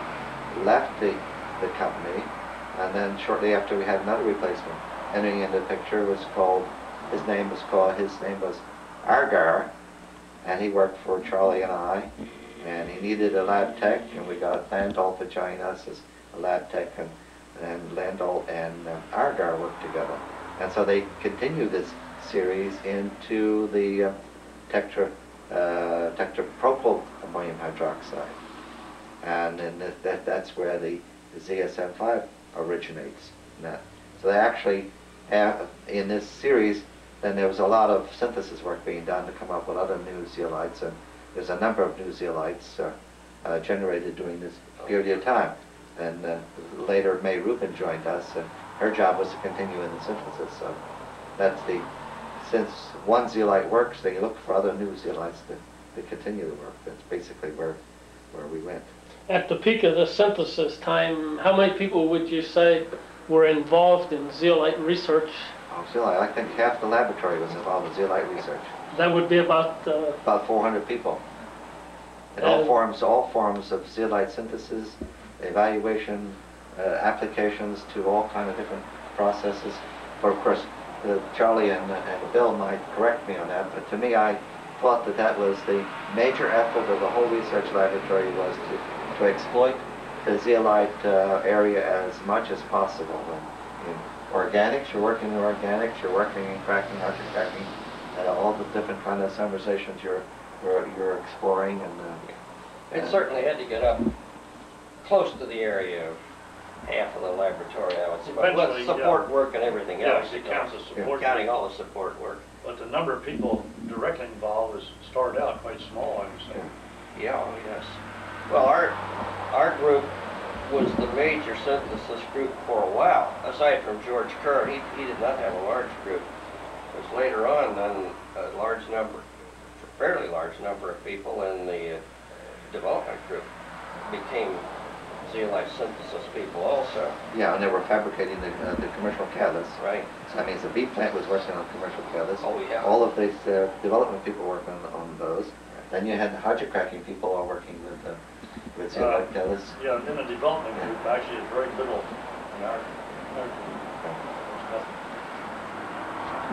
C: left the company, and then shortly after we had another replacement entering into the picture. His name was Argar, and he worked for Charlie and I, and he needed a lab tech, and we got Landau to join us as a lab tech, and Landau and Argar worked together. And so they continued this series into the tetrapropyl ammonium hydroxide. And then that's where the ZSM5 originates. So they actually have, in this series, then there was a lot of synthesis work being done to come up with other new zeolites, and there's a number of new zeolites generated during this period of time. And later May Rubin joined us, and her job was to continue in the synthesis. So that's since one zeolite works, they look for other new zeolites to continue the work. That's basically where we went.
A: At the peak of the synthesis time, how many people would you say were involved in zeolite research?
C: Oh, zeolite, I think half the laboratory was involved in zeolite research.
A: That would be about
C: 400 people. In all forms of zeolite synthesis, evaluation, applications to all kind of different processes. But of course, Charlie and Bill might correct me on that, but to me, I thought that was the major effort of the whole research laboratory, was to exploit the zeolite area as much as possible. In organics, you're working in organics, you're working in cracking, hydrocracking, all the different kind of summarizations you're exploring.
B: It certainly had to get up close to the area of half of the laboratory, I would say. But with support work and everything else.
D: It counts as support.
B: Counting all the support work.
D: But the number of people directly involved started out quite small, I would say.
B: Yeah, oh yes. Well, our group was the major synthesis group for a while. Aside from George Kerr, he did not have a large group. It was later on then a fairly large number of people in the development group became zeolite synthesis people also.
C: Yeah, and they were fabricating the commercial catalysts.
B: Right.
C: So that means the B plant was working on commercial catalysts.
B: Oh, yeah.
C: All of these development people working on those. Then you had the hydrocracking people all working with zeolite catalysts.
D: Yeah, in the development group, actually, it's very little in our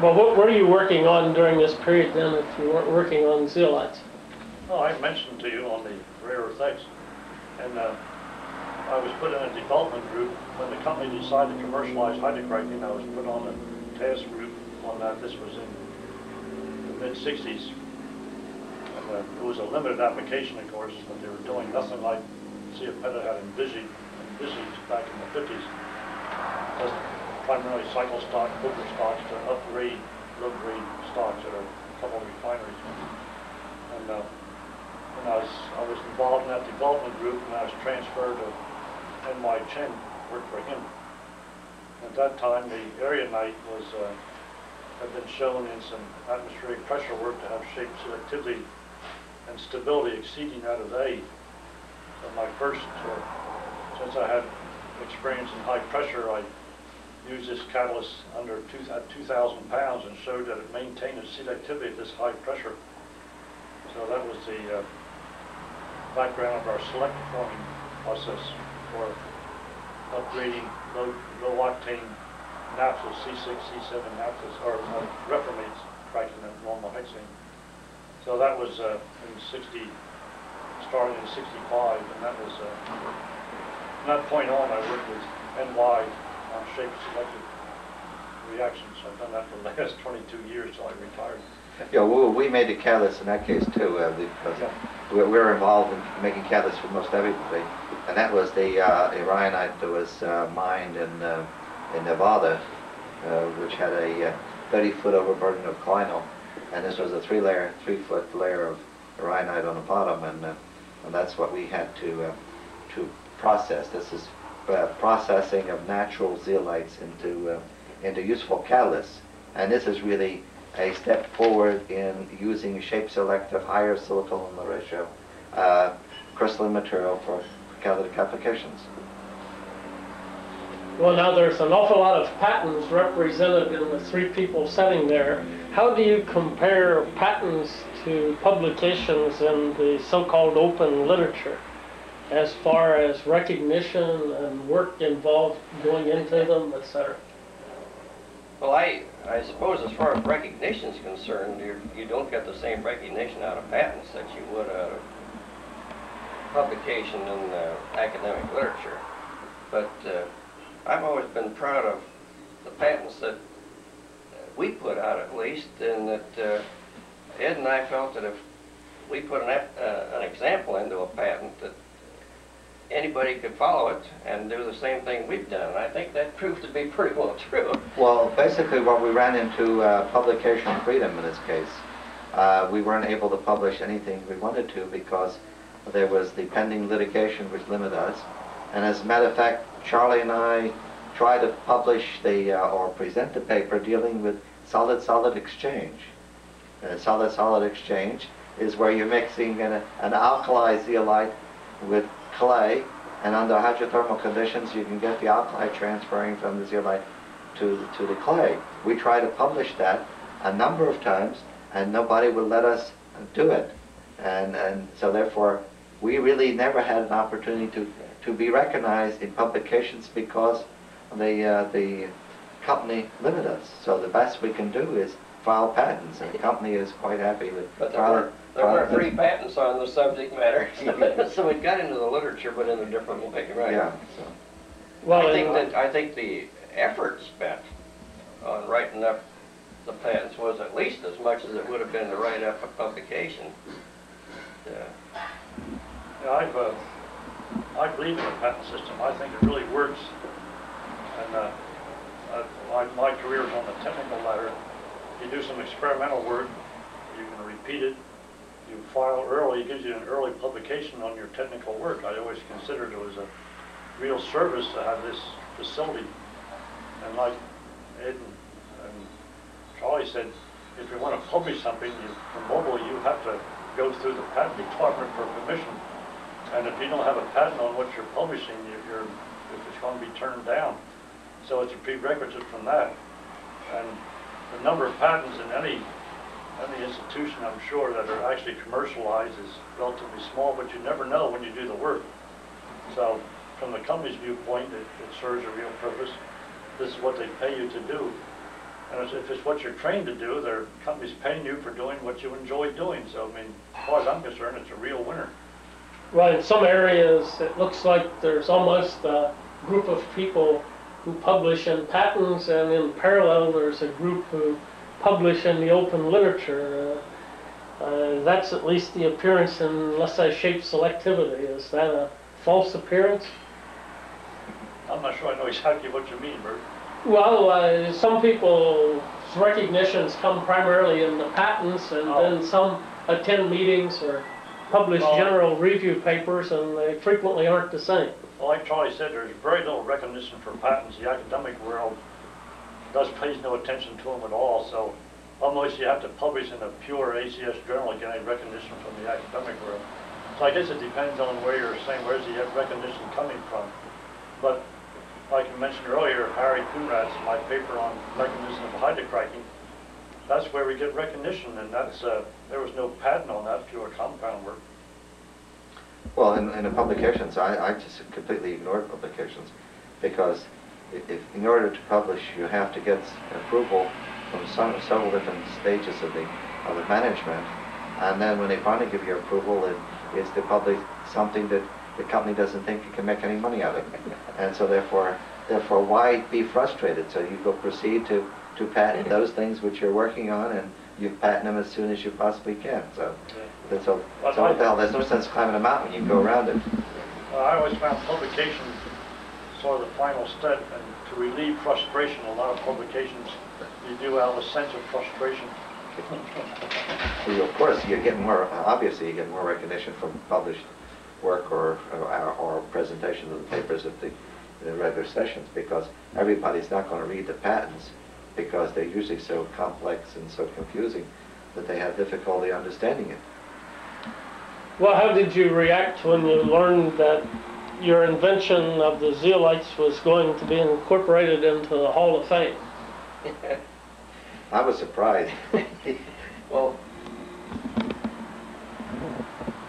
A: Well, what were you working on during this period then, if you weren't working on zeolites?
D: Oh, I mentioned to you on the rare earth X, and I was put in a development group when the company decided to commercialize hydrocracking. I was put on a task group on that. This was in the mid-60s. And it was a limited application of courses that they were doing, nothing like CFMETA had envisaged back in the 50s. Just primarily cycle stock, poker stocks to upgrade low-grade stocks at a couple of refineries. And I was involved in that development group, and I was transferred to NY Chen, worked for him. At that time, the area night was had been shown in some atmospheric pressure work to have shape selectivity and stability exceeding that of A. So my first, since I had experience in high pressure, I used this catalyst at 2,000 pounds and showed that it maintained its selectivity at this high pressure. So that was the background of our select forming process for upgrading low octane naphthas, C6, C7 naphthas, or reformates cracking at normal hexane. So that was starting in 65, and that was, from that point on I worked with NY on shape selective reactions. I've done that for the last 22 years till I retired.
C: Yeah, we made a catalyst in that case too, because we were involved in making catalysts for most everybody, and that was the Orionite that was mined in Nevada, which had a 30-foot overburden of clinal, and this was a 3-foot layer of Orionite on the bottom, and that's what we had to process. This is processing of natural zeolites into useful catalysts, and this is really a step forward in using shape-selective, higher silicon ratio crystalline material for catalytic applications.
A: Well, now there's an awful lot of patents represented in the three people sitting there. How do you compare patents to publications in the so-called open literature as far as recognition and work involved going into them, etc.?
B: Well, I suppose as far as recognition is concerned, you don't get the same recognition out of patents that you would out of publication in academic literature. But I've always been proud of the patents that we put out, at least, and that Ed and I felt that if we put an example into a patent, that anybody could follow it and do the same thing we've done. And I think that proved to be pretty well true.
C: Well, basically what we ran into publication freedom in this case. We weren't able to publish anything we wanted to because there was the pending litigation which limited us. And as a matter of fact, Charlie and I tried to publish or present the paper dealing with solid-solid exchange. Solid-solid exchange is where you're mixing an alkali zeolite with clay, and under hydrothermal conditions you can get the alkali transferring from the zeolite to the clay. We tried to publish that a number of times and nobody would let us do it, and so therefore we really never had an opportunity to be recognized in publications because the company limited us. So the best we can do is file patents, and the company is quite happy with
B: But there weren't 3 patents on the subject matter, so it got into the literature, but in a different way, right?
C: Yeah. So.
A: Well,
B: I think the effort spent on writing up the patents was at least as much as it would have been to write up a publication.
D: Yeah, I believe in the patent system. I think it really works. And my career is on the technical ladder. You do some experimental work, you can repeat it. You file early, it gives you an early publication on your technical work. I always considered it was a real service to have this facility. And like Ed and Charlie said, if you want to publish something from mobile, you have to go through the patent department for permission. And if you don't have a patent on what you're publishing, if it's going to be turned down. So it's a prerequisite from that. And the number of patents in any institution, I'm sure, that are actually commercialized is relatively small, but you never know when you do the work. So from the company's viewpoint, it serves a real purpose. This is what they pay you to do. And if it's what you're trained to do, their company's paying you for doing what you enjoy doing. So, I mean, as far as I'm concerned, it's a real winner.
A: well, in some areas it looks like there's almost a group of people who publish in patents, and in parallel there's a group who publish in the open literature. That's at least the appearance unless I shape selectivity. Is that a false appearance?
D: I'm not sure I know exactly what you mean, Bert.
A: Well, some people's recognitions come primarily in the patents, and then some attend meetings or publish general review papers, and they frequently aren't the same.
D: Well, like Charlie said, there's very little recognition for patents. The academic world pays no attention to them at all, so unless you have to publish in a pure ACS journal to get any recognition from the academic world. So I guess it depends on where you're saying, where's the recognition coming from. But like you mentioned earlier, Harry Coonrad's, my paper on mechanism of hydrocracking, that's where we get recognition, and that's, there was no patent on that, pure compound work.
C: Well, in the publications, I just completely ignored publications, because if in order to publish, you have to get approval from several different stages of the management, and then when they finally give you approval, it's to publish something that the company doesn't think you can make any money out of, and so therefore, why be frustrated? So you go proceed to patent those things which you're working on, and you patent them as soon as you possibly can. So what the hell? There's no sense climbing a mountain. You can go around it.
D: I always found publication sort of the final step, and to relieve frustration, a lot of publications you do out of a sense of frustration.
C: Well, of course, you're getting more. Obviously, you get more recognition from published work or presentation of the papers at the regular sessions, because everybody's not going to read the patents, because they're usually so complex and so confusing that they have difficulty understanding it.
A: Well, how did you react when you learned that your invention of the zeolites was going to be incorporated into the Hall of Fame?
C: I was surprised.
B: Well,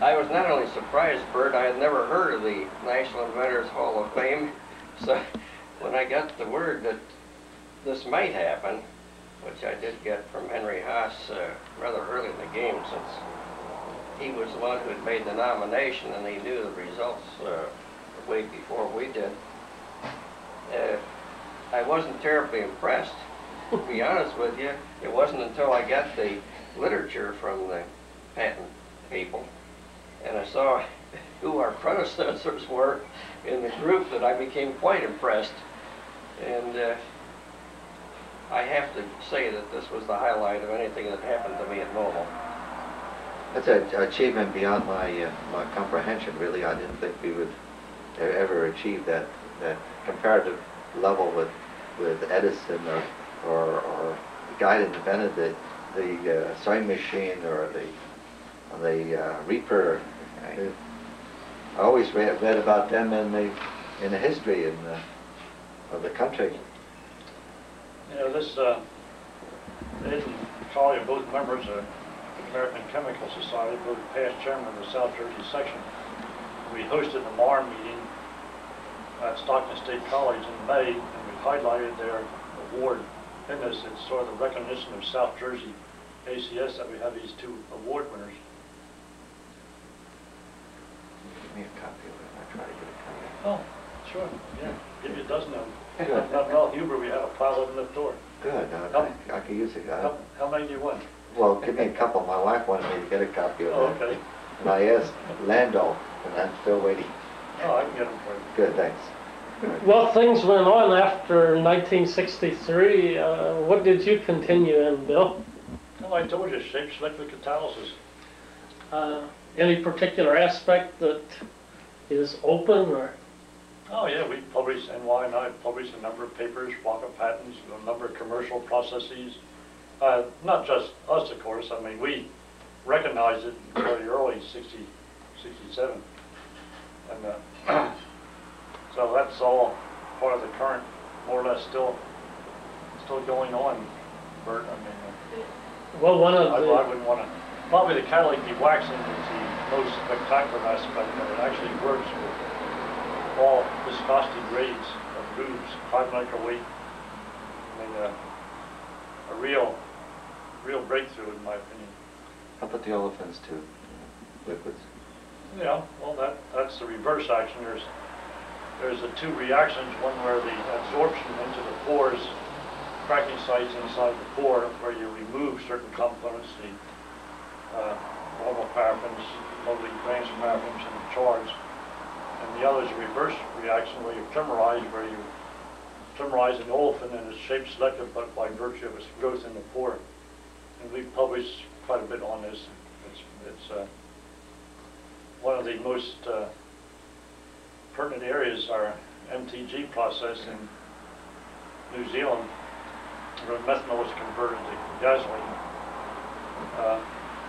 B: I was not only surprised, Bert, I had never heard of the National Inventors Hall of Fame. So when I got the word that this might happen, which I did get from Henry Haas rather early in the game, since he was the one who had made the nomination and he knew the results way before we did, I wasn't terribly impressed. To be honest with you, it wasn't until I got the literature from the patent people and I saw who our predecessors were in the group that I became quite impressed. And I have to say that this was the highlight of anything that happened to me at Mobile.
C: That's an achievement beyond my comprehension, really. I didn't think we would ever achieve that comparative level with Edison or the guy that invented the sewing machine or the Reaper. I always read about them in the history of the country.
D: You know, this Ed and Charlie are both members of the American Chemical Society, both past chairman of the South Jersey section. We hosted a MAR meeting at Stockton State College in May, and we highlighted their award in this. It's sort of the recognition of South Jersey ACS that we have these two award winners.
C: Give me a copy of it. I try to get a copy.
D: Oh, sure, yeah. Give you a dozen of them.
C: Good.
D: Well, Huber, we have a pile of them at the door.
C: Good. I could use it.
D: How many do you want?
C: Well, give me a couple. My wife wanted me to get a copy of it.
D: Okay.
C: And I asked Lando, and I'm still waiting.
D: Oh, I can get them for you.
C: Good, thanks.
A: Well, things went on after 1963. What did you continue in, Bill?
D: Well, I told you, shape selective catalysis.
A: Any particular aspect that is open, or?
D: Oh yeah, we published, NY and I published a number of papers, block of patents, a number of commercial processes. Not just us, of course. I mean, we recognized it very early, 67. And so that's all part of the current, more or less still going on, Bert. I mean,
A: well, one of
D: I
A: the...
D: wouldn't want to, probably the catalytic dewaxing is the most spectacular aspect of it. It actually works with all viscosity grades of lubes, 5 microweight. I mean, a real breakthrough in my opinion.
C: How about the olefins too? Liquids.
D: Yeah, well that's the reverse action. There's the two reactions, one where the absorption into the pores, cracking sites inside the pore, where you remove certain components, the normal paraffins, mostly advanced paraffins and chards. And the other is a reverse reaction where you trimerize, where you trimerize an olefin and it's shape selective, but by virtue of its growth in the pore. And we've published quite a bit on this. It's one of the most pertinent areas, our MTG process in New Zealand, where methanol is converted to gasoline.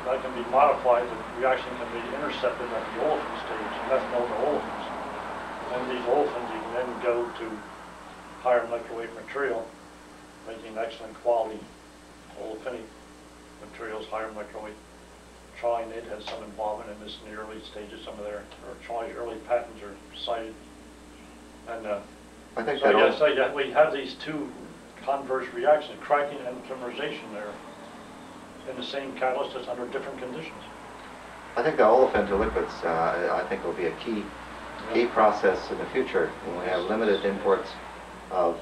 D: That can be modified, the reaction can be intercepted at the olefin stage, methanol to olefins. And these olefins you can then go to higher molecular weight material, making excellent quality olefinic materials, higher molecular weight. Charlie has some involvement in this in the early stages. Some of their Charlie's early patents are cited. And
C: I think
D: so yes, we have these two converse reactions, cracking and polymerization there, in the same catalyst, just under different conditions.
C: I think the olefin to liquids, I think, will be a key process in the future when we have limited imports of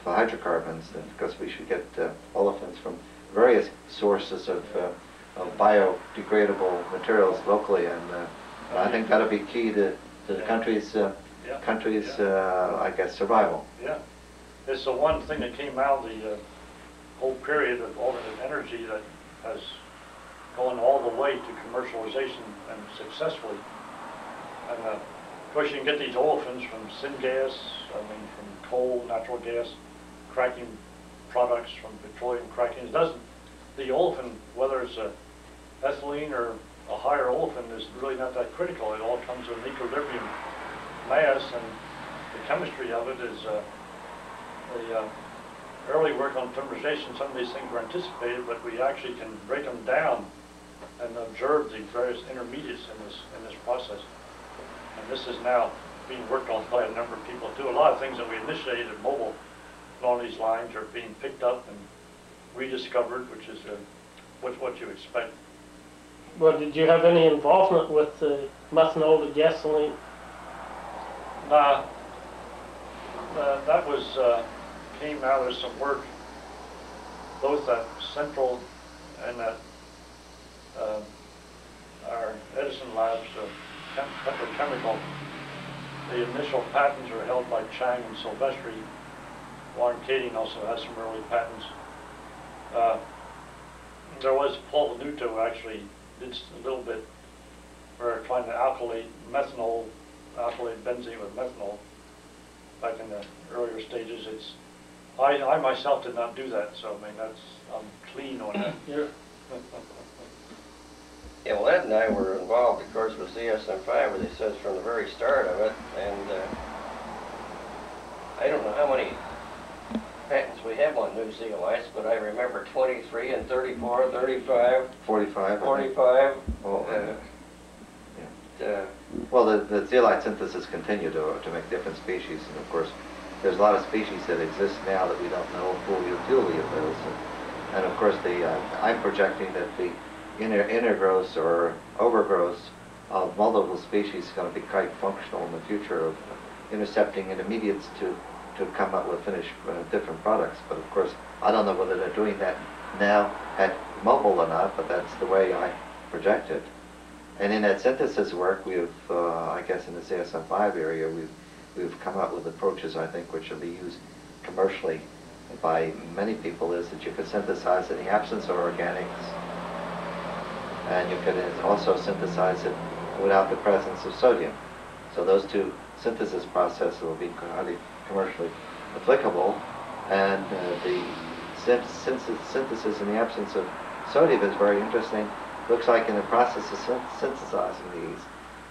C: hydrocarbons, because we should get olefins from various sources of biodegradable materials locally, and I think that'll be key to the country's I guess, survival.
D: Yeah, it's the one thing that came out of the whole period of alternate energy that has gone all the way to commercialization and successfully. And of course, you can get these olefins from syngas, from coal, natural gas, cracking products from petroleum cracking. It doesn't. The olefin, whether it's a ethylene or a higher olefin, is really not that critical. It all comes with an equilibrium mass, and the chemistry of it is the early work on polymerization. Some of these things were anticipated, but we actually can break them down and observe the various intermediates in this process. And this is now being worked on by a number of people too. A lot of things that we initiated at Mobile along these lines are being picked up and rediscovered, which is what you expect.
A: Well, did you have any involvement with methanol to gasoline?
D: That was came out of some work both at Central and at our Edison labs, petrochemical. The initial patents are held by Chang and Silvestri. Warren Kading also has some early patents. There was Paul Venuto actually did a little bit. We're trying to alkylate methanol, alkylate benzene with methanol back in the earlier stages. I myself did not do that, so I mean I'm clean on that.
A: Yeah.
B: Yeah, well, Ed and I were involved, of course, with CSM5, as he says, from the very start of it, and I don't know how many patents we have on new zeolites, but I remember 23 and 34, 35,
C: 45.
B: 45.
C: Well, the zeolite synthesis continue to make different species, and of course, there's a lot of species that exist now that we don't know full utility of those, and of course, I'm projecting that the intergrowths or overgrowths of multiple species is going to be quite functional in the future of intercepting intermediates to come up with finished different products. But of course, I don't know whether they're doing that now at Mobile or not, but that's the way I project it. And in that synthesis work, we've, I guess in the CSM5 area, we've come up with approaches, I think, which will be used commercially by many people, is that you could synthesize in the absence of organics, and you could also synthesize it without the presence of sodium. So those two synthesis processes will be highly commercially applicable, and the synthesis in the absence of sodium is very interesting. Looks like in the process of synthesizing these,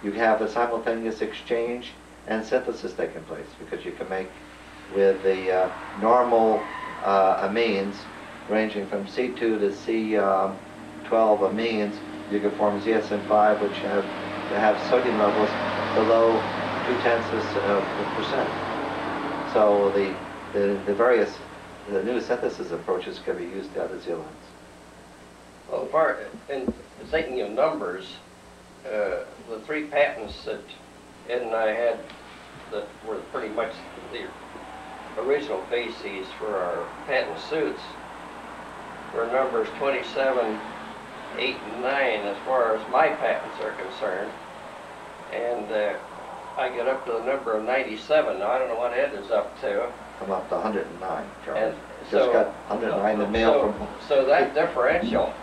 C: you have a simultaneous exchange and synthesis taking place, because you can make with the normal amines ranging from C2 to C12 amines, you can form ZSM5, which have sodium levels below 0.2%. So the various new synthesis approaches can be used to other zeolites.
B: Well, in thinking of numbers, the three patents that Ed and I had that were pretty much the original bases for our patent suits were numbers 27, 8 and 9 as far as my patents are concerned. And I get up to the number of 97. Now, I don't know what Ed is up to.
C: I'm up to 109, Charlie.
B: And
C: Just
B: so,
C: got 109 in the mail from...
B: So that differential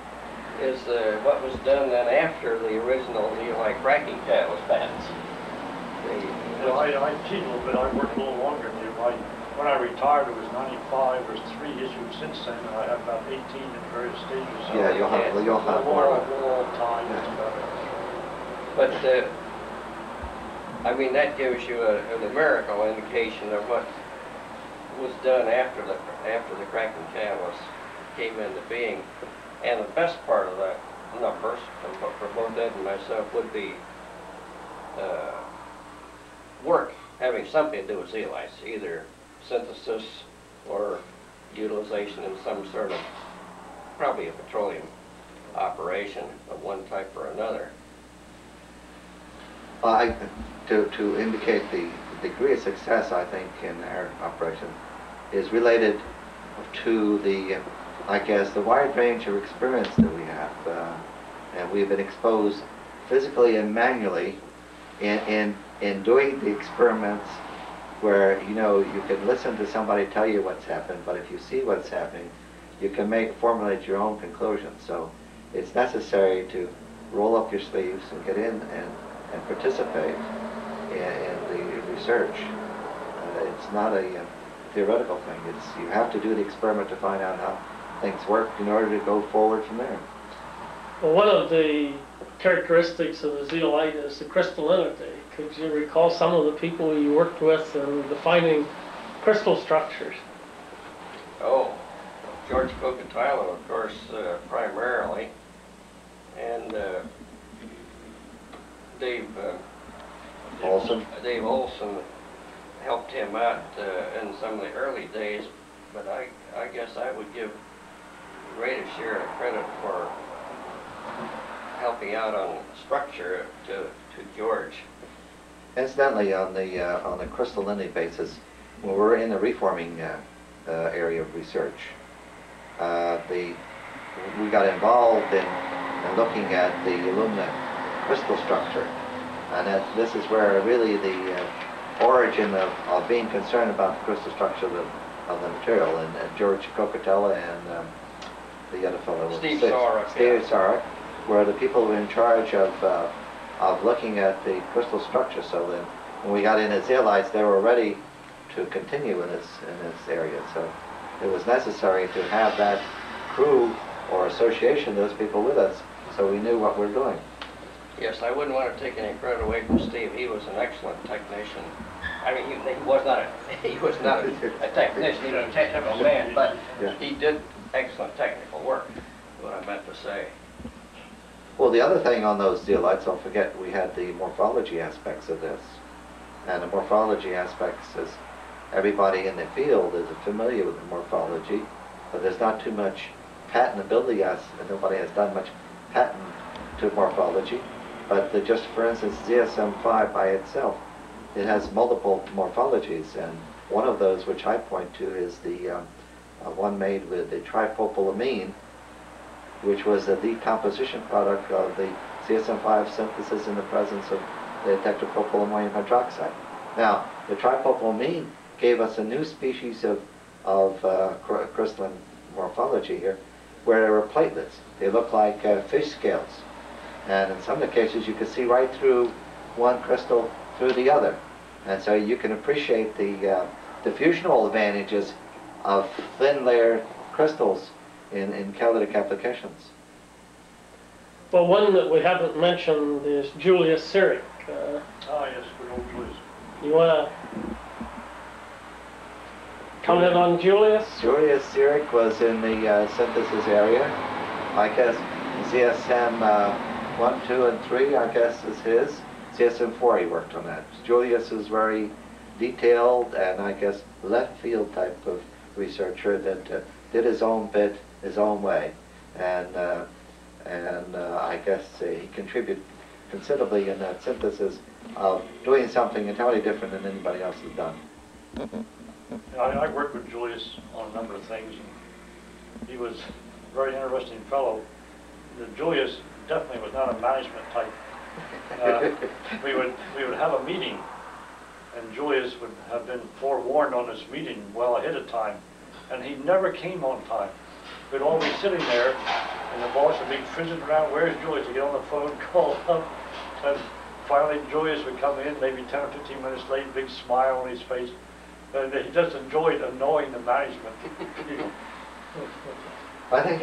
B: is what was done then after the original zeolite cracking catalyst patents.
D: Well, I cheat a little bit. I worked a little longer than you. When I retired, it was 95. There's 3 issued since then, and I have about 18 in various stages. So
C: Yeah, you'll have more.
D: More time.
B: But I mean, that gives you a numerical indication of what was done after the cracking catalyst came into being. And the best part of that numbers for both Ed and myself would be work having something to do with zeolites, either synthesis or utilization in some sort of, probably a petroleum operation of one type or another.
C: To indicate the degree of success, I think, in our operation is related to the, I guess, the wide range of experience that we have. And we've been exposed physically and manually in doing the experiments where, you know, you can listen to somebody tell you what's happened, but if you see what's happening, you can formulate your own conclusions. So it's necessary to roll up your sleeves and get in and participate in the research. It's not a theoretical thing. You have to do the experiment to find out how things work in order to go forward from there.
A: Well, one of the characteristics of the zeolite is the crystallinity. Could you recall some of the people you worked with in defining crystal structures?
B: Oh, George Cocatello, of course, primarily, and Dave
C: Olson.
B: Dave Olson helped him out in some of the early days, but I guess I would give the greatest share of credit for helping out on structure to George.
C: Incidentally, on the crystallinity basis, when we were in the reforming area of research, we got involved in looking at the alumina crystal structure, and this is where really the origin of being concerned about the crystal structure of the material, and George Cocatello and the other fellow,
B: Steve Sarek.
C: Steve Sarek, were the people who were in charge of looking at the crystal structure. So then, when we got into zeolites, they were ready to continue in this area. So it was necessary to have that crew or association, those people with us, so we knew what we were doing.
B: Yes, I wouldn't want to take any credit away from Steve. He was an excellent technician. I mean, he was not a technician, he was a technical man, but he did excellent technical work, is what I meant to say.
C: Well, the other thing on those zeolites, don't forget, we had the morphology aspects of this. And the morphology aspects is, everybody in the field is familiar with the morphology, but there's not too much patentability, nobody has done much patent to morphology. But just for instance, ZSM-5 by itself, it has multiple morphologies, and one of those which I point to is the one made with the tripropylamine, which was a decomposition product of the ZSM-5 synthesis in the presence of the tetrapropylammonium hydroxide. Now, the tripropylamine gave us a new species of crystalline morphology here, where there were platelets. They look like fish scales. And in some of the cases, you can see right through one crystal through the other. And so you can appreciate the diffusional advantages of thin layer crystals in catalytic applications.
A: Well, one that we haven't mentioned is Julius Cyric.
D: Yes, good old Julius.
A: You want to comment on Julius?
C: Julius Cyric was in the synthesis area. I guess ZSM 1, 2, and 3, I guess, is his. ZSM 4, he worked on that. Julius is very detailed and, I guess, left field type of researcher that did his own bit his own way, and I guess he contributed considerably in that synthesis of doing something entirely different than anybody else has done.
D: I worked with Julius on a number of things, and he was a very interesting fellow. Julius definitely was not a management type. We would have a meeting, and Julius would have been forewarned on this meeting well ahead of time, and he never came on time. We'd all be sitting there, and the boss would be frizzing around, where's Julius? To get on the phone, call up, and finally Julius would come in, maybe 10 or 15 minutes late, big smile on his face, and he just enjoyed annoying the management.
C: I think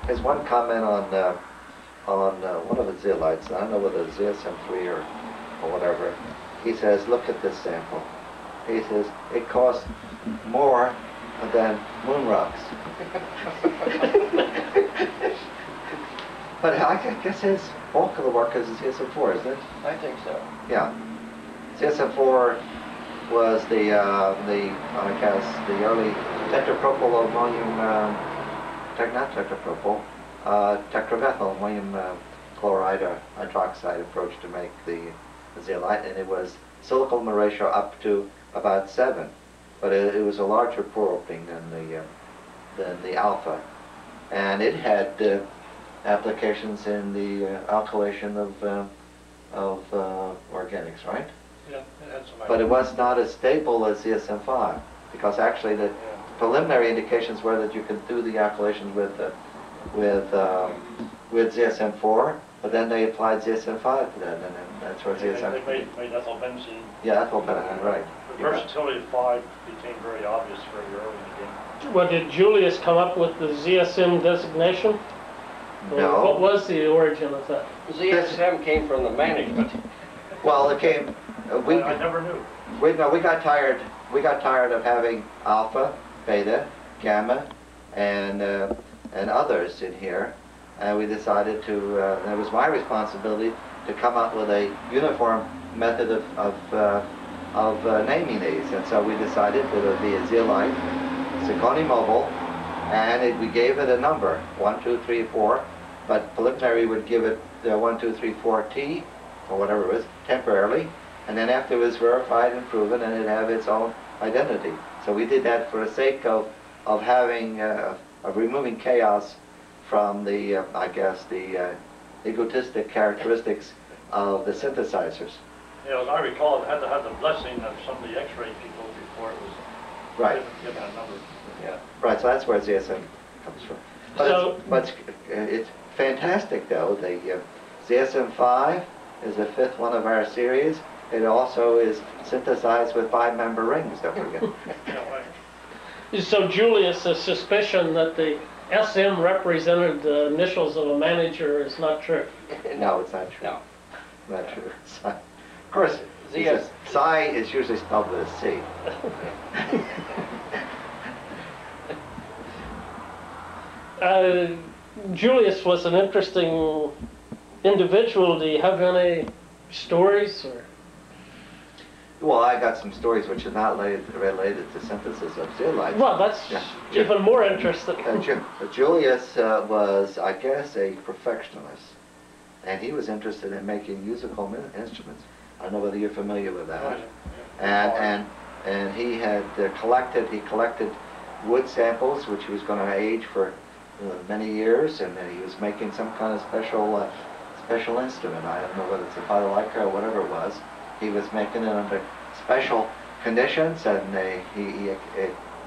C: his one comment on one of the zeolites, I don't know whether it's ZSM3 or whatever, he says, look at this sample. He says, it costs more than moon rocks. But I guess his bulk of the work is ZSM4, isn't it?
B: I think so.
C: Yeah. ZSM4 was the I guess, the early tetrapropyl ammonium, not tetrapropyl, tetramethyl ammonium chloride or hydroxide approach to make the zeolite, and it was silicon ratio up to about 7, but it was a larger pore opening than the alpha, and it had applications in the alkylation of organics, right?
D: Yeah, that's
C: But it was not as stable as ZSM5, because actually the preliminary indications were that you could do the alkylations with ZSM4, but then they applied ZSM5 to that, and then that's where ZSM.
D: They made ethylbenzene.
C: Yeah, ethylbenzene, right.
D: The versatility of 5 became very obvious very early in the game.
A: Well, did Julius come up with the ZSM designation?
C: No.
A: Or what was the origin of that?
B: ZSM came from the management.
C: Well, it came.
D: I never knew.
C: We got tired. We got tired of having alpha, beta, gamma, and others in here, and we decided to. It was my responsibility to come up with a uniform method of naming these, and so we decided that it would be a zeolite, zirconium mobile, and we gave it a number 1, 2, 3, 4, but preliminary would give it 1, 2, 3, 4 T or whatever it was temporarily. And then after it was verified and proven, and it'd have its own identity. So we did that for the sake of having, of removing chaos from the, I guess, the egotistic characteristics of the synthesizers.
D: Yeah, as I recall, it had to have the blessing of some of the X-ray people before it was
C: Right.
D: given a number.
B: Yeah.
C: Right, so that's where ZSM comes from. But it's fantastic, though. The ZSM5 is the 5th one of our series. It also is synthesized with 5-member rings, don't forget.
A: So Julius' suspicion that the SM represented the initials of a manager is not true.
C: No, it's not true.
B: No.
C: Not true. Of course, psi is usually spelled with a C.
A: Julius was an interesting individual. Do you have any stories? Or?
C: Well, I got some stories which are not related to synthesis of zeolite.
A: Well, that's even more interesting.
C: Julius was, I guess, a perfectionist, and he was interested in making musical instruments. I don't know whether you're familiar with that. And he had collected wood samples, which he was going to age for many years, and he was making some kind of special instrument. I don't know whether it's a balalaika or whatever it was. He was making it under special conditions, and he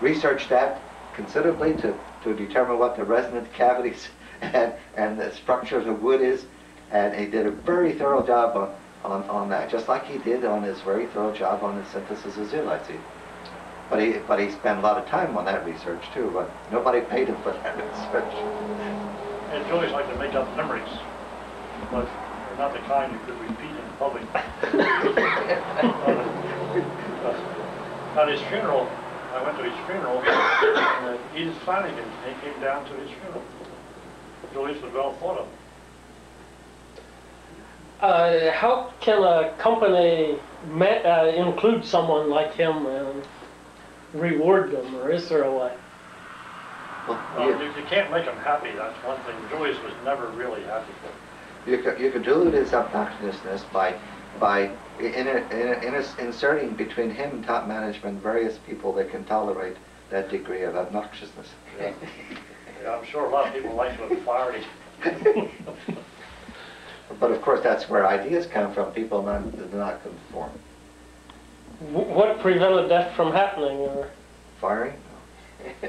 C: researched that considerably to determine what the resonant cavities and the structure of the wood is, and he did a very thorough job on that, just like he did on his very thorough job on the synthesis of zeolite seed. But he spent a lot of time on that research too, but nobody paid him for that research.
D: And Julius liked to make up memories, but they're not the kind you could repeat in public. At his funeral, I went to his funeral, and Edith Flanagan, he came down to his funeral. Julius was well thought of.
A: How can a company include someone like him and reward them, or is there a way?
D: You can't make them happy, that's one thing. Julius was never really happy.
C: You can dilute his obnoxiousness by inserting between him and top management various people that can tolerate that degree of obnoxiousness.
D: Yeah. Yeah, I'm sure a lot of people like to have fired him.
C: But of course, that's where ideas come from. People do not conform.
A: What prevented that from happening? Or?
C: Firing?
D: He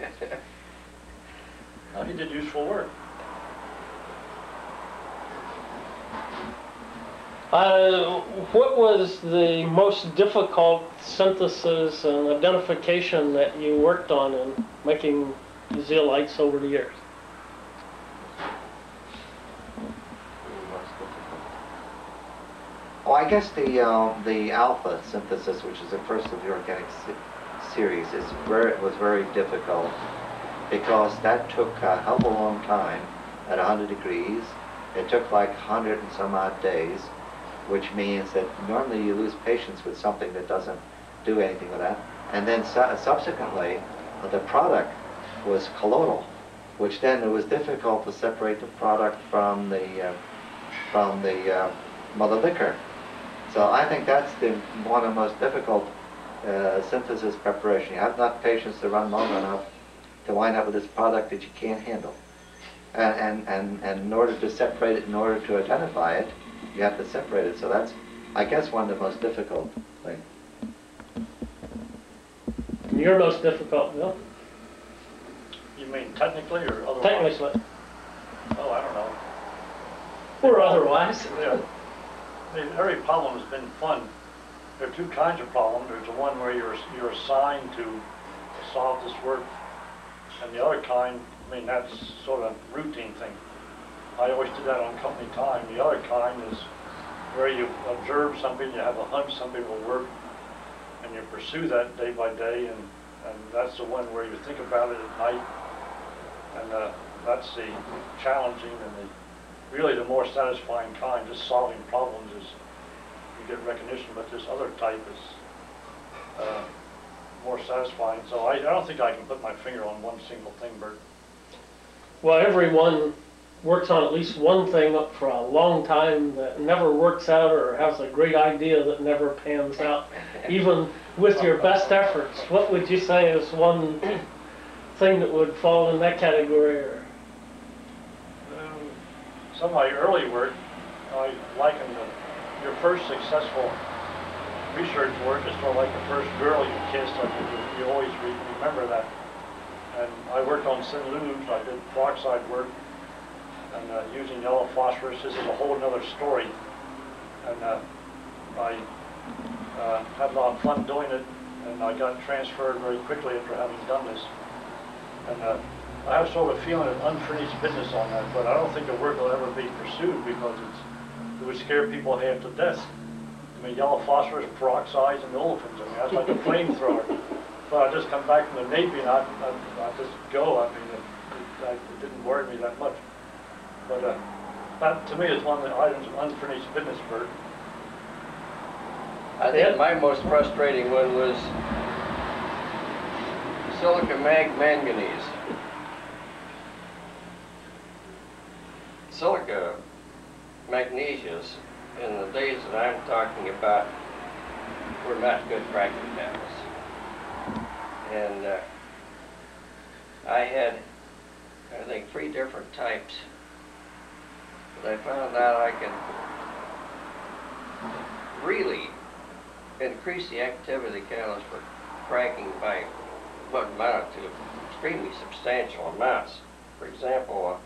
D: did useful work.
A: What was the most difficult synthesis and identification that you worked on in making zeolites over the years?
C: Oh, I guess the alpha synthesis, which is the first of the organic series, was very difficult because that took a hell of a long time at 100 degrees. It took like 100 and some odd days, which means that normally you lose patience with something that doesn't do anything with that. And then subsequently, the product was colloidal, which then it was difficult to separate the product from the mother liquor. So I think that's one of the most difficult synthesis preparation. You have enough patience to run long enough to wind up with this product that you can't handle. And in order to separate it, in order to identify it, you have to separate it. So that's, I guess, one of the most difficult things.
A: Your most difficult, Bill?
D: You mean technically or otherwise?
A: Technically.
D: Oh, I don't know.
A: Or otherwise.
D: Yeah. I mean, every problem has been fun. There are two kinds of problems. There's the one where you're assigned to solve this work, and the other kind, I mean, that's sort of a routine thing. I always do that on company time. The other kind is where you observe something, you have a hunch something will work, and you pursue that day by day, and that's the one where you think about it at night, and that's the challenging and really the more satisfying kind. Just solving problems is, you get recognition, but this other type is more satisfying. So I don't think I can put my finger on one single thing, Bert.
A: Well, everyone works on at least one thing up for a long time that never works out, or has a great idea that never pans out, even with your best efforts. What would you say is one thing that would fall in that category? Or?
D: Some of my early work, I liken your first successful research work is sort of like the first girl you kissed. I think you always remember that. And I worked on sin lubes. I did peroxide work, and using yellow phosphorus. This is a whole other story. And I had a lot of fun doing it, and I got transferred very quickly after having done this. And I have sort of a feeling of unfinished business on that, but I don't think the work will ever be pursued because it would scare people half to death. I mean, yellow phosphorus, peroxides, and olefins. I mean, that's like a flamethrower. But I just come back from the Navy and I just go. I mean, it didn't worry me that much. But that, to me, is one of the items of unfinished business, Bert.
B: I think my most frustrating one was silica manganese. Silica magnesias, in the days that I'm talking about, were not good cracking catalysts. And I had, I think, 3 different types. But I found out I could really increase the activity of the catalyst for cracking by what amounted to extremely substantial amounts. For example,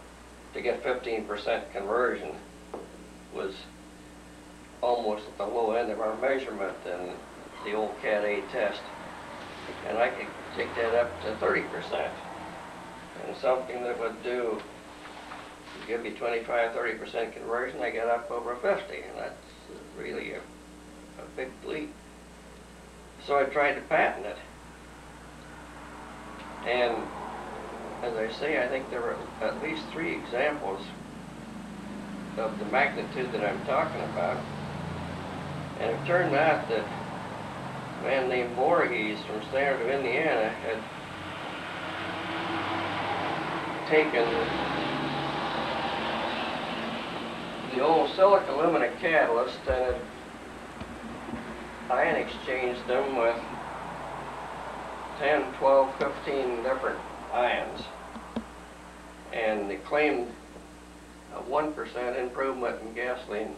B: to get 15% conversion was almost at the low end of our measurement in the old Cat A test. And I could take that up to 30%. And something that would give you 25-30% conversion, I got up over 50, and that's really a big leap. So I tried to patent it. And as I say, I think there were at least 3 examples of the magnitude that I'm talking about. And it turned out that a man named Voorhees from Standard of Indiana had taken the old silica aluminum catalyst and had ion exchanged them with 10, 12, 15 different ions. And they claimed 1 1% improvement in gasoline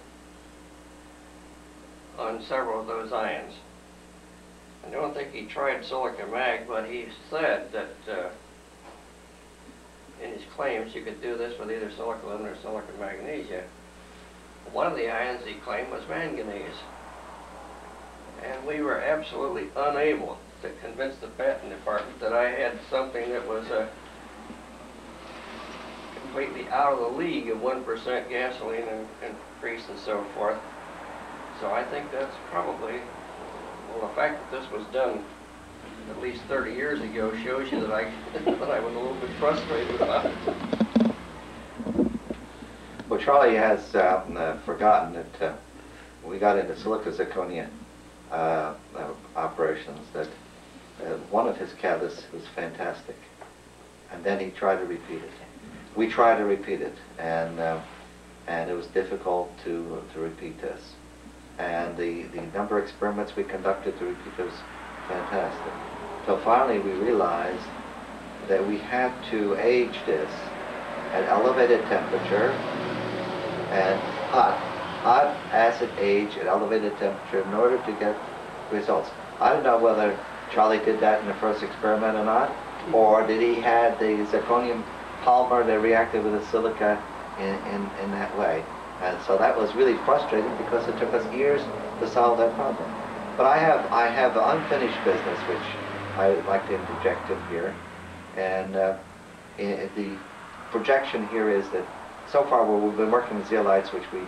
B: on several of those ions. I don't think he tried silica mag, but he said that in his claims you could do this with either silica or silica magnesia. One of the ions he claimed was manganese. And we were absolutely unable to convince the patent department that I had something that was completely out of the league of 1% gasoline and increase and so forth. So I think that's probably, well, the fact that this was done at least 30 years ago shows you that I was a little bit frustrated about it.
C: Well, Charlie has forgotten that we got into silica zirconia operations, that one of his catalysts was fantastic, and then he tried to repeat it. We tried to repeat it, and it was difficult to repeat this. And the number of experiments we conducted to repeat it was fantastic. So finally we realized that we had to age this at elevated temperature and hot acid age at elevated temperature in order to get results. I don't know whether Charlie did that in the first experiment or not, or did he had the zirconium polymer that reacted with the silica in that way. And so that was really frustrating because it took us years to solve that problem. But I have unfinished business which I would like to interject in here. And the projection here is that so far we've been working with zeolites, which we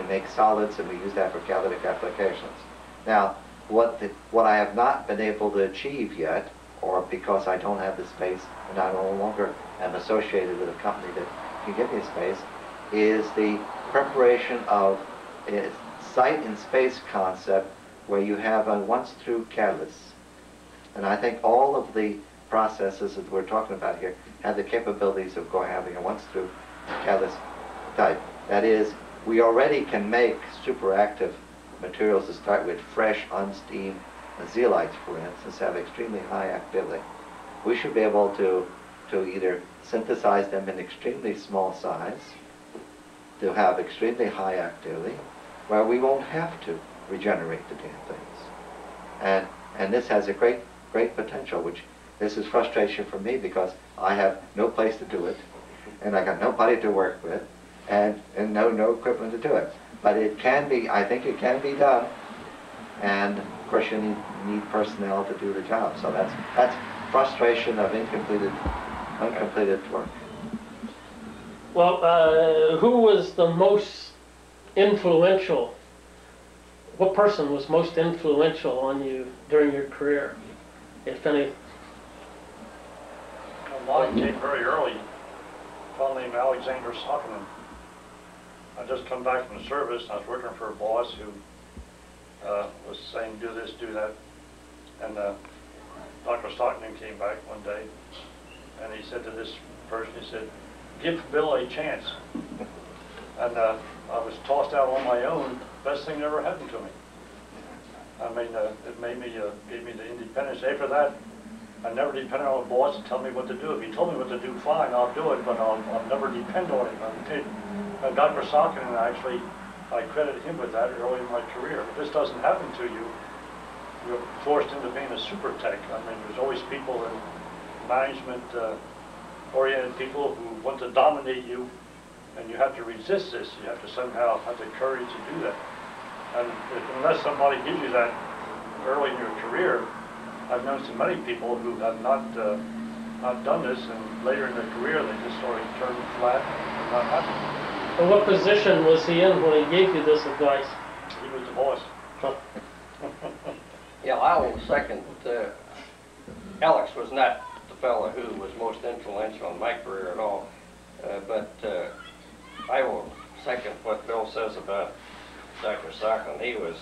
C: make solids, and we use that for catalytic applications. Now, what I have not been able to achieve yet, or because I don't have the space and I no longer am associated with a company that can give me space, is the preparation of a site in space concept where you have a once-through catalyst. And I think all of the processes that we're talking about here have the capabilities of having a once-through catalyst type. That is, we already can make superactive materials to start with, fresh, unsteamed zeolites, for instance, have extremely high activity. We should be able to either synthesize them in extremely small size, to have extremely high activity, where we won't have to regenerate the damn things. And this has a great potential, which this is frustration for me because I have no place to do it, and I got nobody to work with, and no equipment to do it. But it can be, I think it can be done, and of course you need personnel to do the job. So that's frustration of uncompleted work.
A: Well, who was the most influential? What person was most influential on you during your career, if any?
D: Well, mine came very early. A fellow named Alexander Sockman. I just come back from the service. I was working for a boss who was saying, do this, do that. And Dr. Stockman came back one day, and he said to this person, he said, give Bill a chance. And I was tossed out on my own. Best thing that ever happened to me. I mean, it gave me the independence. After that, I never depended on a boss to tell me what to do. If he told me what to do, fine, I'll do it, but I'll never depend on him. Dr. Sockman, actually, I credit him with that early in my career. If this doesn't happen to you, you're forced into being a super tech. I mean, there's always people in management, oriented people who want to dominate you, and you have to resist this. You have to somehow have the courage to do that. And unless somebody gives you that early in your career, I've known so many people who have not done this, and later in their career they just sort of turn flat and not happy.
A: And what position was he in when he gave you this advice?
D: He was the boss.
A: Huh.
B: Yeah, I will second. Alex was not the fellow who was most influential in my career at all, but I will second what Bill says about Dr. Sockman. He was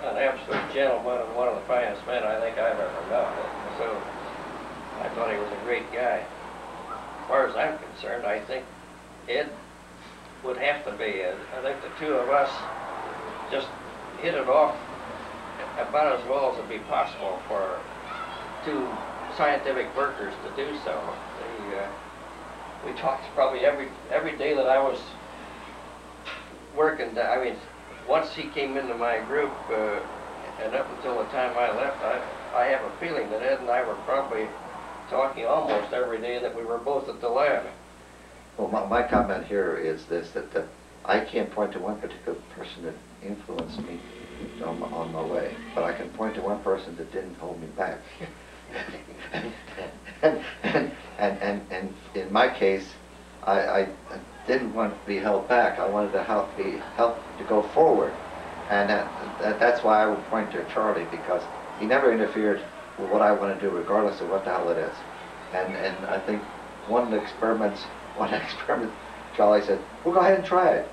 B: an absolute gentleman and one of the finest men I think I've ever met. So I thought he was a great guy. As far as I'm concerned, I think Ed would have to be. I think the two of us just hit it off about as well as it'd be possible for two scientific workers to do so. we talked probably every day that I was working. I mean, once he came into my group, and up until the time I left, I have a feeling that Ed and I were probably talking almost every day that we were both at the lab.
C: Well, my comment here is this, that I can't point to one particular person that influenced me on my way, but I can point to one person that didn't hold me back. and in my case, I didn't want to be held back. I wanted to help to go forward, and that's why I would point to Charlie, because he never interfered with what I want to do, regardless of what the hell it is. And I think one experiment, Charlie said, "Well, go ahead and try it,"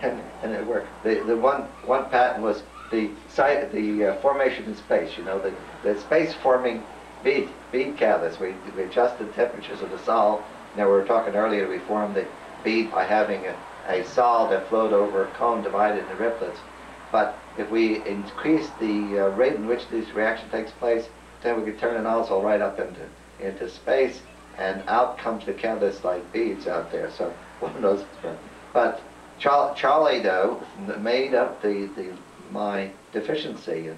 C: and it worked. The one patent was the formation in space. You know, the space forming bead catalyst. We adjusted the temperatures of the sol. Now, we were talking earlier, we formed the bead by having a sol that flowed over a cone divided into riplets. But if we increase the rate in which this reaction takes place, then we could turn the nozzle right up into space, and out comes the catalyst like beads out there. So one of those experiments. But Charlie, though, made up my deficiency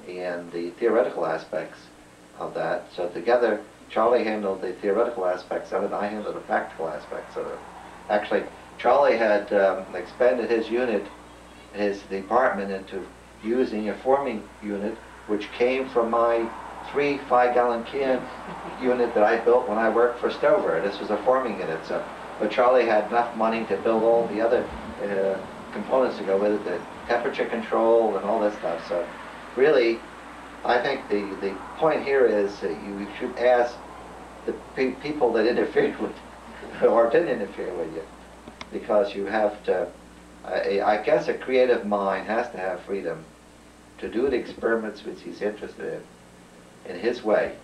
C: in the theoretical aspects of that. So together, Charlie handled the theoretical aspects of it, and I handled the practical aspects of it. Actually, Charlie had expanded his unit, his department, into using a forming unit which came from my 3 5-gallon can unit that I built when I worked for Stover. This was a forming unit. So, but Charlie had enough money to build all the other components to go with it, the temperature control and all that stuff. So really, I think the point here is that you should ask the people that interfered with or didn't interfere with you, because you have to, I guess a creative mind has to have freedom to do the experiments which he's interested in his way.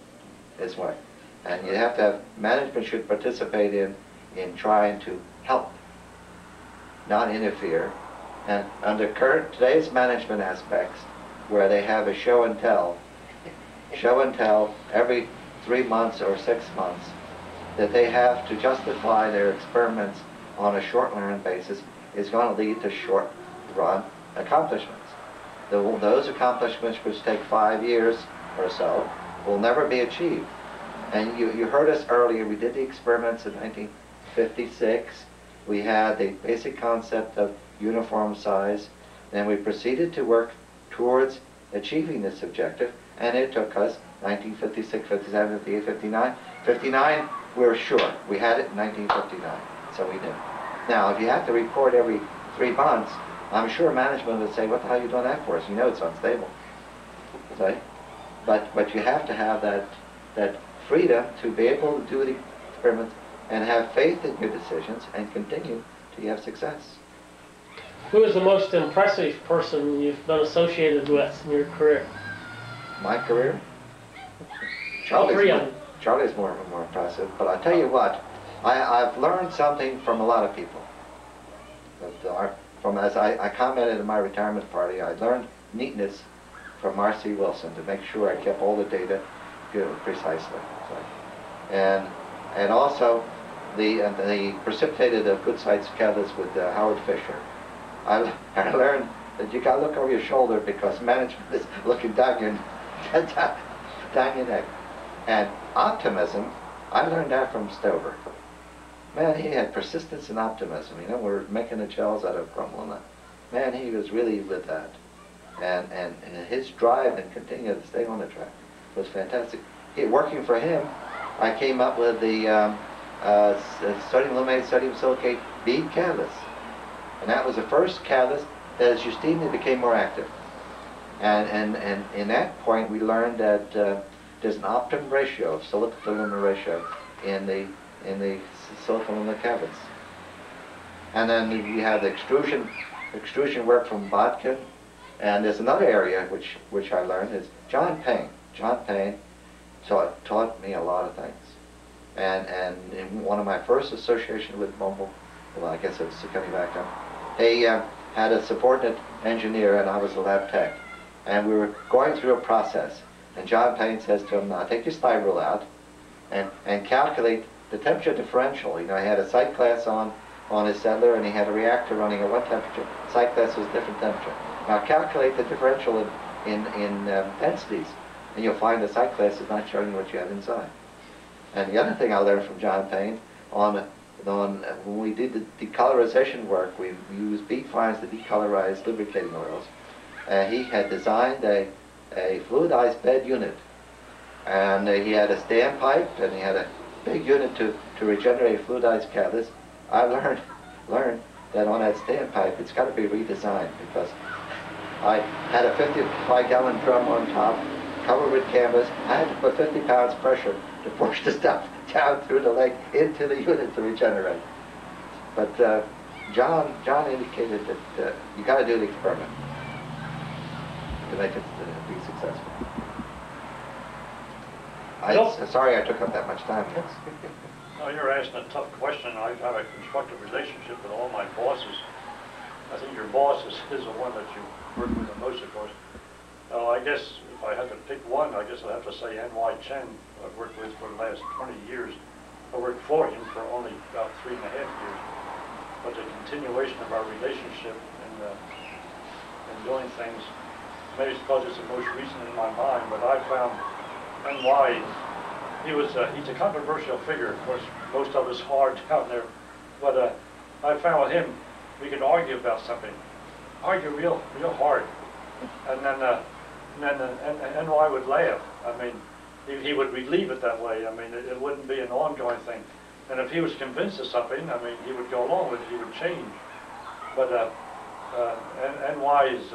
C: And you have to have, management should participate in trying to help, not interfere. And under today's management aspects, where they have a show and tell every 3 months or 6 months, that they have to justify their experiments on a short-run basis, is going to lead to short-run accomplishments. Those accomplishments which take 5 years or so will never be achieved. And you heard us earlier, we did the experiments in 1956. We had the basic concept of uniform size. Then we proceeded to work towards achieving this objective, and it took us 1956, 57, 58, 59. 59, we're sure. We had it in 1959, so we knew. Now, if you have to report every 3 months, I'm sure management would say, "What the hell are you doing that for us? You know it's unstable." So, but you have to have that freedom to be able to do the experiments and have faith in your decisions and continue till you have success.
A: Who is the most impressive person you've been associated with in your career?
C: My career? Charlie's more impressive, but I tell you what, I've learned something from a lot of people. As I commented in my retirement party, I learned neatness from R.C. Wilson to make sure I kept all the data good, precisely. So, and also the precipitated of good sites catalysts with Howard Fisher. I learned that you got to look over your shoulder because management is looking down your neck. And optimism, I learned that from Stover. Man, he had persistence and optimism. You know, we're making the shells out of crumble. Man, he was really with that. And his drive and continue to stay on the track was fantastic. Working for him, I came up with the sodium aluminate, sodium silicate bead catalyst. And that was the first catalyst that as you steamed it became more active. And in that point we learned that there's an optimum ratio of silicate to aluminum ratio in the silicon aluminum catalysts. And then you have the extrusion work from Bodkin. And there's another area which I learned is John Payne. John Payne taught me a lot of things. And in one of my first associations with Mumble, well, I guess it was coming back up, he had a subordinate engineer and I was a lab tech. And we were going through a process. And John Payne says to him, "Now take your slide rule out and calculate the temperature differential. You know, he had a site class on his settler, and he had a reactor running at one temperature. Site class was a different temperature. Now calculate the differential in densities, and you'll find the site class is not showing what you have inside. And the other thing I learned from John Payne, when we did the decolorization work, we used bead fines to decolorize lubricating oils. He had designed a fluidized bed unit, and he had a standpipe, and he had a big unit to regenerate fluidized catalyst. I learned that on that standpipe, it's got to be redesigned, because I had a 55-gallon drum on top, covered with canvas. I had to put 50 pounds pressure to push the stuff down through the leg into the unit to regenerate. But John indicated that you got to do the experiment to make it be successful. Sorry I took up that much time.
D: No, you're asking a tough question. I've had a constructive relationship with all my bosses. I think your boss is the one that you work with the most, of course. I guess if I had to pick one, I guess I'd have to say N.Y. Chen, I've worked with for the last 20 years. I worked for him for only about 3.5 years. But the continuation of our relationship and doing things, maybe it's because it's the most recent in my mind, but I found N.Y., he's a controversial figure. Of course, most of us are down there. But I found with him, we could argue about something. Argue real hard. And then N.Y. would laugh. I mean, he would relieve it that way. I mean, it wouldn't be an ongoing thing. And if he was convinced of something, I mean, he would go along with it. He would change. But N.Y. is,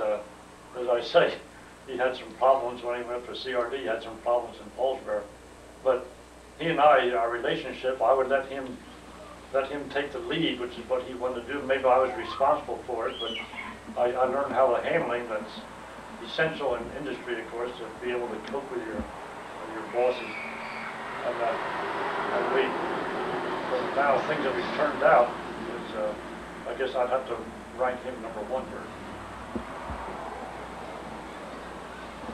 D: as I say, he had some problems when he went for CRD. He had some problems in Paulsboro. But he and I, our relationship, I would let him take the lead, which is what he wanted to do. Maybe I was responsible for it, but I learned how to handling that's essential in industry, of course, to be able to cope with your bosses. And now things that we've turned out is, I guess I'd have to rank him number one first.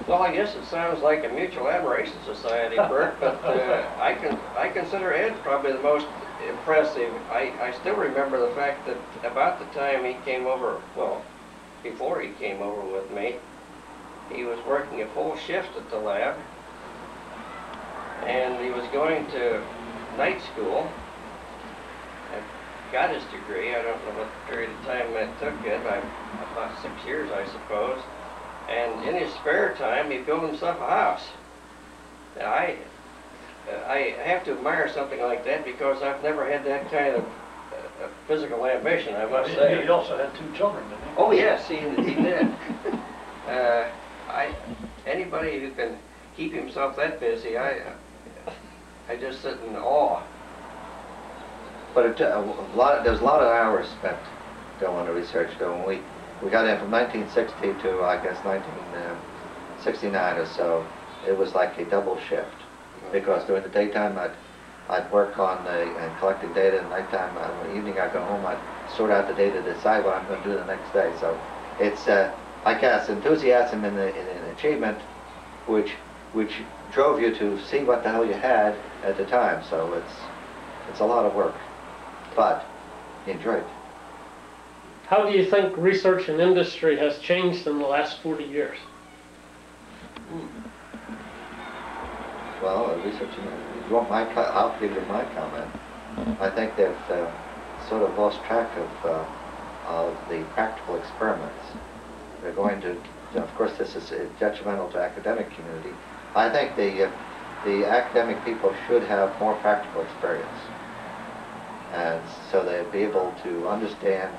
B: Well, I guess it sounds like a mutual admiration society, Bert, but I consider Ed probably the most impressive. I still remember the fact that about the time he came over, well, before he came over with me, he was working a full shift at the lab, and he was going to night school. Got his degree. I don't know what period of time that took it. About 6 years, I suppose. And in his spare time, he built himself a house. Now, I have to admire something like that because I've never had that kind of physical ambition, I must say.
D: He also had 2 children, didn't he?
B: Oh yes, he did. Anybody who can keep himself that busy, I just sit in awe.
C: But there was a lot of hours spent doing the research. When we got in from 1960 to, I guess, 1969 or so, it was like a double shift. Because during the daytime, I'd work on and collecting data, and nighttime, in the evening I'd go home, I'd sort out the data to decide what I'm going to do the next day. So it's, I guess, enthusiasm in achievement, which drove you to see what the hell you had at the time. So it's a lot of work, but you enjoy it.
A: How do you think research and industry has changed in the last 40 years?
C: Well, research, if you want I'll give you my comment. I think they've sort of lost track of the practical experiments. They're going to, of course, this is detrimental to academic community. I think the academic people should have more practical experience, and so they'd be able to understand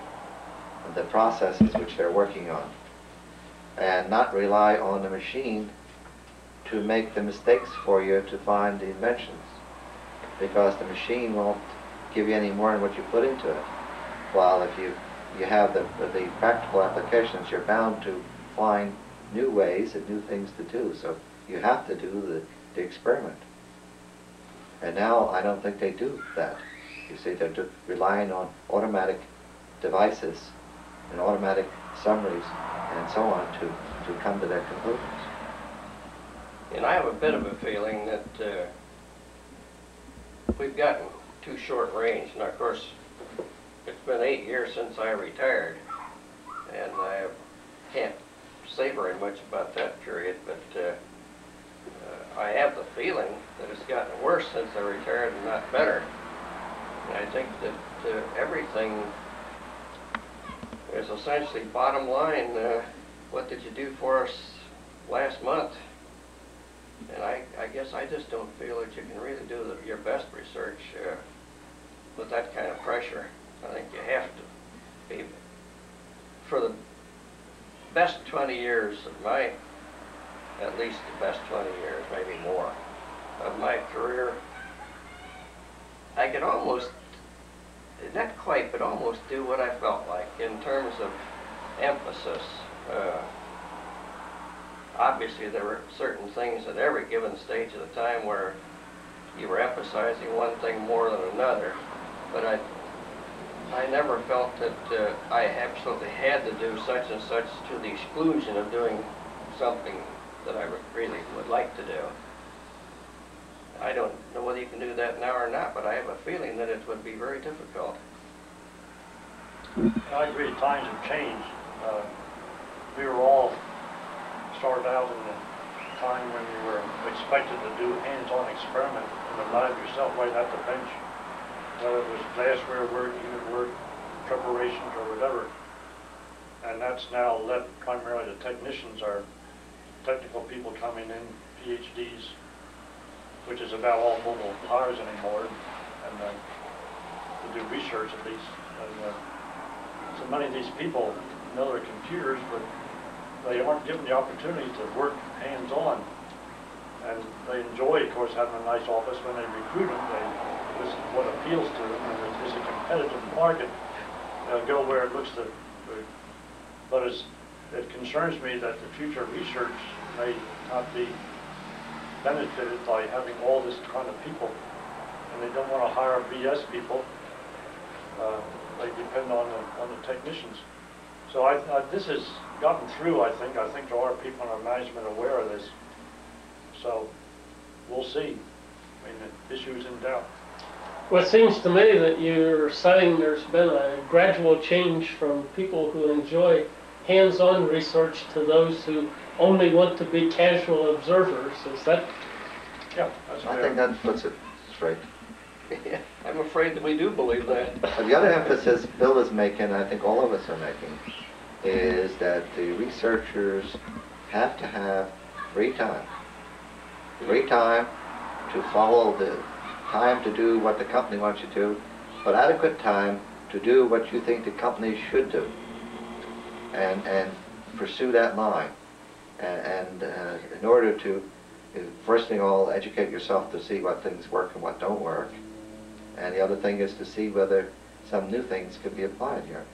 C: the processes which they're working on, and not rely on the machine to make the mistakes for you to find the inventions, because the machine won't give you any more than what you put into it. While if you have the practical applications, you're bound to find new ways and new things to do. So you have to do the experiment. And now I don't think they do that. You see, they're relying on automatic devices and automatic summaries and so on to come to their conclusions.
B: And I have a bit of a feeling that we've gotten too short range. And of course, it's been 8 years since I retired, and I can't say very much about that period, but I have the feeling that it's gotten worse since I retired and not better. And I think that everything is essentially bottom line, what did you do for us last month? And I guess I just don't feel that you can really do your best research with that kind of pressure. I think you have to be, for the best 20 years of my, at least the best 20 years, maybe more, of my career, I could almost, not quite, but almost do what I felt like in terms of emphasis. Obviously, there were certain things at every given stage of the time where you were emphasizing one thing more than another, but I never felt that I absolutely had to do such and such to the exclusion of doing something that I really would like to do. I don't know whether you can do that now or not, but I have a feeling that it would be very difficult.
D: I agree, times have changed. We were all started out in a time when you were expected to do hands-on experiment in the lab yourself right at the bench, whether it was glassware work, unit work, preparations, or whatever. And that's now left primarily to technicians, or technical people coming in, PhDs, which is about all mobile hires anymore, and to do research at least. And so many of these people know their computers, but they aren't given the opportunity to work hands-on. And they enjoy, of course, having a nice office when they recruit them. This is what appeals to them, and it's a competitive market. Go where it looks to, but it concerns me that the future research may not be benefited by having all this kind of people, and they don't want to hire BS people. They depend on the technicians. So this has gotten through, I think. I think there are people in our management aware of this. So we'll see. I mean, the issue's in doubt.
A: Well, it seems to me that you're saying there's been a gradual change from people who enjoy hands-on research to those who only want to be casual observers. Is that?
D: Yeah, that's
C: I think that puts it straight.
B: Yeah, I'm afraid that we do believe that.
C: But the other emphasis Bill is making, I think all of us are making, is that the researchers have to have free time. Free time to follow the time to do what the company wants you to do, but adequate time to do what you think the company should do, and pursue that line. And in order to, first thing all, educate yourself to see what things work and what don't work. And the other thing is to see whether some new things could be applied here,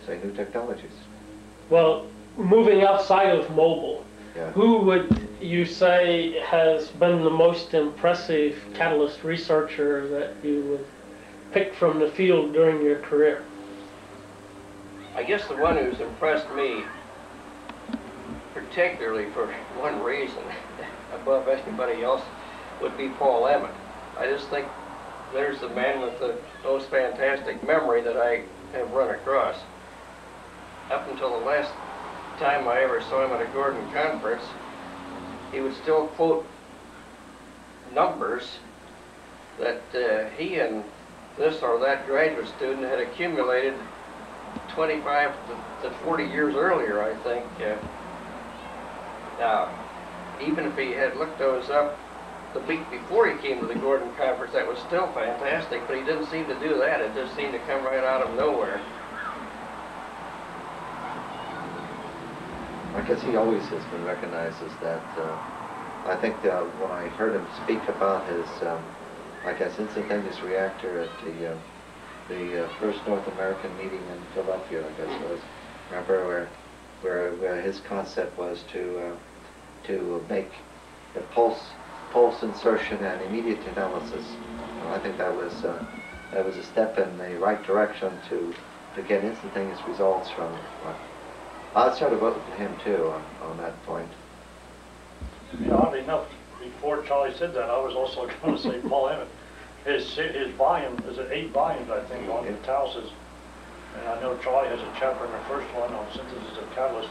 C: say new technologies.
A: Well, moving outside of mobile,
C: Yeah.
A: who would you say has been the most impressive catalyst researcher that you would pick from the field during your career?
B: I guess the one who's impressed me, particularly for one reason, above anybody else, would be Paul Emmett. I just think there's the man with the most fantastic memory that I have run across. Up until the last time I ever saw him at a Gordon conference, he would still quote numbers that he and this or that graduate student had accumulated 25 to 40 years earlier, I think. Now, even if he had looked those up the week before he came to the Gordon conference, that was still fantastic, but he didn't seem to do that. It just seemed to come right out of nowhere.
C: I guess he always has been recognized as that. I think when I heard him speak about his, I guess, instantaneous reactor at the first North American meeting in Philadelphia, I guess it was, remember, where his concept was to make the pulse insertion and immediate analysis. And I think that was a step in the right direction to get instantaneous results from. I started voting for him too on that point.
D: You know, oddly enough, before Charlie said that, I was also going to say Paul Emmett. his volume, is it 8 volumes, I think, on catalysis. And I know Charlie has a chapter in the first one on synthesis of catalyst.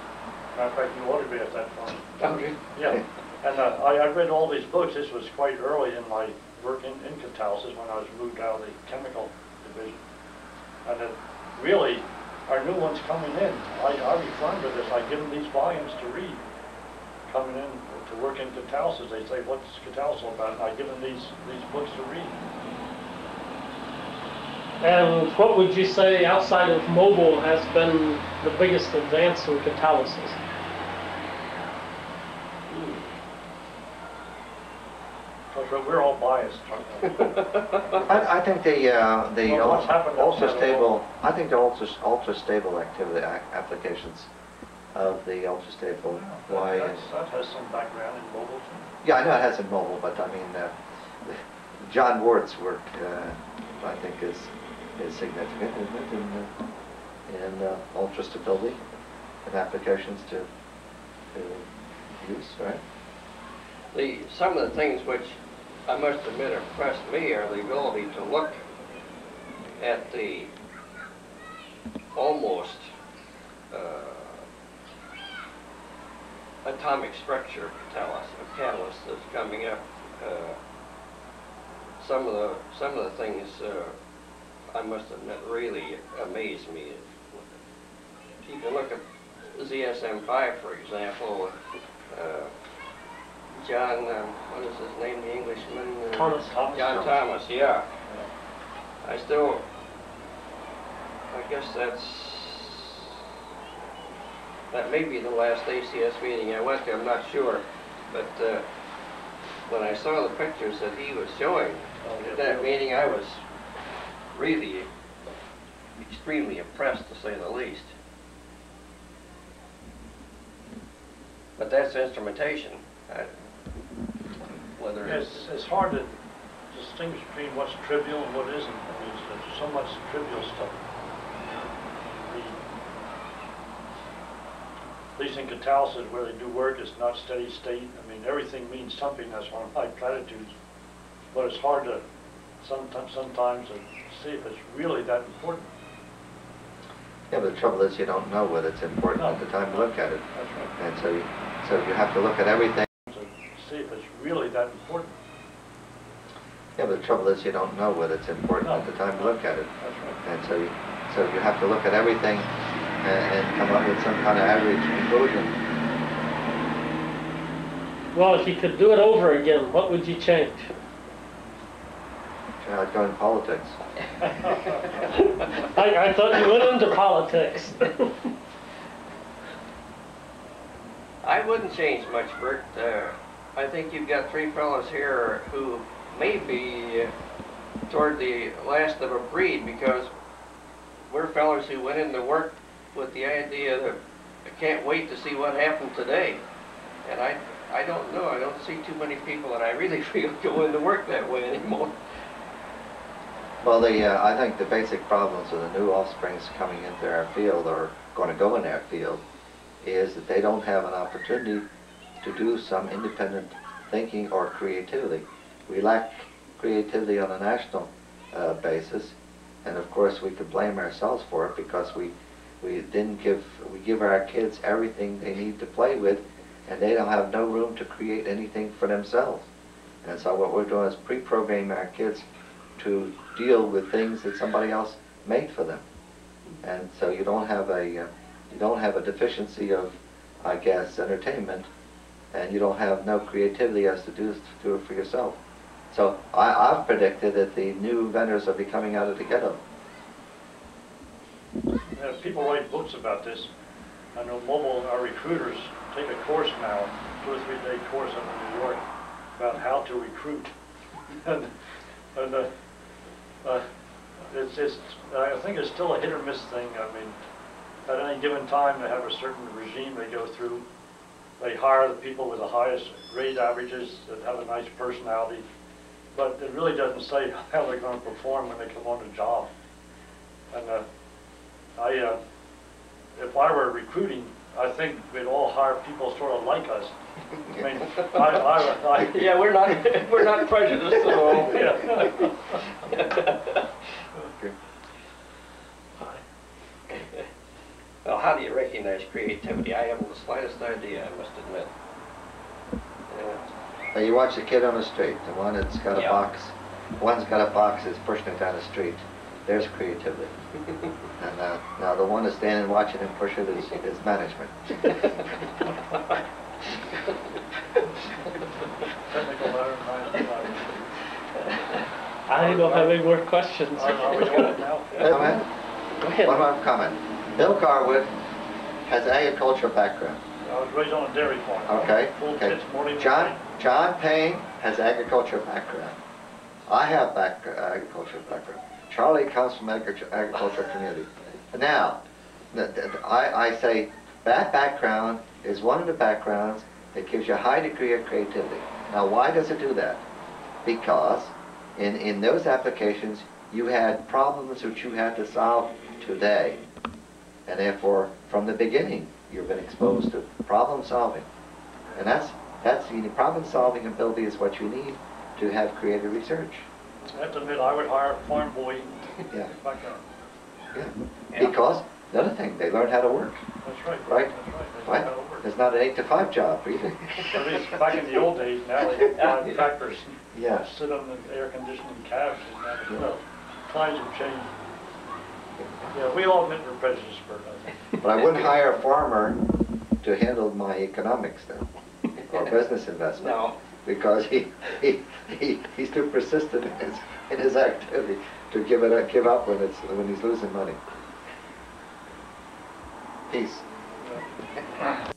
D: Matter of fact, you autographed that for me.
B: Okay.
D: Yeah. And I read all these books. This was quite early in my work in catalysis when I was moved out of the chemical division. And really, our new ones coming in, I refer to this. I give them these volumes to read. Coming in to work in catalysis, they say, what's catalysis all about? And I give them these books to read.
A: And what would you say outside of mobile has been the biggest advance in catalysis?
D: Because we're all biased.
C: I think the
D: Well, what's happened
C: ultra
D: outside
C: stable. I think the ultra stable activity applications of the ultra stable Y.
D: That has some background in mobile too.
C: Yeah, I know it has in mobile, but I mean, John Ward's work, I think, is significant, isn't it, in ultra stability and applications to use, right?
B: Some of the things which I must admit impressed me are the ability to look at the almost atomic structure of catalyst that's coming up. Some of the things I must admit really amaze me. You can look at ZSM5, for example. John, what is his name, the Englishman?
A: Thomas.
B: John Thomas, yeah. I guess that may be the last ACS meeting I went to, I'm not sure. But when I saw the pictures that he was showing at that meeting, I was really extremely impressed, to say the least. But that's instrumentation.
D: It's hard to distinguish between what's trivial and what isn't. I mean, there's so much trivial stuff. At least in catalysis, where they do work, it's not steady state. I mean, everything means something. That's one of my platitudes. But it's hard to sometimes to see if it's really that important.
C: Yeah, but the trouble is you don't know whether it's important at the time you look at it.
D: That's right.
C: And so you have to look at everything.
D: To see if it's really that important.
C: Yeah, but the trouble is you don't know whether it's important at the time you look at it.
D: That's right.
C: And so you have to look at everything and come up with some kind of average conclusion.
A: Well, if you could do it over again, what would you change?
C: I'd go in politics.
A: I thought you went into politics.
B: I wouldn't change much, Bert. I think you've got 3 fellows here who may be toward the last of a breed, because we're fellows who went into work with the idea that I can't wait to see what happened today. And I don't know. I don't see too many people that I really feel go into work that way anymore.
C: Well, I think the basic problems of the new offsprings coming into our field, or going to go in our field, is that they don't have an opportunity to do some independent thinking or creativity. We lack creativity on a national basis, and of course we could blame ourselves for it, because we give our kids everything they need to play with, and they don't have no room to create anything for themselves. And so what we're doing is pre-programming our kids to deal with things that somebody else made for them. And so you don't have a deficiency of, I guess, entertainment, and you don't have no creativity as to do it for yourself. So I've predicted that the new vendors will be coming out of the ghetto.
D: Yeah, people write books about this. I know our recruiters take a course now, 2 or 3 day course up in New York, about how to recruit. and I think it's still a hit or miss thing. I mean, at any given time they have a certain regime they go through. They hire the people with the highest grade averages that have a nice personality, but it really doesn't say how they're going to perform when they come on the job. And if I were recruiting, I think we'd all hire people sort of like us. I mean,
B: Yeah, we're not prejudiced at all.
C: Okay.
B: Well, how do you recognize creativity? I haven't the slightest idea, I must admit.
C: Now you watch the kid on the street, the one that's got a
B: Yeah.
C: box. One's got a box that's pushing it down the street. There's creativity. And now the one that's standing watching him push it is management.
D: Technical matter,
A: I don't have any more questions.
D: Are we doing it now?
C: Comment?
A: Go ahead.
C: One more comment. Bill Garwood has an agricultural background.
D: I was raised on a dairy farm.
C: Okay.
D: Full
C: Okay.
D: pitch morning.
C: John Payne has agricultural background. I have agricultural background. Charlie comes from agricultural community. Now, I say that background is one of the backgrounds that gives you a high degree of creativity. Now, why does it do that? Because in those applications, you had problems which you had to solve today. And therefore, from the beginning, you've been exposed to problem solving. And that's problem solving ability is what you need to have creative research.
D: I have to admit, I would hire a farm boy.
C: Yeah.
D: Back there.
C: Yeah. Because another thing, they learn how to work.
D: That's right.
C: Right.
D: That's right. They
C: Right?
D: know how to work.
C: It's not an 8 to 5 job either.
D: At least back in the old days, now they have tractors.
C: Yes.
D: Sit on the air conditioning cabs and that. You know, times have changed. Yeah, we all admit we're prejudiced, Bert.
C: But I wouldn't hire a farmer to handle my economics then, or business investment.
B: No.
C: Because he's too persistent in his activity to give up when he's losing money. Peace.
D: Yeah.